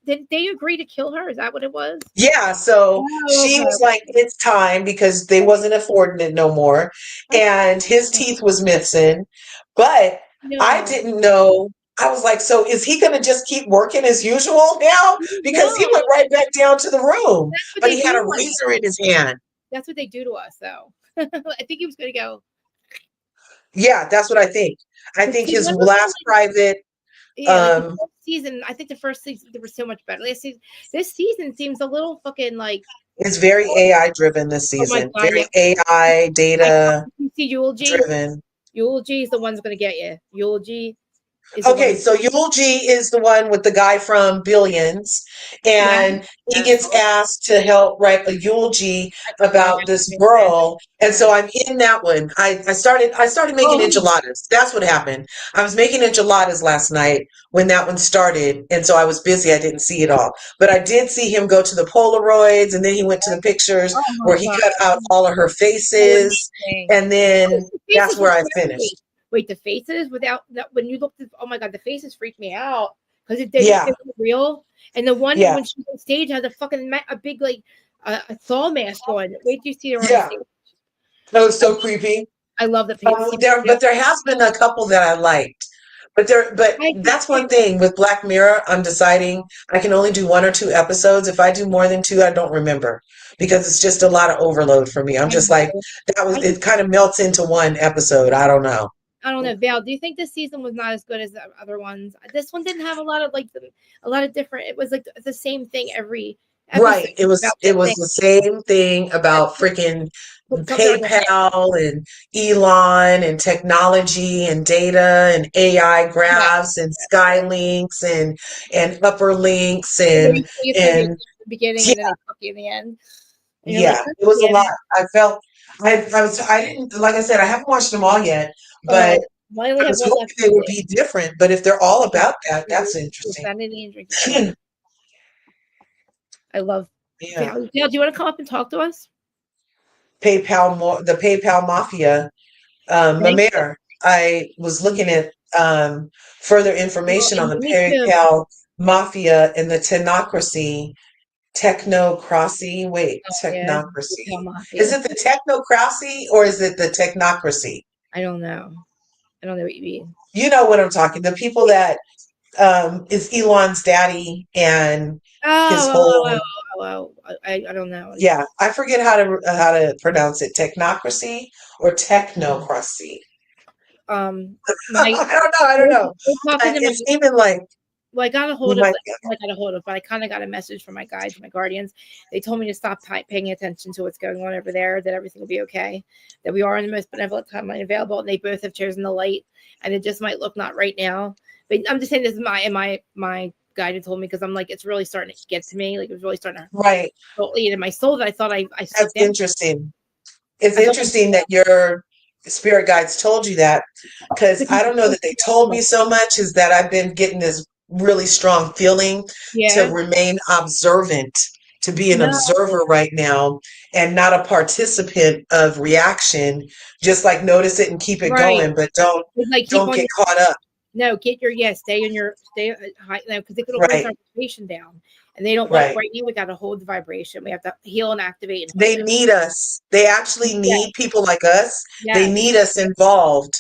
did they agree to kill her? Is that what it was? Yeah. So she was like, it's time because they wasn't affording it no more. And his teeth was missing. But I didn't know. I was like, so is he going to just keep working as usual now? Because he went right back down to the room, but he had a razor in his hand. That's what they do to us, though. I think he was going to go. Yeah, that's what I think. I think his last private. The first season, I think the first season there was so much better. This season seems a little fucking like. It's very AI driven this season. Very AI data driven. Eulogy is the one's going to get you. Eulogy. Okay, so Eulogy is the one with the guy from Billions, and he gets asked to help write a eulogy about this girl, and so I'm in that one. I started making enchiladas. That's what happened. I was making enchiladas last night when that one started, and so I was busy. I didn't see it all, but I did see him go to the Polaroids, and then he went to the pictures where he cut out all of her faces, and then that's where I finished. Wait, the faces when you looked at, oh my God, the faces freaked me out because they were real. And the one when she was on stage had a big like a thaw mask on. Wait, do you see her on stage? That was so creepy. I love the but there has been a couple that I liked. But that's one thing with Black Mirror. I'm deciding I can only do 1 or 2 episodes. If I do more than 2, I don't remember because it's just a lot of overload for me. I'm just like it kind of melts into one episode. I don't know. Val, do you think this season was not as good as the other ones? This one didn't have a lot of different. It was like the same thing every episode. Right. It was the same thing about freaking PayPal and Elon and technology and data and AI graphs and Skylinks and upper links and the beginning and then they fuck you in the end. Yeah, it was a lot. I felt I didn't, like I said, I haven't watched them all yet, but I was hoping they would be different. But if they're all about that, that's interesting. I love. Yeah. Do you want to come up and talk to us? The PayPal Mafia, Mamer. I was looking at further information on the PayPal Mafia and the Technocracy. Technocracy. Wait, Technocracy. Is it the Technocracy or is it the Technocracy? I don't know. I don't know what you mean. You know what I'm talking. The people that is Elon's daddy and his whole. I don't know. Yeah, I forget how to pronounce it. Technocracy or Technocracy. I don't know. It's even like. Well, I got a hold of, but I kind of got a message from my guides, my guardians. They told me to stop paying attention to what's going on over there, that everything will be okay, that we are in the most benevolent timeline available, and they both have chosen the light, and it just might look not right now. But I'm just saying this is my guide had told me, because I'm like, it's really starting to get to me. Like, it was really starting to eat in my soul that I thought I That's interesting. It's interesting that you're spirit guides told you that, because I don't know that they told me so much, is that I've been getting this really strong feeling to Yeah. remain observant, to be an No. observer right now and not a participant of reaction. Just like notice it and keep it Right. going, but don't Like keep on get your, caught up. no, get your, stay high, no, because they could hold Right, our vibration down. And they don't want, right. right now we got to hold the vibration. We have to heal and activate and They hold it. need us. They actually Yeah. need people like us. They Yes. need us involved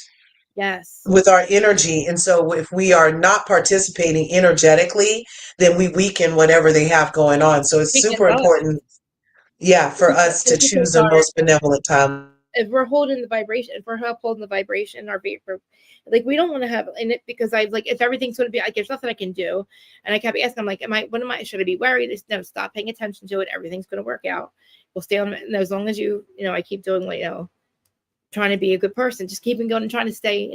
Yes. with our energy. And so if we are not participating energetically, then we weaken whatever they have going on. So it's Weekends super us. important, yeah, for us to This is choose the most benevolent time. if we're holding the vibration, if we're upholding the vibration, our vapor, like we don't want to have in it, because I like, if everything's going to be like, there's nothing I can do. And I kept asking, I'm like, should I be worried? It's, no, stop paying attention to it. Everything's going to work out. We'll stay on it. And as long as you know, I keep doing, trying to be a good person, just keeping going and trying to stay,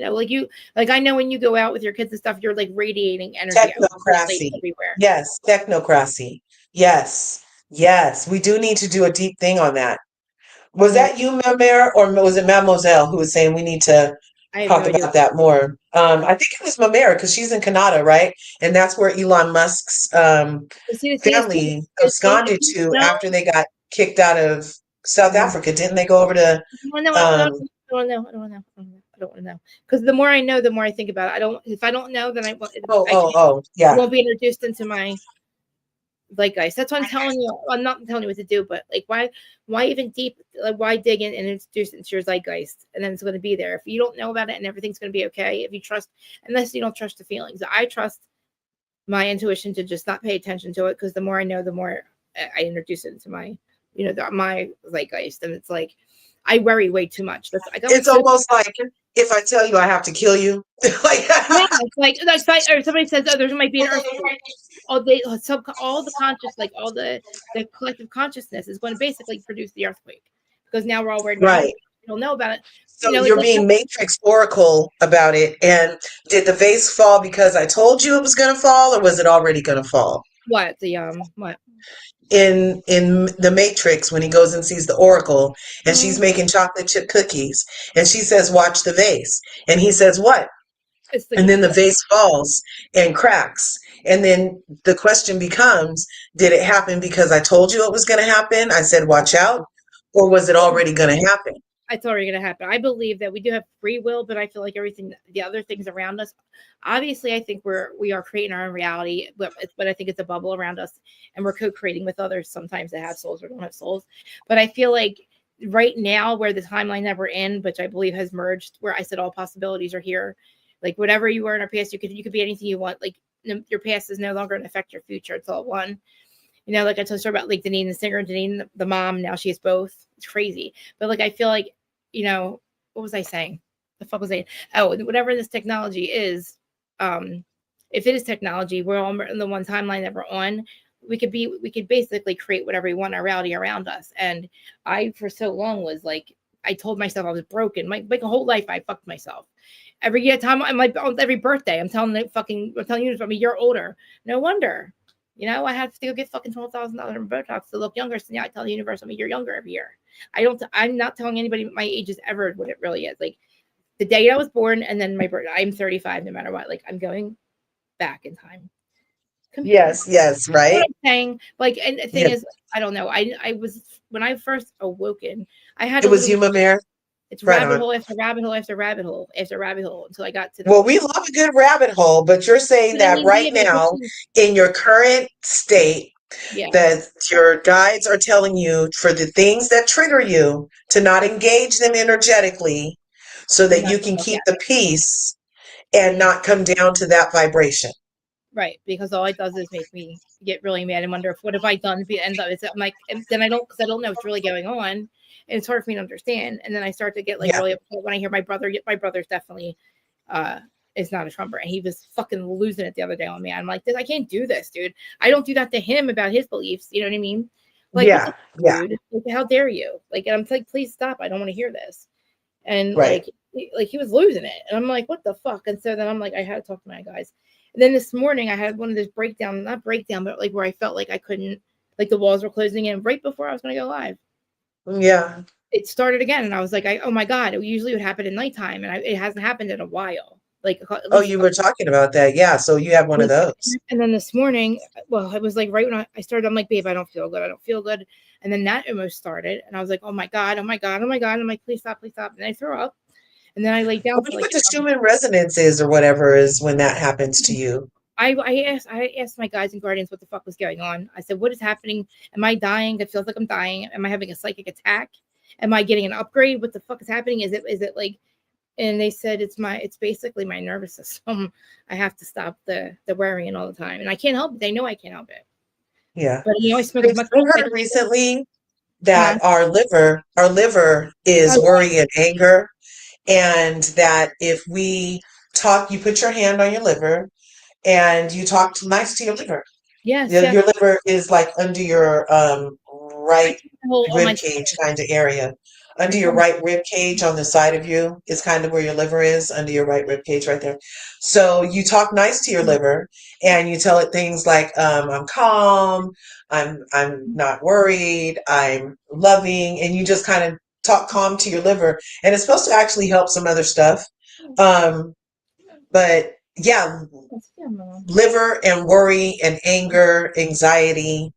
like I know when you go out with your kids and stuff, you're like radiating energy Technocracy. everywhere. Yes, technocracy. Yes, yes. We do need to do a deep thing on that. Was that you, Mamere, or was it Mademoiselle who was saying we need to talk about that more? I think it was Mamere, because she's in Canada, right? And that's where Elon Musk's family absconded to after they got kicked out of South Africa. Didn't they go over to? I don't want to know. Because the more I know, the more I think about it. If I don't know, then I Yeah. won't be introduced into my guys. That's what I'm telling you. I'm not telling you what to do, but like, why even deep? Like, why dig in and introduce it into your zeitgeist, and then it's going to be there. If you don't know about it, and everything's going to be okay. If you trust, unless you don't trust the feelings, I trust my intuition to just not pay attention to it, because the more I know, the more I introduce it into my, my zeitgeist, and it's like I worry way too much. It's almost like if I tell you I have to kill you, like yeah, it's like or somebody says, oh, there might be an earthquake. All the conscious, like all the collective consciousness is going to basically produce the earthquake, because now we're all worried about it. We don't know about it. So you're being Matrix Oracle about it. And did the vase fall because I told you it was going to fall, or was it already going to fall? What what? In the Matrix, when he goes and sees the Oracle, and she's making chocolate chip cookies, and she says, "Watch the vase," and he says, "What?" And then the vase falls and cracks. And then the question becomes, did it happen because I told you it was going to happen? I said, watch out. Or was it already going to happen? It's already going to happen. I believe that we do have free will, but I feel like the other things around us, obviously, I think we are creating our own reality, but I think it's a bubble around us, and we're co-creating with others sometimes that have souls or don't have souls. But I feel like right now, where the timeline that we're in, which I believe has merged, where I said all possibilities are here, like whatever you were in our past, you could be anything you want. Like your past is no longer going to affect your future. It's all one. Like I told you about like Deneen the singer, Deneen the mom. Now she has both. It's crazy. But like I feel like, what was I saying? The fuck was I? Oh, whatever this technology is, if it is technology, we're all in the one timeline that we're on. We could basically create whatever we want, our reality around us. And I, for so long, was like, I told myself I was broken. My whole life, I fucked myself. Every every birthday, I'm telling you, I mean, you're older. No wonder. I have to go get fucking $12,000 in Botox to look younger. So now I tell the universe, you're younger every year. I'm not telling anybody my age is ever what it really is. Like the day I was born and then my birthday, I'm 35 no matter what. Like I'm going back in time. Yes, right. What I'm saying, like, and the thing is, I don't know. I was, when I first awoken, I had it was you, Mamere. It's rabbit hole after rabbit hole after rabbit hole after rabbit hole until I got to. Well, we love a good rabbit hole, but you're saying that right now, in your current state, that your guides are telling you for the things that trigger you to not engage them energetically, so that you can keep the peace and not come down to that vibration. Right, because all it does is make me get really mad and wonder what have I done to end up. I'm like, and then I don't know what's really going on, and it's hard for me to understand. And then I start to get like really upset when I hear my brother. My brother's definitely is not a Trumper, and he was fucking losing it the other day on me. I'm like, I can't do this, dude. I don't do that to him about his beliefs. You know what I mean? Like, dude, like, how dare you? Like, and I'm like, please stop. I don't want to hear this. And like he was losing it, and I'm like, what the fuck? And so then I'm like, I had to talk to my guys. And then this morning I had one of those not breakdown, but like where I felt like I couldn't, like the walls were closing in right before I was going to go live. Yeah. it started again, and I was like, oh my God, it usually would happen at nighttime, and it hasn't happened in a while. Like at Oh, least you were talking about that. Yeah. So you have one of those. And then this morning, well, it was like right when I started, I'm like, babe, I don't feel good. I don't feel good. And then that almost started. And I was like, oh my God, oh my God, oh my God. I'm like, please stop, please stop. And I threw up. And then I laid I down wonder for like what the Schumann resonance is or whatever is when that happens to you. I asked my guides and guardians what the fuck was going on. I said, what is happening? Am I dying? It feels like I'm dying. Am I having a psychic attack? Am I getting an upgrade? What the fuck is happening? Is it like, and they said it's basically my nervous system. I have to stop the worrying all the time, and I can't help it. They know I can't help it. Yeah. But I smoke I as much. heard recently that our liver is worry and anger, and that if we talk, you put your hand on your liver and you talk nice to your liver. Yes, Your liver is like under your right rib cage kind of area. Under your right rib cage on the side of you is kind of where your liver is, under your right rib cage right there. So you talk nice to your liver and you tell it things like, I'm calm, I'm not worried, I'm loving, and you just kind of talk calm to your liver. And it's supposed to actually help some other stuff. But yeah, liver and worry and anger, anxiety.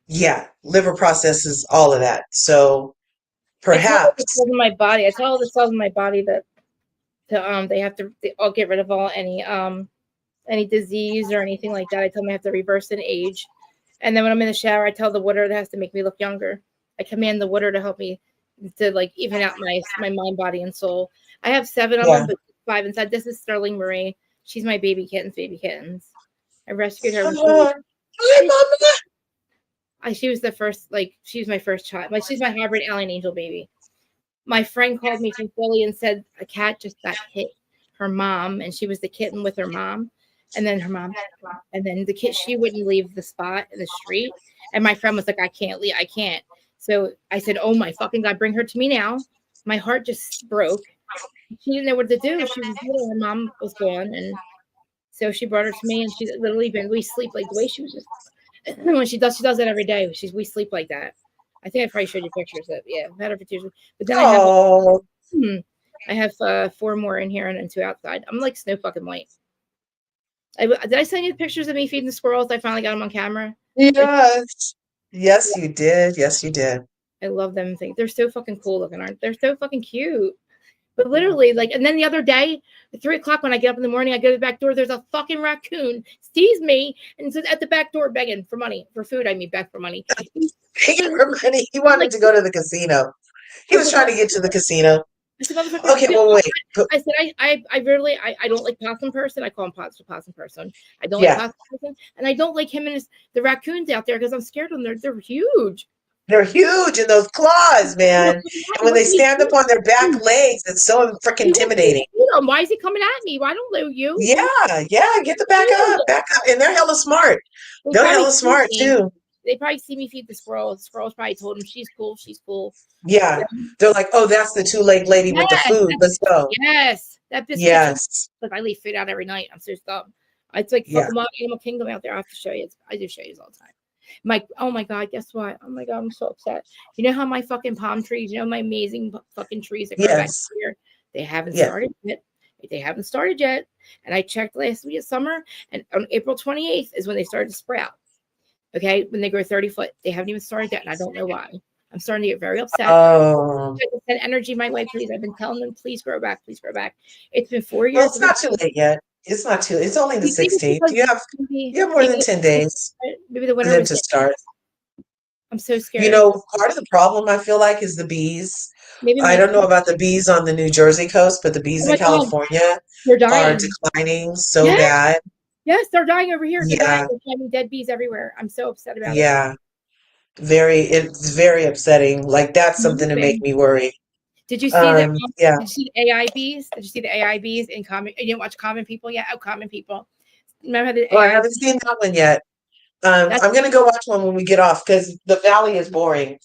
Yeah, liver processes all of that. So perhaps I tell my body. I tell all the cells in my body that I'll get rid of all any disease or anything like that. I tell them I have to reverse an age. And then when I'm in the shower, I tell the water that has to make me look younger. I command the water to help me to like even out my mind, body, and soul. I have 7 of them, but 5 inside. This is Sterling Marie. She's my baby kittens. I rescued her. She was the first, she was my first child. Like, she's my hybrid alien angel baby. My friend called me from Philly and said a cat just got hit her mom, and she was the kitten with her mom. And then the kid, she wouldn't leave the spot in the street. And my friend was like, I can't leave. I can't. So I said, oh my fucking God, bring her to me now. My heart just broke. She didn't know what to do. She was little. Her mom was gone. And so she brought her to me, and she's literally we sleep like the way she was just, when she does it every day. We sleep like that. I think I probably showed you pictures of, I've had her for 2 years. But then I have 4 more in here and then 2 outside. I'm like snow fucking white. Did I send you pictures of me feeding the squirrels? I finally got them on camera. Yes. Yes, you did. Yes, you did. I love them. They're so fucking cool looking, aren't they? They're so fucking cute. But literally, and then the other day, at 3 o'clock when I get up in the morning, I go to the back door. There's a fucking raccoon, sees me, and says at the back door begging for money, for food. I mean, back for money. Begging for money. He wanted to go to the casino. He was trying to get to the casino. I said, okay, well, wait. I said, I don't like possum person. I call him possum person. I don't like possum person. And I don't like him and the raccoons out there because I'm scared of them. They're huge. They're huge in those claws, man. And when they stand up on their back legs, it's so freaking intimidating. Why is he coming at me? Why don't know you? Yeah, get the back up. And they're hella smart. They're hella smart too. They probably see me feed the squirrels. The squirrels probably told him she's cool. Yeah. They're like, oh, that's the 2-legged lady with the food. Let's go. Yes. That biscuit. Yes. Look, I leave food out every night. I'm so dumb. It's like Animal Kingdom out there. I have to show you. I do show you all the time. Oh my God, guess what? Oh my God, I'm so upset. You know how my fucking palm trees, my amazing fucking trees that grow back here, they haven't started yet. They haven't started yet. And I checked last week of summer, and on April 28th is when they started to sprout. Okay, when they grow 30 foot, they haven't even started yet, and I don't know why. I'm starting to get very upset. Oh, send energy my way, please. I've been telling them, please grow back, please grow back. It's been 4 years. Well, it's not too late yet. It's not too. It's only the 16th. You have more than 10 days. Maybe the winter for them to start. I'm so scared. Part of the problem I feel like is the bees. I don't know about the bees on the New Jersey coast, but the bees in California are declining so bad. Yes, they're dying over here. Yeah. They're finding dead bees everywhere. I'm so upset about it. Yeah. It's very upsetting. Like, that's something to make me worry. Did you see that? Did you see the AI bees? Did you see the AI bees in Common? You didn't watch Common People yet? Oh, Common People. Remember the AI I haven't seen that one yet. I'm gonna go watch one when we get off because the valley is boring.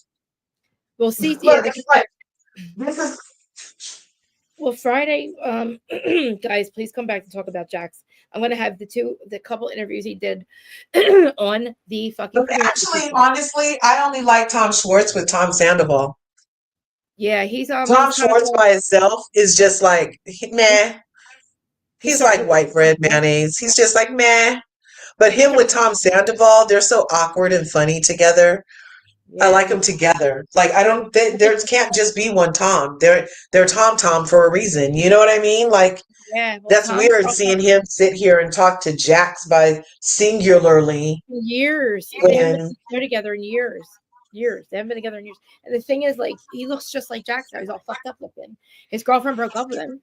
We'll see. Well, Friday, guys, please come back to talk about Jax. I'm gonna have the couple interviews he did on the fucking. But actually, honestly, I only like Tom Schwartz with Tom Sandoval. Yeah, he's Tom he's kind of Schwartz by himself is just like meh. He's starting like to white bread mayonnaise. He's just like meh. But him yeah, with Tom Sandoval, they're so awkward and funny together. I like them together. Like I don't. There can't just be one Tom. They're Tom for a reason. You know what I mean? Like yeah. Well, that's Tom's weird seeing him sit here and talk to Jax by singularly years. They haven't when been together in years. Years. They haven't been together in years. And the thing is, like, he looks just like Jackson. He's all fucked up looking. His girlfriend broke up with him.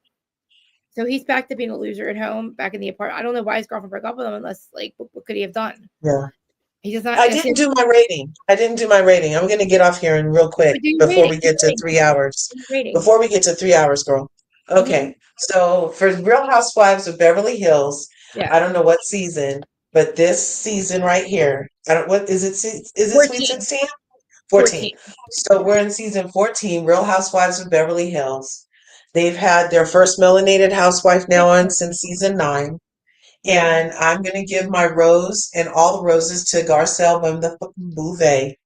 So he's back to being a loser at home, back in the apartment. I don't know why his girlfriend broke up with him unless, like, what could he have done? yeah. He does not. I didn't do my rating. I'm going to get off here and real quick before we get to 3 hours. Before we get to 3 hours, girl. Okay. So for Real Housewives of Beverly Hills, Yeah. I don't know what season, but this season right here, I don't what is it is it 14. Sweet 16? 14. So we're in season 14, Real Housewives of Beverly Hills. They've had their first melanated housewife now on since season 9. And I'm going to give my rose and all the roses to Garcelle Bouvet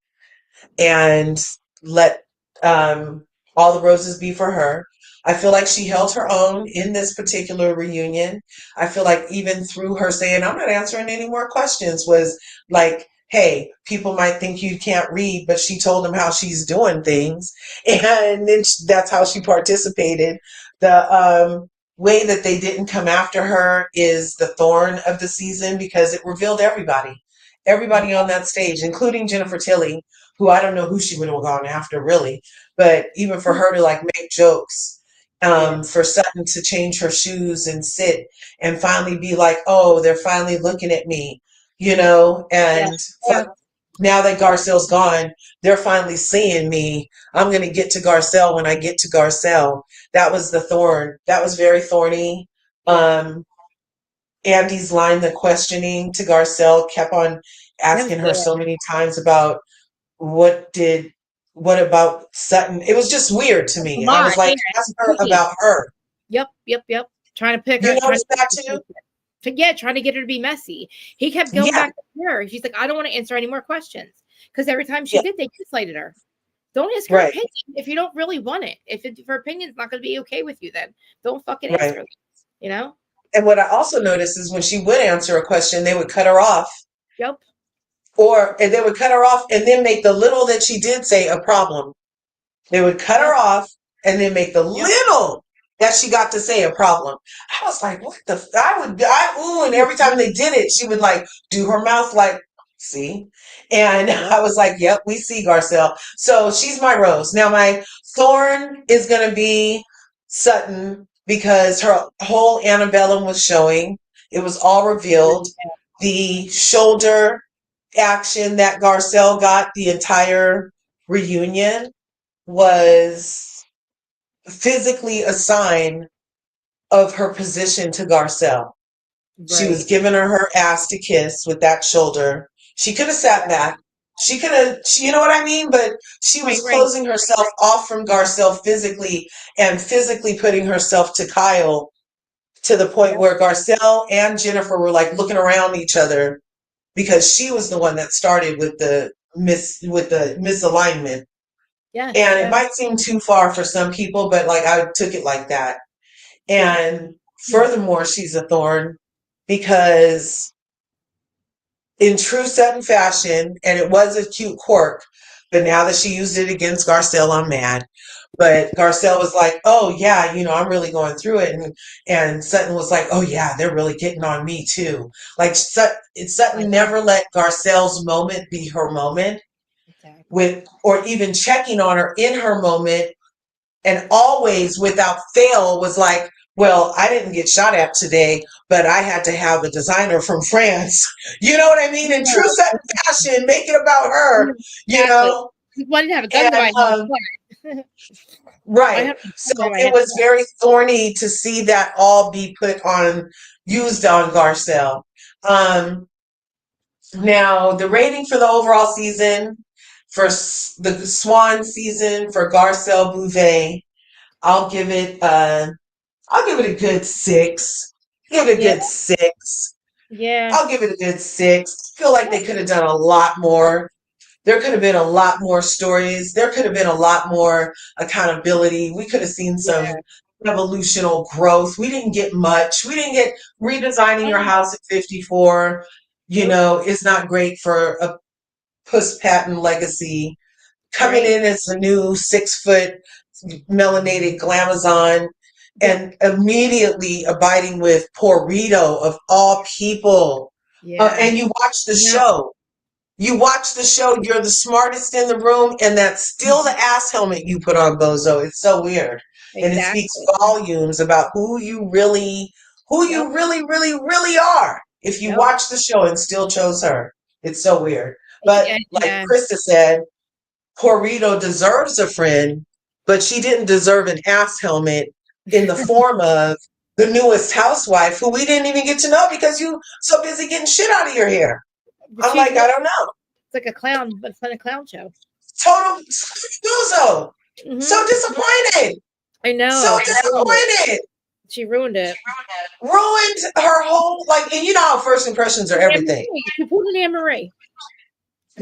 and let all the roses be for her. I feel like she held her own in this particular reunion. I feel like even through her saying, I'm not answering any more questions, was like, hey, people might think you can't read, but she told them how she's doing things. And then that's how she participated. The way that they didn't come after her is the thorn of the season because it revealed everybody on that stage, including Jennifer Tilly, who I don't know who she would have gone after really, but even for her to like make jokes, for Sutton to change her shoes and sit and finally be like, oh, they're finally looking at me, and now that Garcelle's gone, they're finally seeing me. I'm going to get to Garcelle when I get to Garcelle. That was the thorn. That was very thorny. Andy's line, the questioning to Garcelle, kept on asking her so many times about what about Sutton. It was just weird to me. I was like, ask her about her. Yep. Trying to pick her. You noticed that too? Trying to get her to be messy. He kept going back to her. She's like, I don't want to answer any more questions. Because every time she did, they gaslighted her. Don't ask her opinion if you don't really want it. If her opinion's not going to be okay with you, then don't fucking ask her. And what I also noticed is when she would answer a question, they would cut her off. Yep. And they would cut her off and then make the little that she did say a problem. They would cut her off and then make the little that she got to say a problem. I was like, what the? And every time they did it, she would like do her mouth like, see? And I was like, yep, we see Garcelle. So she's my rose. Now my thorn is going to be Sutton because her whole antebellum was showing. It was all revealed. The shoulder action that Garcelle got the entire reunion was physically a sign of her position to Garcelle. She was giving her ass to kiss with that shoulder. She could have sat back. She could have, you know what I mean? But she was closing herself off from Garcelle physically and physically putting herself to Kyle to the point where Garcelle and Jennifer were like looking around each other because she was the one that started with the misalignment. And it might seem too far for some people, but like I took it like that. And furthermore, she's a thorn because in true Sutton fashion, and it was a cute quirk, but now that she used it against Garcelle, I'm mad. But Garcelle was like, oh yeah, I'm really going through it. And Sutton was like, oh yeah, they're really getting on me too. Like Sutton never let Garcelle's moment be her moment or even checking on her in her moment. And always without fail was like, well, I didn't get shot at today, but I had to have a designer from France. You know what I mean? In true Sutton fashion, make it about her, Wanted to have a gun right. So it was very thorny to see that all be used on Garcelle. Now the rating for the overall season, for the Swan season for Garcelle Bouvet, I'll give it a good 6. Give it a good 6. Yeah. I'll give it a good 6. Feel like they could have done a lot more. There could have been a lot more stories. There could have been a lot more accountability. We could have seen some evolutional growth. We didn't get much. We didn't get redesigning your house at 54, is not great for a Puss Patton legacy. Coming in as a new 6-foot melanated glamazon and immediately abiding with Poor Rito of all people. And you watch the show. You watch the show, you're the smartest in the room, and that's still the ass helmet you put on, Bozo. It's so weird. And it speaks volumes about who you really, really are. If you watch the show and still chose her. It's so weird. But like Krista said, Poor Rito deserves a friend, but she didn't deserve an ass helmet in the form of the newest housewife, who we didn't even get to know because you so busy getting shit out of your hair. I'm like, I don't know. It's like a clown, but it's not a clown show. Total Bozo. So disappointed. I know. So disappointed. She ruined it. Ruined her whole, and you know how first impressions are everything. She pulled an Anne-Marie.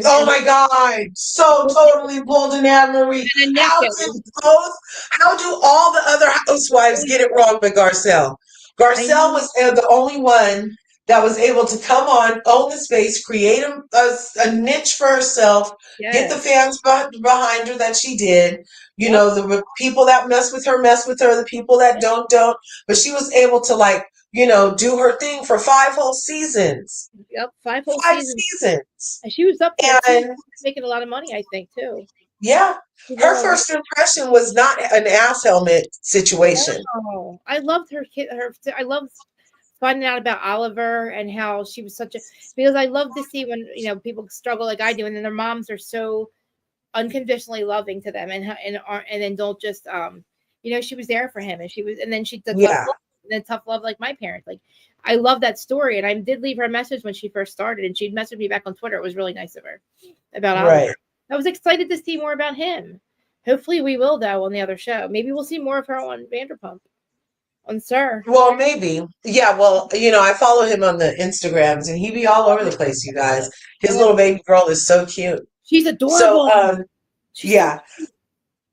Oh my God. So totally pulled an Anne-Marie. How do all the other housewives get it wrong but Garcelle? Garcelle was the only one that was able to come on, own the space, create a niche for herself, get the fans behind her that she did. The people that mess with her, the people that don't. But she was able to do her thing for 5 whole seasons. Yep, 5 whole seasons. And she was up there and making a lot of money, I think, too. Yeah. Her first impression was not an ass helmet situation. No. I loved her. I loved finding out about Oliver and how she was because I love to see when people struggle like I do, and then their moms are so unconditionally loving to them, and then don't just she was there for him, and then she did tough love like my parents. Like, I love that story, and I did leave her a message when she first started, and she'd messaged me back on Twitter. It was really nice of her about Oliver. I was excited to see more about him. Hopefully we will, though, on the other show. Maybe we'll see more of her on Vanderpump. On Sir. Well, maybe. Yeah, well, I follow him on the Instagrams, and he be all over the place, you guys. His little baby girl is so cute. She's adorable. So,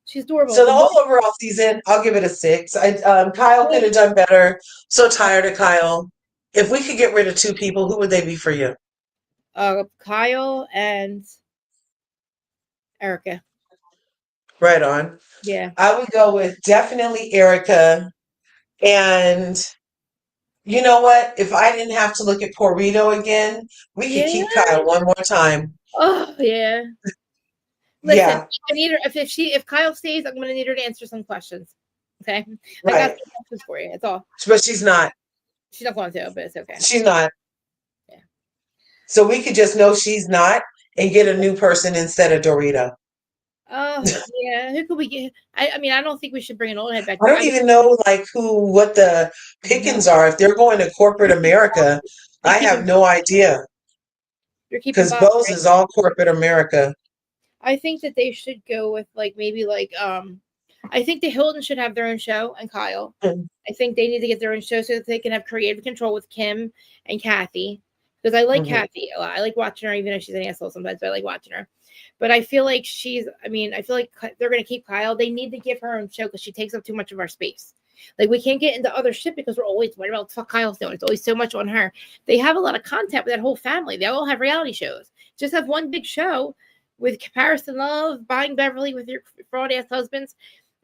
she's adorable. So the whole overall season, I'll give it a 6. Kyle could have done better. So tired of Kyle. If we could get rid of 2 people, who would they be for you? Kyle and Erica. Right on. Yeah. I would go with definitely Erica. And you know what? If I didn't have to look at Poor Rito again, we could keep Kyle one more time. Oh, yeah. Listen, I need her. If Kyle stays, I'm going to need her to answer some questions. Okay? I got some questions for you. That's all. But she's not. She's not going to, but it's okay. She's not. Yeah. So we could just know she's not and get a new person instead of Dorito. Oh, yeah. Who could we get? I mean, I don't think we should bring an old head back. I don't even know what the pickings are. If they're going to corporate America, I have no idea. Because Bose is all corporate America. I think that they should go with I think the Hilton should have their own show, and Kyle. I think they need to get their own show so that they can have creative control with Kim and Kathy. Because I like Kathy a lot. I like watching her, even though she's an asshole sometimes, but I like watching her. But I feel like I feel like they're going to keep Kyle. They need to give her own show because she takes up too much of our space. Like, we can't get into other shit because we're always worried about what the fuck Kyle's doing. It's always so much on her. They have a lot of content with that whole family. They all have reality shows. Just have one big show with Comparison Love, Buying Beverly with your fraud-ass husband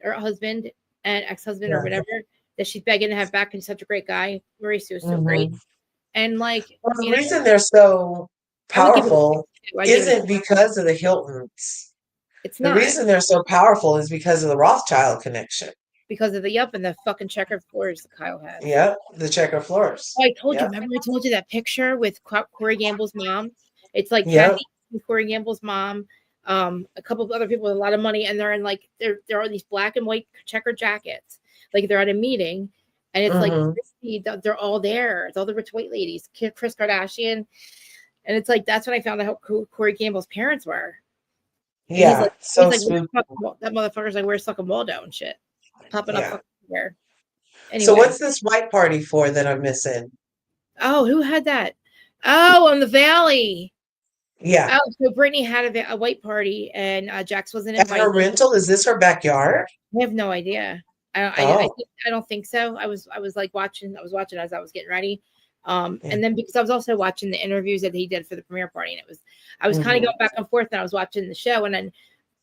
and ex-husband or whatever that she's begging to have back, and he's such a great guy. Mauricio is so great. And the reason they're so powerful isn't because of the Hiltons. It's not. The reason they're so powerful is because of the Rothschild connection. Because of and the fucking checkered floors that Kyle has. Yep, the checkered floors. Oh, I told you. Remember I told you that picture with Corey Gamble's mom? It's like Kathy and Corey Gamble's mom, a couple of other people with a lot of money, and they're in there are these black and white checkered jackets. Like, they're at a meeting, and it's they're all there. It's all the rich white ladies, Kris Kardashian. And it's that's when I found out who Corey Gamble's parents were. And yeah. That motherfucker's where's fucking Waldo and shit. Popping up everywhere. Anyway. So what's this white party for that I'm missing? Oh, who had that? Oh, on the Valley. Yeah. Oh, so Brittany had a white party, and Jax wasn't At her invited. rental, is this her backyard? I have no idea. Oh. I don't think so. I was like watching. I was watching as I was getting ready. Yeah. And then because I was also watching the interviews that he did for the premiere party, and I was kind of going back and forth, and I was watching the show, and then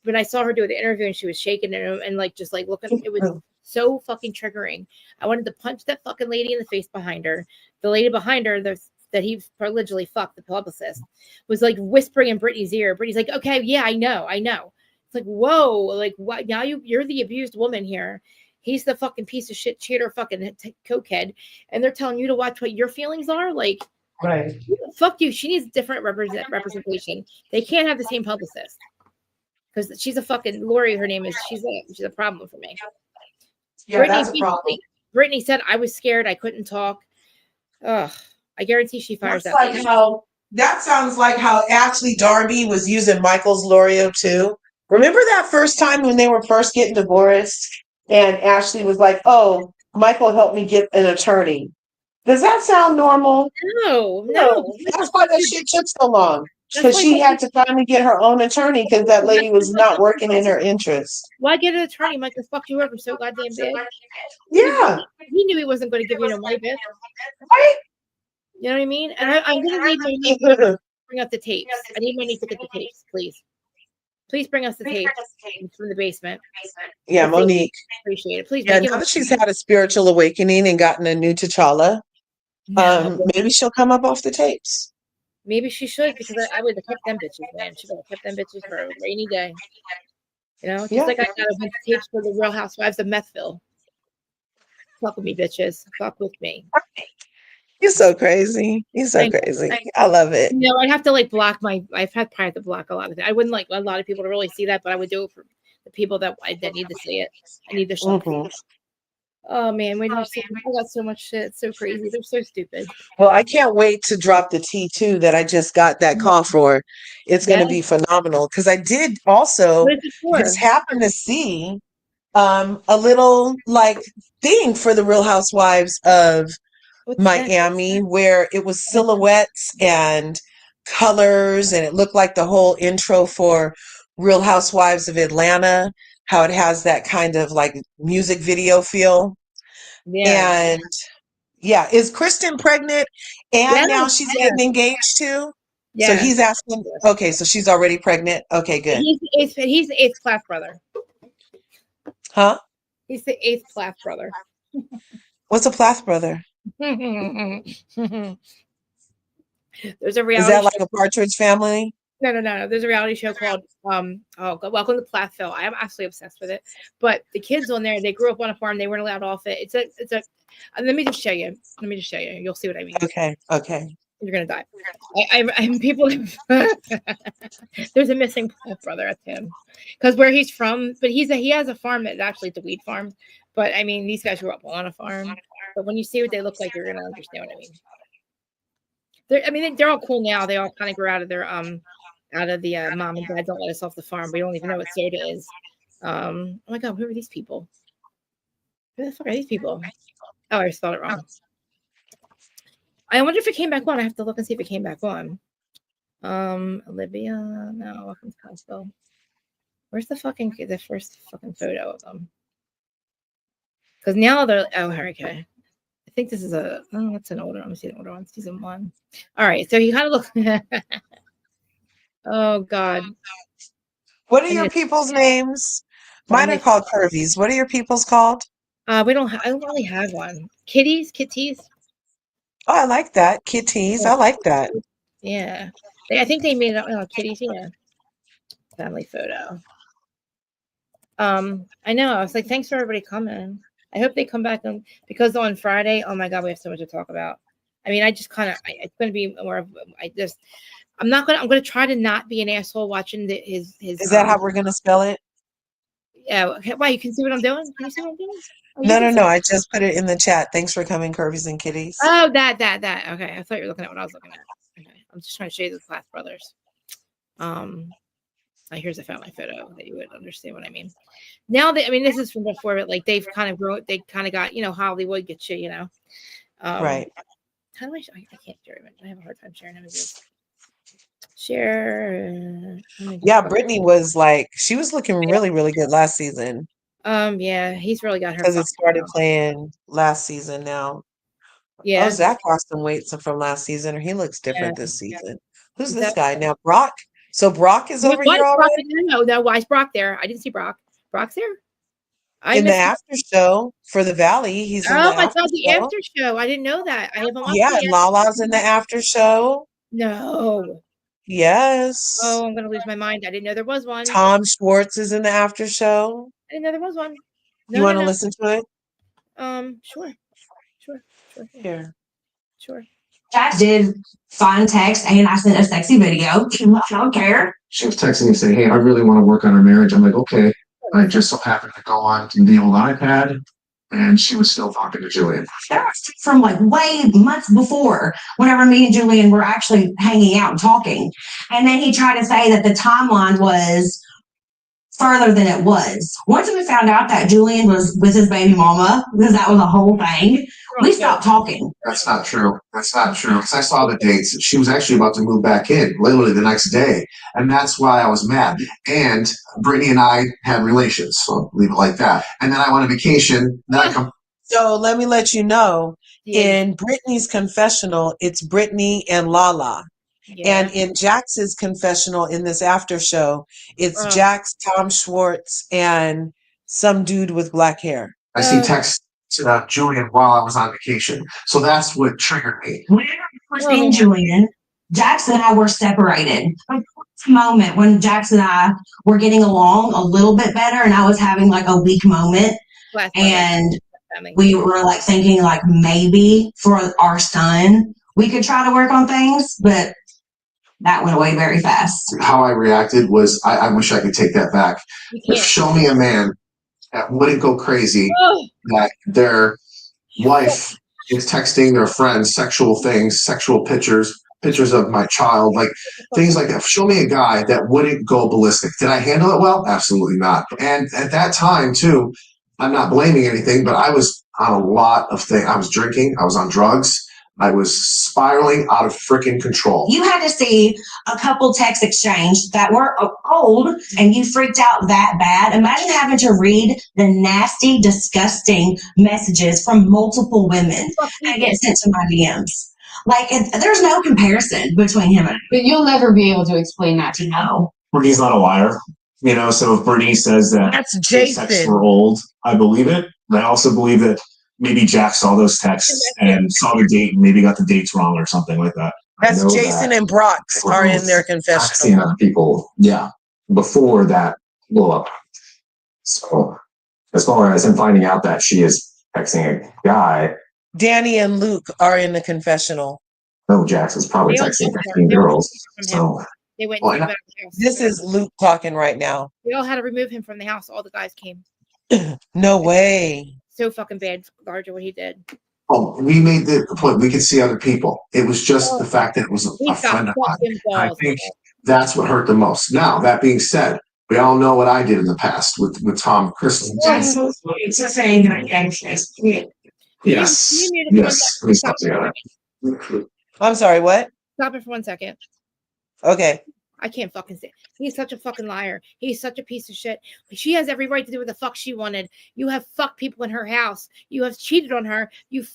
when I saw her do the interview and she was shaking and like just like looking, it was so fucking triggering. I wanted to punch that fucking lady in the face behind her. The lady behind her, that he allegedly fucked, the publicist, was like whispering in Brittany's ear. Brittany's like, okay, yeah, I know. It's like, whoa, like what? Now you're the abused woman here. He's the fucking piece of shit cheater, fucking cokehead, and they're telling you to watch what your feelings are. Like, Right. Fuck you. She needs different representation. They can't have the same publicist. Because she's a fucking Lori, her name is. She's a problem for me. Yeah, that's a problem. Brittany said I was scared, I couldn't talk. Ugh, I guarantee she fires That's that. like that sounds like how Ashley Darby was using Michael's Lorio too. Remember that first time when they were first getting divorced, and Ashley was like, "Oh, Michael helped me get an attorney." Does that sound normal? No. That's why that shit took so long. Because she had to finally get her own attorney because that lady was not working in her interest. Why get an attorney? Michael fucked you over so goddamn big. Yeah. He knew he wasn't going to give you no money, bitch. Right? You know what I mean? And I'm going to need my niece to bring up the tapes. I need my niece to get the tapes, please. Please bring us the tapes from the basement. Yeah, Monique. Appreciate it. Please. Yeah, now that she's had a spiritual awakening and gotten a new T'Challa, maybe she'll come up off the tapes. Maybe she should, because I would have kept them bitches, man. She would have kept them bitches for a rainy day. You know, just like I got a bunch of tapes for the Real Housewives of Methville. Fuck with me, bitches. Fuck with me. You're so crazy. You're so crazy. I love it. No, I'd have to like block I've had probably to block a lot of it. I wouldn't like a lot of people to really see that, but I would do it for the people that need to see it. I need to show. Oh man, when you see, I got so much shit. It's so crazy. They're so stupid. Well, I can't wait to drop the T2 that I just got that call for. It's going to be phenomenal because I did also just happen to see a little like thing for the Real Housewives of Miami where it was silhouettes and colors, and it looked like the whole intro for Real Housewives of Atlanta, how it has that kind of like music video feel. And yeah, is Kristen pregnant? And now she's getting engaged too? Yeah. So he's asking, okay, so she's already pregnant. Okay, good. He's the eighth Plath brother. Huh? He's the eighth Plath brother. What's a Plath brother? There's a reality. Is that like a Partridge Family? No. There's a reality show called Welcome to Plathville. I am absolutely obsessed with it. But the kids on there, they grew up on a farm. They weren't allowed off it. It's a. Let me just show you. You'll see what I mean. Okay. You're gonna die. I'm people. There's a missing brother. That's him. Because where he's from, but he has a farm that's actually the weed farm. But I mean, these guys grew up on a farm. But when you see what they look like, you're gonna understand what I mean. They're all cool now. They all kind of grew out of their out of the mom and dad don't let us off the farm. We don't even know what soda is. Oh my god, who are these people? Who the fuck are these people? Oh, I spelled it wrong. I wonder if it came back on. I have to look and see if it came back on. Olivia, no, welcome to Costco. Where's the first fucking photo of them? Because now they're okay. I think this is that's an older one. Let me see the older one, season 1. All right, so he kind of looks. Oh God. What are your people's names? Mine are called Curvies. What are your people's called? I don't really have one. Kitties. Oh, I like that. Kitties. I like that. Yeah. I think they made it kitties, yeah. Family photo. I know. I was like, thanks for everybody coming. I hope they come back because on Friday, oh my God, we have so much to talk about. I mean, I just kind of it's gonna be more of I'm going to try to not be an asshole watching his. Is that how we're going to spell it? Yeah. Why? You can see what I'm doing? Can you see what I'm doing? No. I just put it in the chat. Thanks for coming, Curvies and Kitties. Oh, that. Okay. I thought you were looking at what I was looking at. Okay. I'm just trying to show you the Plath brothers. Here's a family photo that you would understand what I mean. Now this is from before, but like they've kind of grown. They kind of got, Hollywood gets you, right. How do I can't share it. I have a hard time sharing images. Share. Yeah, Brittany was like, she was looking really, really good last season Yeah, he's really got her. because it started now. playing last season now. Yeah. Oh, Zach lost some weight from last season, or he looks different this season. Who's Is this that- guy now? Brock. So Brock is over Why here is Brock- already No, why is Brock there? I didn't see Brock. Brock's there? I in the missed. after show for the Valley. He's in the Oh my after God, the show. after show. I didn't know that. I haven't watched Yeah, it and yet. Lala's in the after show. No. Yes. Oh, I'm gonna lose my mind. I didn't know there was one. Tom Schwartz is in the after show. I didn't know there was one. No, You want to no. listen to it? Sure. Here. Sure. Jack did find text and I sent a sexy video. I don't care. She was texting me saying, "Hey, I really want to work on our marriage." I'm like, "Okay." I just so happened to go on to the old iPad, and she was still talking to Julian. That was from like way months before, whenever me and Julian were actually hanging out and talking. And then he tried to say that the timeline was further than it was. Once we found out that Julian was with his baby mama, because that was a whole thing, we stopped talking. That's not true. That's not true. Because I saw the dates. She was actually about to move back in literally the next day. And that's why I was mad. And Brittany and I had relations. So I'll leave it like that. And then I went on vacation. Then I come. So let me let you know, Yeah. in Brittany's confessional, it's Brittany and Lala. Yeah. And in Jax's confessional in this after show, it's Jax, Tom Schwartz, and some dude with black hair. I see texts to Julian while I was on vacation. So that's what triggered me. Whenever I was seeing Julian, Jax and I were separated. Like, this moment when Jax and I were getting along a little bit better, and I was having like a weak moment, and we were like thinking like maybe for our son we could try to work on things, but that went away very fast. How I reacted was, I wish I could take that back. Show me a man that wouldn't go crazy that their wife is texting their friends sexual things, sexual pictures of my child, like things like that. Show me a guy that wouldn't go ballistic. Did I handle it well? Absolutely not. And at that time too, I'm not blaming anything, but I was on a lot of things. I was drinking, I was on drugs, I was spiraling out of freaking control. You had to see a couple text exchanges that were old and you freaked out that bad. Imagine having to read the nasty, disgusting messages from multiple women that get sent to my DMs. Like, there's no comparison between him and me. But you'll never be able to explain that to know. Brittany's not a liar. You know, so if Brittany says that That's sex Jason. were old, I believe it. And I also believe that maybe Jack saw those texts and saw the date and maybe got the dates wrong or something like that. That's Jason and Brock are in their I've seen confessional. other people, before that blow up. So as far as him finding out that she is texting a guy, Danny and Luke are in the confessional. no, Jax is probably texting 15 girls. So They went Well, and the house. This is Luke talking right now. They all had to remove him from the house. All the guys came. No way. So fucking bad, Garja, what he did. Oh, we made the point we could see other people. It was just the fact that it was a He's friend got of mine. fucking And I balls. think that's what hurt the most. Now, that being said, we all know what I did in the past with Tom and Krista. It's a saying that yes, we stop together. I'm sorry, what? Stop it for 1 second. Okay. I can't fucking say. He's such a fucking liar. He's such a piece of shit. She has every right to do what the fuck she wanted. You have fucked people in her house. You have cheated on her.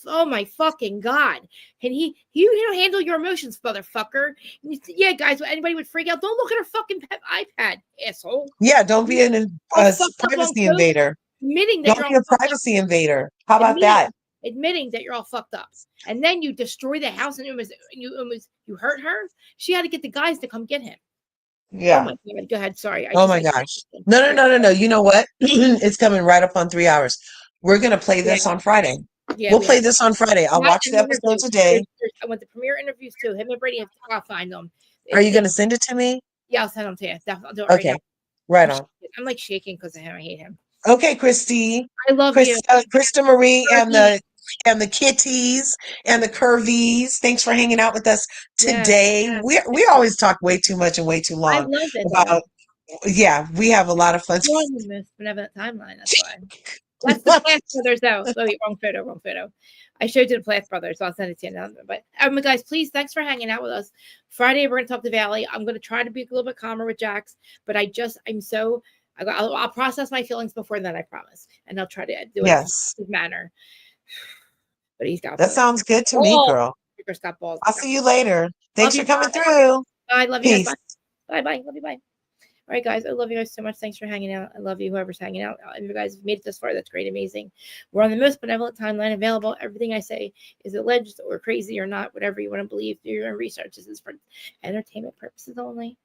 Oh my fucking God. And you don't handle your emotions, motherfucker. Yeah, guys, anybody would freak out. Don't look at her fucking iPad, asshole. Yeah, don't be a privacy invader. Admitting that Don't be a privacy invader. How about that? Admitting that you're all fucked up, and then you destroy the house and you hurt her. She had to get the guys to come get him. Yeah. Oh my God. Go ahead. Sorry. Oh my gosh. No. You know what? It's coming right up on 3 hours. We're going to play this on Friday. Yeah, we'll play this on Friday. I'll watch the episode today. I want the premiere interviews too. Him and Brady, I'll find them. Are you going to send it to me? Yeah, I'll send them to you. I'll do it okay. Right on. I'm like shaking because of him. I hate him. Okay, Christy. I love Krista, you. Krista Marie and the kitties and the curvies. Thanks for hanging out with us today. Yeah. We always talk way too much and way too long. I love it. We have a lot of fun. It's benevolent timeline. That's why. That's the Plath brothers, though. Oh, wait, wrong photo. I showed you the Plath brothers, so I'll send it to you now. But guys, please, thanks for hanging out with us. Friday, we're gonna talk to Valley. I'm gonna try to be a little bit calmer with Jax, but I'll process my feelings before then, I promise, and I'll try to do it in a manner. But he's got that sounds good to me, girl. Got balls. I'll see you later. Thanks for coming through. I love you. Peace. Bye. Love you. Bye. All right, guys. I love you guys so much. Thanks for hanging out. I love you, whoever's hanging out. If you guys have made it this far, that's great. Amazing. We're on the most benevolent timeline available. Everything I say is alleged or crazy or not, whatever you want to believe. Do your own research. This is for entertainment purposes only.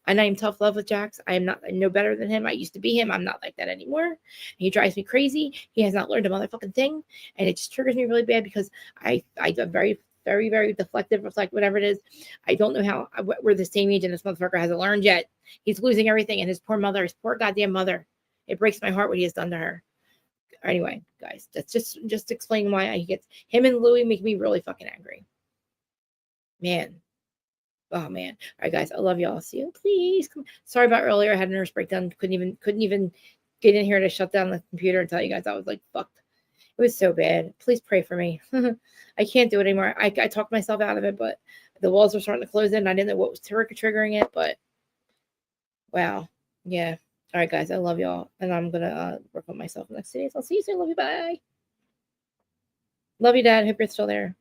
And I am tough love with Jax. I'm no better than him. I used to be him. I'm not like that anymore. He drives me crazy. He has not learned a motherfucking thing. And it just triggers me really bad because I'm very, very, very deflective, reflect, whatever it is. I don't know how we're the same age and this motherfucker hasn't learned yet. He's losing everything. And his poor goddamn mother. It breaks my heart what he has done to her. Anyway, guys, that's just explain why he gets him and Louie make me really fucking angry. Man. Oh man. All right, guys. I love y'all. See you. Please come. Sorry about earlier. I had a nervous breakdown. Couldn't even get in here to shut down the computer and tell you guys I was like fucked. It was so bad. Please pray for me. I can't do it anymore. I talked myself out of it, but the walls were starting to close in. I didn't know what was triggering it, but wow. Yeah. All right, guys. I love y'all. And I'm going to work on myself the next 2 days. I'll see you soon. Love you. Bye. Love you, Dad. Hope you're still there.